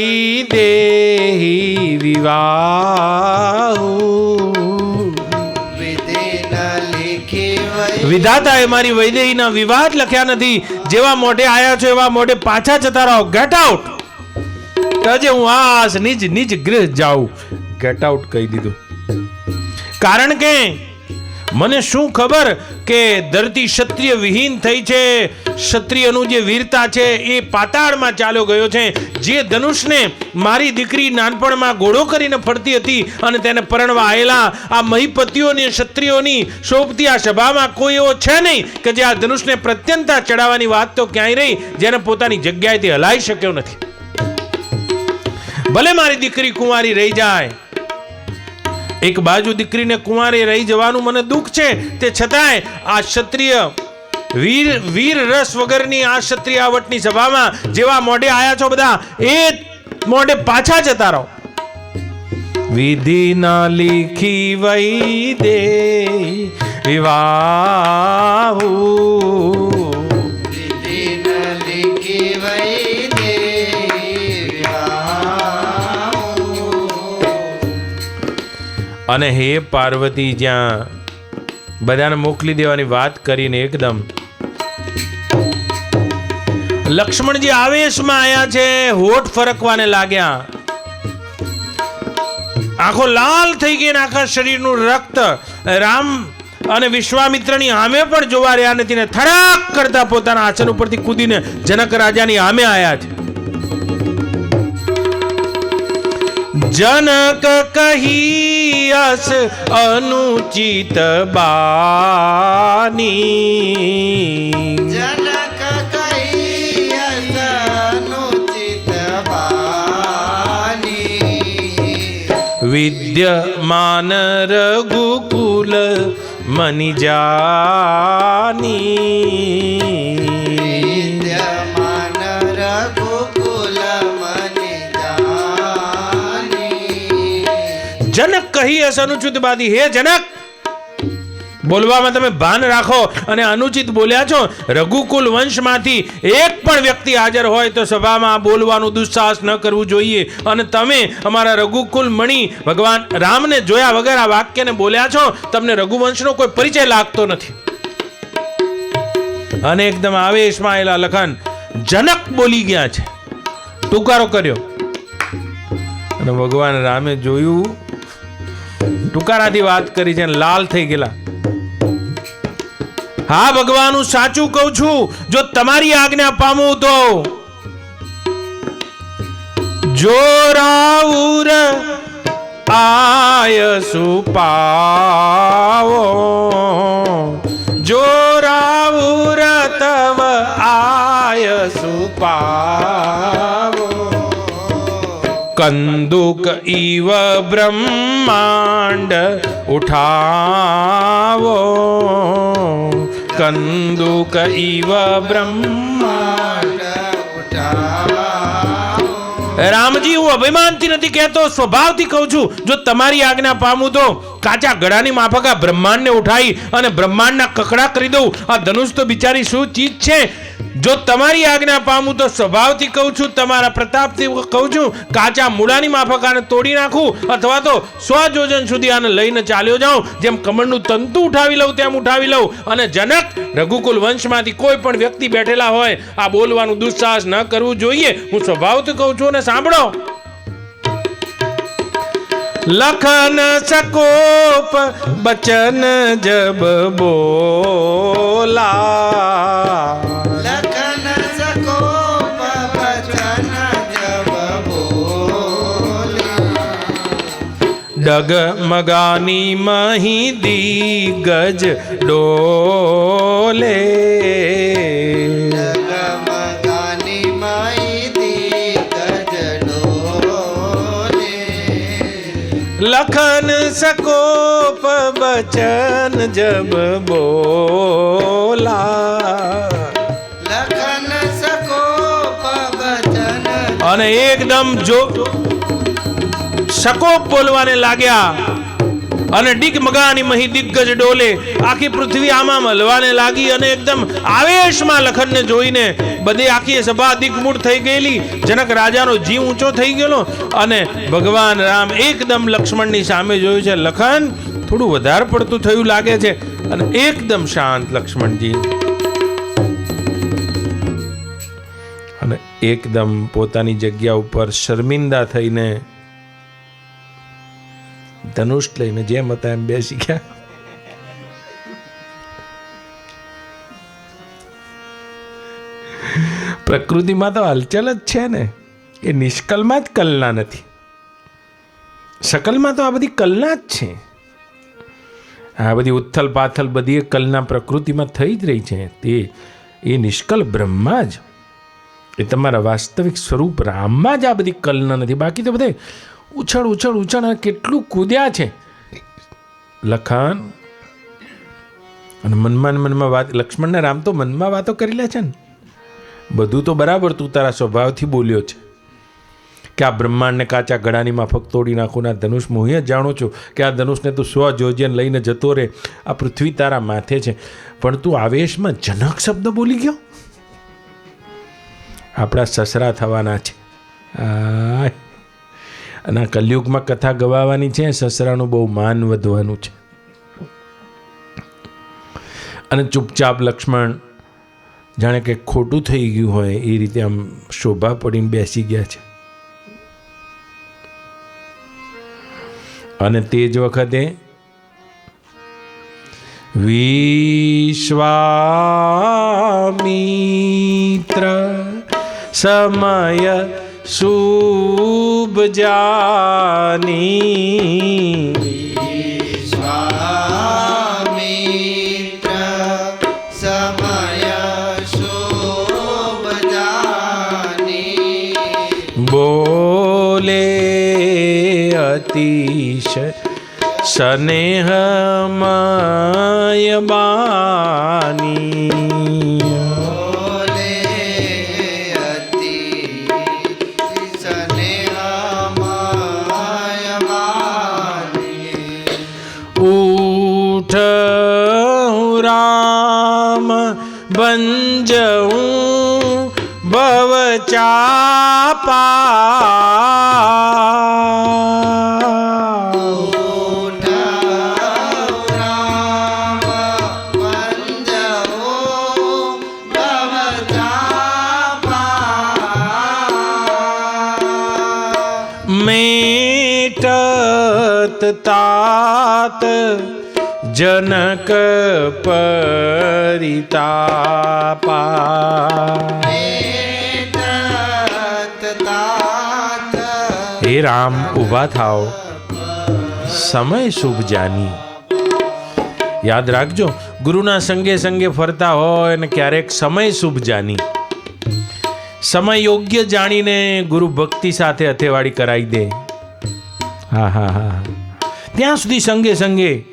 દેહી વિવાહુ. વિધાતાએ મારી વૈદેહીના વિવાહ જ લખ્યા નથી. જેવા મોઢે આયા છો એવા મોઢે પાછા જતા રહો. Get out. તજે હું આસ નિજ નિજ ગૃહ જાઉં. ગેટ આઉટ કહી દીધું. કારણ કે મને શું ખબર કે ધરતી ક્ષત્રિય વિહીન થઈ છે. ક્ષત્રિયનું જે વીરતા છે એ પાતાળમાં ચાલ્યો ગયો છે. જે ધનુષને મારી દીકરી નાનપણમાં ઘોડો કરીને ફરતી હતી અને તેને પરણવા આવેલા આ મહીપતિઓની ક્ષત્રિયોની શોભતી આ સભામાં કોઈ એવો છે નહીં કે જે આ ધનુષને પ્રત્યંતા ચડાવવાની વાત તો ક્યાંય રહી, જેને પોતાની જગ્યાએથી હલાઈ શક્યો નથી. ભલે મારી દીકરી કુંવારી રહી જાય, એક બાજુ દીકરીને કુંવારે રહી જવાનું મને દુઃખ છે, તે છતાંય આ ક્ષત્રિય વીર રસ વગરની આ ક્ષત્રિયાવટની સભામાં જેવા મોઢે આયા છો બધા એ મોઢે પાછા જતા રહો. વિધિ ના લીખી વૈ દે વિવાહુ, અને હે પાર્વતી જ્યાં બધાને મોકલી દેવાની વાત કરીને એકદમ લક્ષ્મણજી આવેશમાં આયા છે. હોઠ ફરકવાને લાગ્યા, આંખો લાલ થઈ ગઈ, આખા શરીરનું રક્ત રામ અને વિશ્વામિત્રની આમે પણ જોવા રહ્યા નથી ને થડાક કરતા પોતાના આસન ઉપરથી કૂદીને જનક રાજાની આમે આયા છે. जनक कही अस अनुचित बानी, जनक कही अस अनुचित बानी, विद्यमान रघुकुल मनि जानी, विद्यमान रघुकुल मनि जानी। जनक કહી હશે અનુચિત બાદી. હે જનક, બોલવામાં તમે ભાન રાખો અને અનુચિત બોલ્યા છો. રઘુકુલ વંશમાંથી એક પણ વ્યક્તિ હાજર હોય તો સભામાં બોલવાનું દુસ્સાહસ ન કરવું જોઈએ. અને તમે અમારા રઘુકુલ મણિ ભગવાન રામને જોયા વગર આ વાક્યને બોલ્યા છો. તમને રઘુવંશનો કોઈ પરિચય લાગતો નથી. અને એકદમ આવેશમાં આવેલા લખન જનક બોલી ગયા છે, ટુકારો કર્યો. અને ભગવાન રામે જોયું ટુકારાથી વાત કરી છે, લાલ થઈ ગયેલા. હા ભગવાન, હું સાચું કહું છું, જો તમારી આજ્ઞા પામું તો જોરાઉર આય સુપાવો, જોરાઉર તવ આય સુપાવો, કંદુક ઇવ બ્રહ્માંડ ઉઠાવો, કંદુક ઇવ બ્રહ્માંડ ઉઠાવો. રામજી, હું અભિમાનથી નથી કહેતો, સ્વભાવથી કહું છું. જો તમારી આજ્ઞા પામું તો કાચા ગળાની માફક આ બ્રહ્માંડને ઉઠાઈ અને બ્રહ્માંડના કકડા કરી દઉં. આ ધનુષ તો બિચારી શું ચીજ છે. જો તમારી આજ્ઞા પામું તો સ્વભાવથી કહું છું, તમારા પ્રતાપથી કહું છું, કાચા મૂળાની માફક આને તોડી નાખું, અથવા તો 100 યોજન સુધી આને લઈને ચાલ્યો જાઉં. જેમ કમળનું તંતુ ઉઠાવી લઉં તેમ ઉઠાવી લઉં. અને જનક, રઘુકુલ વંશમાંથી કોઈ પણ વ્યક્તિ બેઠેલા હોય, આ બોલવાનું દુસ્સાહસ ન કરવું જોઈએ. હું સ્વભાવથી કહું છું. અને સાંભળો, લખન સકોપ બચન જબ બોલા, લખન સકોપ બચન જબ બોલે, ડગમગાની મહી દિગ્ગજ ડોલે, ડગમગાની માઈ દિગ્ગજ ડોલે, લખન સકોપ બચન જબ બોલા. લખન સકોપ બચન. અને એકદમ જો સકોપ બોલવાને લાગ્યા અને ડિગમગાની મહી દિગ્ગજ ડોલે, આખી પૃથ્વી આમાં હલવાને લાગી. અને એકદમ આવેશમાં લખનને જોઈને બધી આખી સભા દિગ્મૂઢ થઈ ગયેલી. જનક રાજાનો જીવ ઊંચો થઈ ગયેલો. અને ભગવાન રામ એકદમ લક્ષ્મણની સામે જોયું છે. લખન, થોડું વધારે પડતું થયું લાગે છે. અને એકદમ શાંત લક્ષ્મણજી, અને એકદમ પોતાની જગ્યા ઉપર શર્મિંદા થઈને ધનુષ લઈને જેમ હતા એમ બેસી ગયા. પ્રકૃતિમાં તો હલચલ જ છે ને, એ નિષ્કલમાં જ કલના નથી. શકલમાં તો આ બધી કલના જ છે. આ બધી ઉથલ પાથલ બધી એ કલના પ્રકૃતિમાં થઈ જ રહી છે. તે એ નિષ્કલ બ્રહ્મા જ, એ તમારા વાસ્તવિક સ્વરૂપ રામમાં જ આ બધી કલના નથી. બાકી તો બધે ઉછળ ઉછળ ઉછળ કેટલું કૂદ્યા છે લખન. અને મનમાં વાત, લક્ષ્મણને રામ તો મનમાં વાતો કરી લે છે ને. બધું તો બરાબર તું તારા સ્વભાવથી બોલ્યો છે કે આ બ્રહ્માંડને કાચા ગળાની માફક તોડી નાખું. આ ધનુષ હું જ જાણું છું કે આ ધનુષને તું 100 યોજન લઈને જતો રહે. આ પૃથ્વી તારા માથે છે. પણ તું આવેશમાં જનક શબ્દ બોલી ગયો. આપણા સસરા થવાના છે. અને આ કલયુગમાં કથા ગવાવાની છે. સસરાનું બહુ માન વધવાનું છે. અને ચૂપચાપ લક્ષ્મણ જાણે કે ખોટું થઈ ગયું હોય એ રીતે આમ શોભા પડીને બેસી ગયા છે. અને તે જ વખતે વિશ્વામિત્ર સમય શુભ જાની, વિશ્વામિત્ર સમય શુભ જાની, બોલે અતિશય સ્નેહમય બાની, બોલે અતિ સ્નેહમય બાની, ઉઠ રામ બંજઉં ભવ ચાપા, રામ બંજઓ मेटत तात जनक परितापा। हे राम ઊભા થાઓ, સમય શુભ જાની. યાદ રાખજો, ગુરુના સંગે સંગે ફરતા હોય ને ક્યારેક સમય શુભ જાની, સમય યોગ્ય જાણીને ગુરુ ભક્તિ સાથે હથેવાડી કરાવી દે. હા હા હા, ત્યાં સુધી સંગે સંગે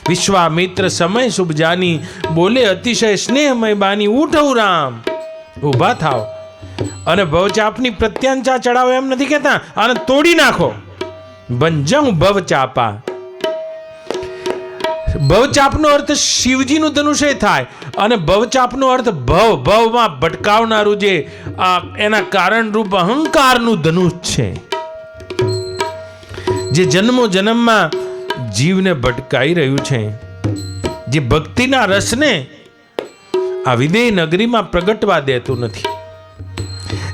વિશ્વામિત્ર સમય શુભ જાની બોલે અતિશય સ્નેહમય બાની. ઉઠો રામ, ઊભા થાવ અને ભવચાપની પ્રત્યાંચા ચડાવો એમ નથી કહેતા, અને તોડી નાખો. બંજમ ભવચાપા. ભવચાપનો અર્થ શિવજીનું ધનુષ થાય, અને ભવચાપનો અર્થ ભવમાં ભટકાવનારું જે એના કારણરૂપ અહંકારનું ધનુષ છે, જે જન્મો જન્મમાં જીવને ભટકાઈ રહ્યું છે, જે ભક્તિના રસને આ વિદેહ નગરીમાં પ્રગટવા દેતું નથી,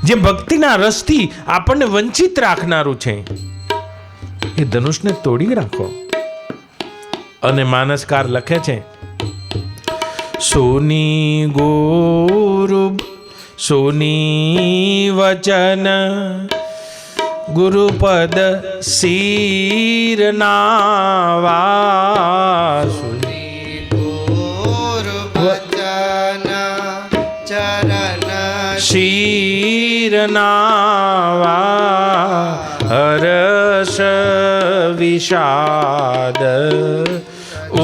જે ભક્તિના રસથી આપણને વંચિત રાખનારું છે, એ ધનુષને તોડી રાખો. અને માનસકાર લખે છે, સોની ગુરુ સોની વચન ગુરુપદ શીર નાવા. શીર નાવા હર્ષ વિષાદ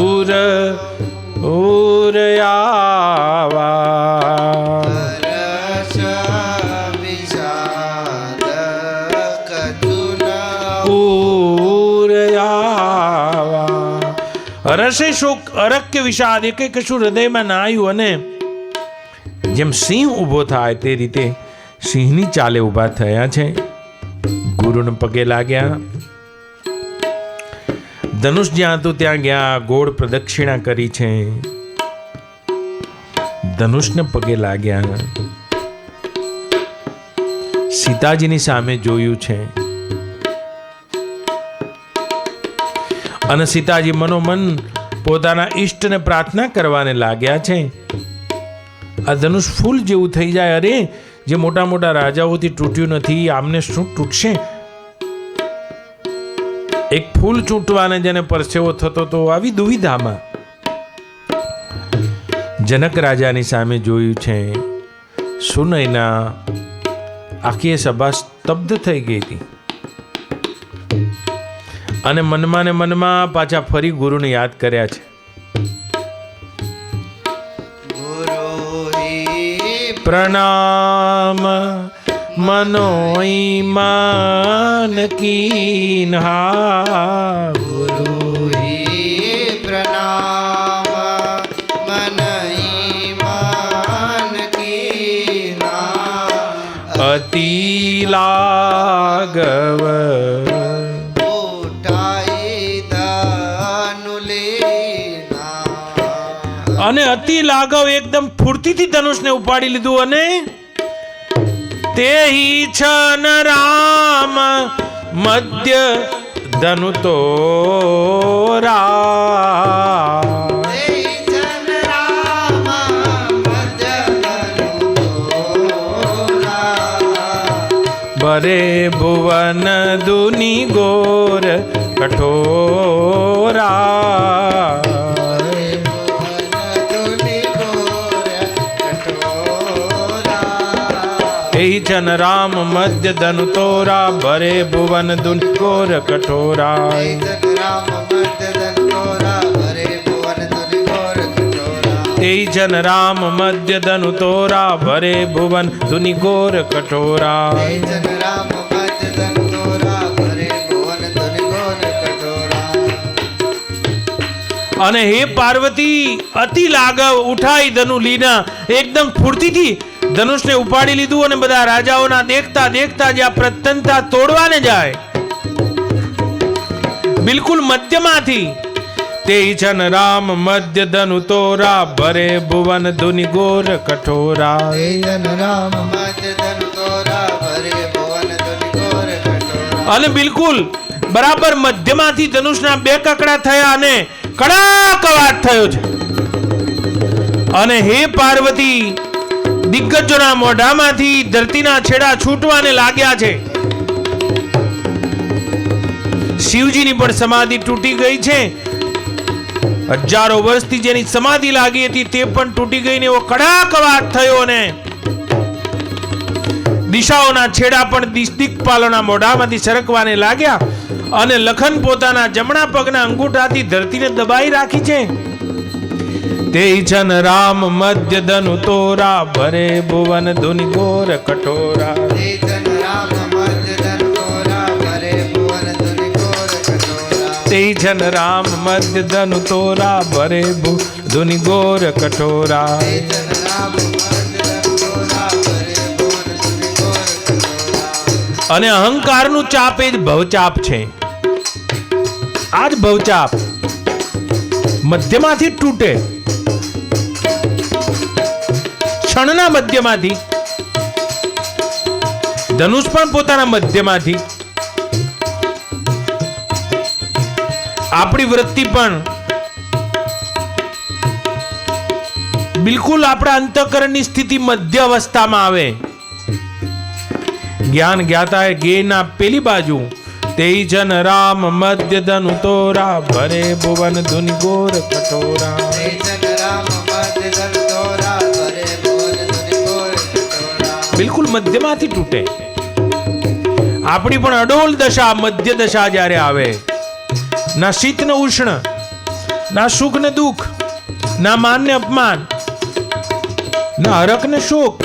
ઉરયાવા. હર્ષે શોક અરક કે વિષાદ એક કશું હૃદયમાં ના આવ્યું, અને જેમ સિંહ ઊભો થાય તે રીતે સિંહની ચાલે ઊભા થયા છે. ગુરુને પગે લાગ્યા, ધનુષ જ્યાં હતું ત્યાં ગયા, ગોળ પ્રદક્ષિણા કરી છે, ધનુષને પગે લાગ્યા, સીતાજીની સામે જોયું છે, અને સીતાજી મનોમન પોતાના ઈષ્ટને પ્રાર્થના કરવાને લાગ્યા છે. આ ધનુષ ફૂલ જેવું થઈ જાય. અરે, જે મોટા મોટા રાજાઓથી તૂટ્યું નથી, આમને શું તૂટશે? એક ફૂલ ચૂંટવાને જેને પરસેવો થતો તો આવી દુવિધામાં જનક રાજાની સામે જોયું છે. સુનયના આખી સભા સ્તબ્ધ થઈ ગઈ હતી, અને મનમાં ને મનમાં પાછા ફરી ગુરુને યાદ કર્યા છે. પ્રણામ મનોઈમાન કીન્હા. ગુરુ પ્રણામ મનઈમાન કીન્હા. અતિ લાગવ અને અતિ લાઘવ એકદમ ફૂર્તિથી ધનુષને ઉપાડી લીધું, અને તે છન રામ મધ્ય ધનુ તોરા. બરે ભુવન દુની ગોર કઠોરા. જન રામ મધ્ય ધનુ તોરા, ભરે ભુવન દુન ગોર કઠોરા. તે જન રામ મધ્ય ધનુ તોરા, ભરે ભુવન ધુનિ ગોર કઠોરા. અને હે પાર્વતી, અતિ લાગવ ઉઠાઈ ધનુ લીના. એકદમ ફૂર્તિથી ધનુષને ઉપાડી લીધું, અને બધા રાજાઓના દેખતા દેખતા જ્યાં પ્રત્યંતા તોડવાને જાય, બિલકુલ મધ્યમાંથી તે છન રામ મધ્ય ધનુ તોરા, ભરે ભુવન ધુનિ ગોર કઠોરા. અને બિલકુલ બરાબર મધ્યમાંથી ધનુષના બે કકડા થયા અને કડાકવાટ થયો છે. અને હે પાર્વતી, દિગ્ગજોના મોઢામાંથી ધરતીના છેડા છૂટવાને લાગ્યા છે. શિવજીની પણ સમાધિ તૂટી ગઈ છે. હજારો વર્ષથી જેની સમાધિ લાગી હતી તે પણ તૂટી ગઈને એવો કડાકવાટ થયો અને દિશાઓના છેડા પણ દિક્પાલોના મોઢામાંથી સરકવાને લાગ્યા. અને લખન પોતાના જમણા પગના અંગૂઠાથી ધરતીને દબાઈ રાખી છે. તે છન રામ મધ્ય ધનુ તોરા, ભરે ભુવન ધુનિ ઘોર કઠોરા. તે છન રામ મધ્ય ધનુ તોરા, ભરે ધુનિ ઘોર કઠોરા. અને અહંકારનું ચાપ એ જ ભવચાપ છે. આ જ ભવચાપ મધ્યમાંથી જ તૂટે, ક્ષણના મધ્યમાંથી. ધનુષ પણ પોતાના મધ્યમાંથી. આપણી વૃત્તિ પણ બિલકુલ આપણા અંતઃકરણની સ્થિતિ મધ્ય અવસ્થામાં આવે. જ્ઞાન જ્ઞાતા ગેના પેલી બાજુ. તે જન રામ મધ્ય ધનુ તોરા, ભરે ભુવન ધુનિ ઘોર કઠોરા. બિલકુલ મધ્યમાંથી તૂટે. આપણી પણ અડોલ દશા મધ્ય દશા જ્યારે આવે, ના શીત ને ઉષ્ણ, ના સુખ ને દુઃખ, ના માન ને અપમાન, ના હરખ ને શોક.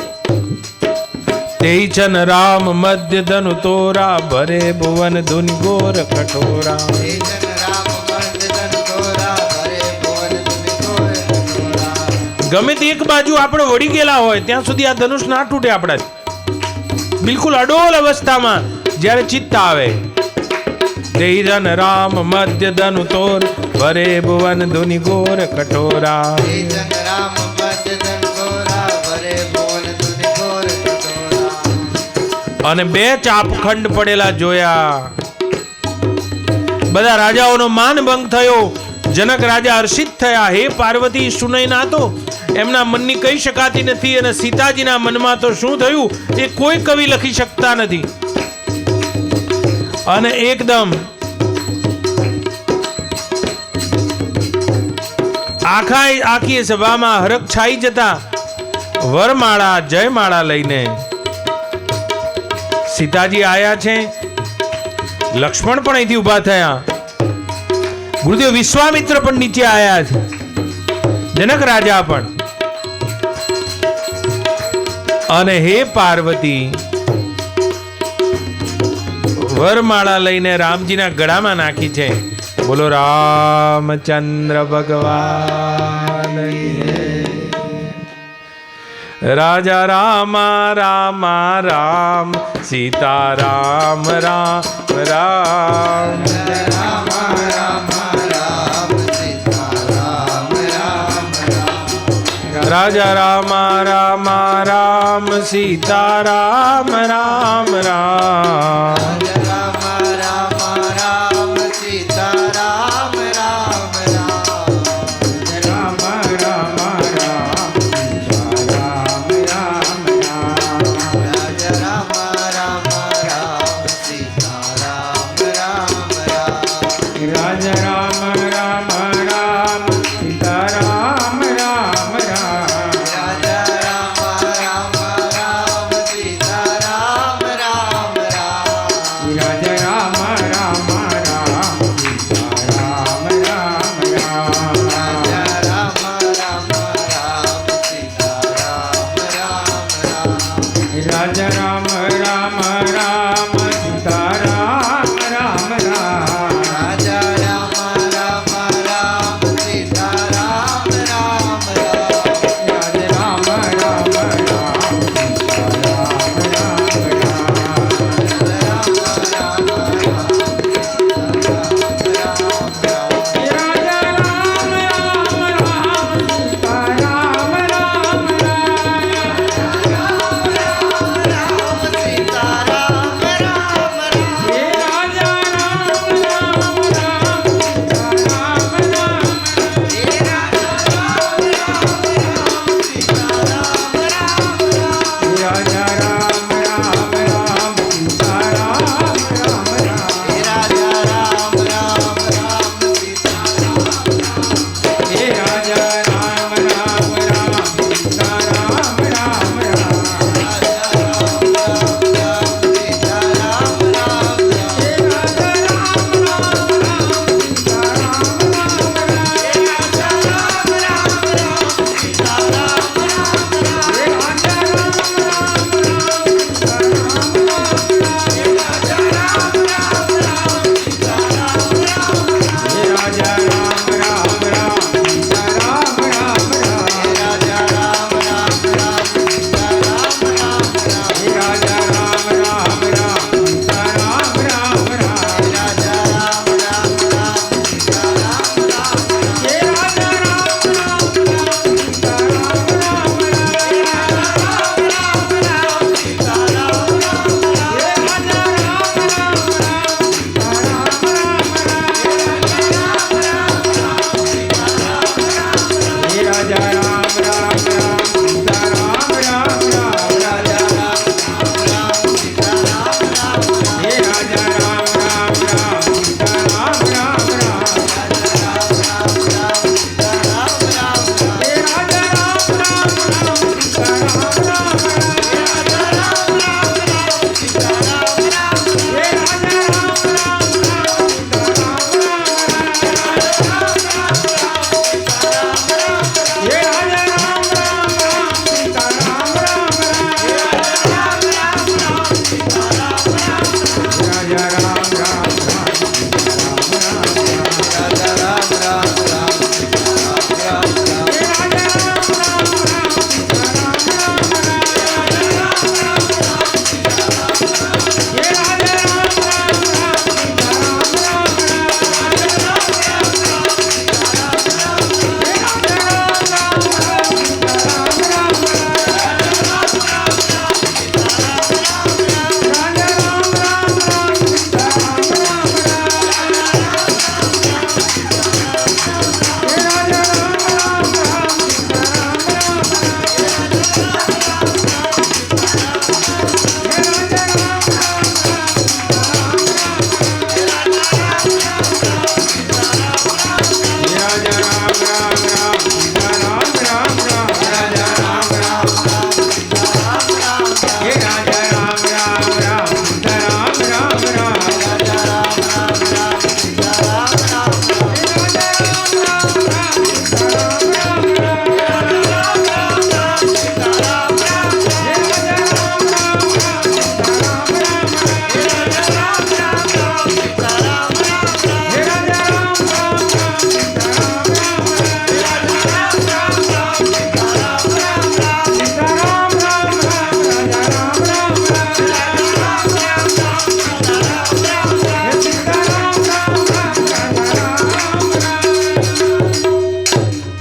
તે છન રામ મધ્ય ધનુ તોરા, ભરે ભુવન ધુનિ ઘોર કઠોરા. ગમે તે એક બાજુ આપણે વળી ગયેલા હોય ત્યાં સુધી આ ધનુષ ના તૂટે આપણાથી. બિલકુલ અડોલ અવસ્થામાં જ્યારે ચિત્ત આવે. તે જન રામ મધ્ય ધનુ તોર, ભરે ભુવન ધુનિ ઘોર કઠોરા. અને બે ચાપખંડ પડેલા જોયા. બધા રાજાઓનો માનભંગ થયો. જનક રાજા હર્ષિત થયા. હે પાર્વતી, સુનયના તો એમના મનની કહી શકાતી નથી, અને સીતાજીના મનમાં તો શું થયું એ કોઈ કવિ લખી શકતા નથી. અને એકદમ આખી સભામાં હરખ છાઈ જતા વરમાળા જયમાળા લઈને સીતાજી આયા છે. લક્ષ્મણ પણ અહીંથી ઉભા થયા. ગુરુદેવ વિશ્વામિત્ર પણ નીચે આયા છે. જનક રાજા પણ. અને હે પાર્વતી, વરમાળા લઈને રામજીના ગળામાં નાખી છે. બોલો રામચંદ્ર ભગવાન. રાજા રામા રામા રામ, સીતા રામ રામ રામ. રાજા રામા રામા રામ, સીતા રામ રામ રામ.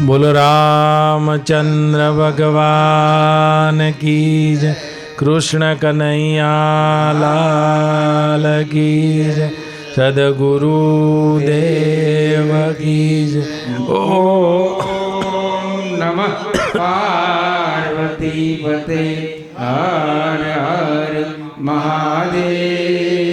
બોલો રામચંદ્ર ભગવાન કી જય. કૃષ્ણ કનૈયા લાલ કી જય. સદગુરુ દેવ કી જય. ઓમ નમઃ પાર્વતી પતે હર હર મહાદેવ.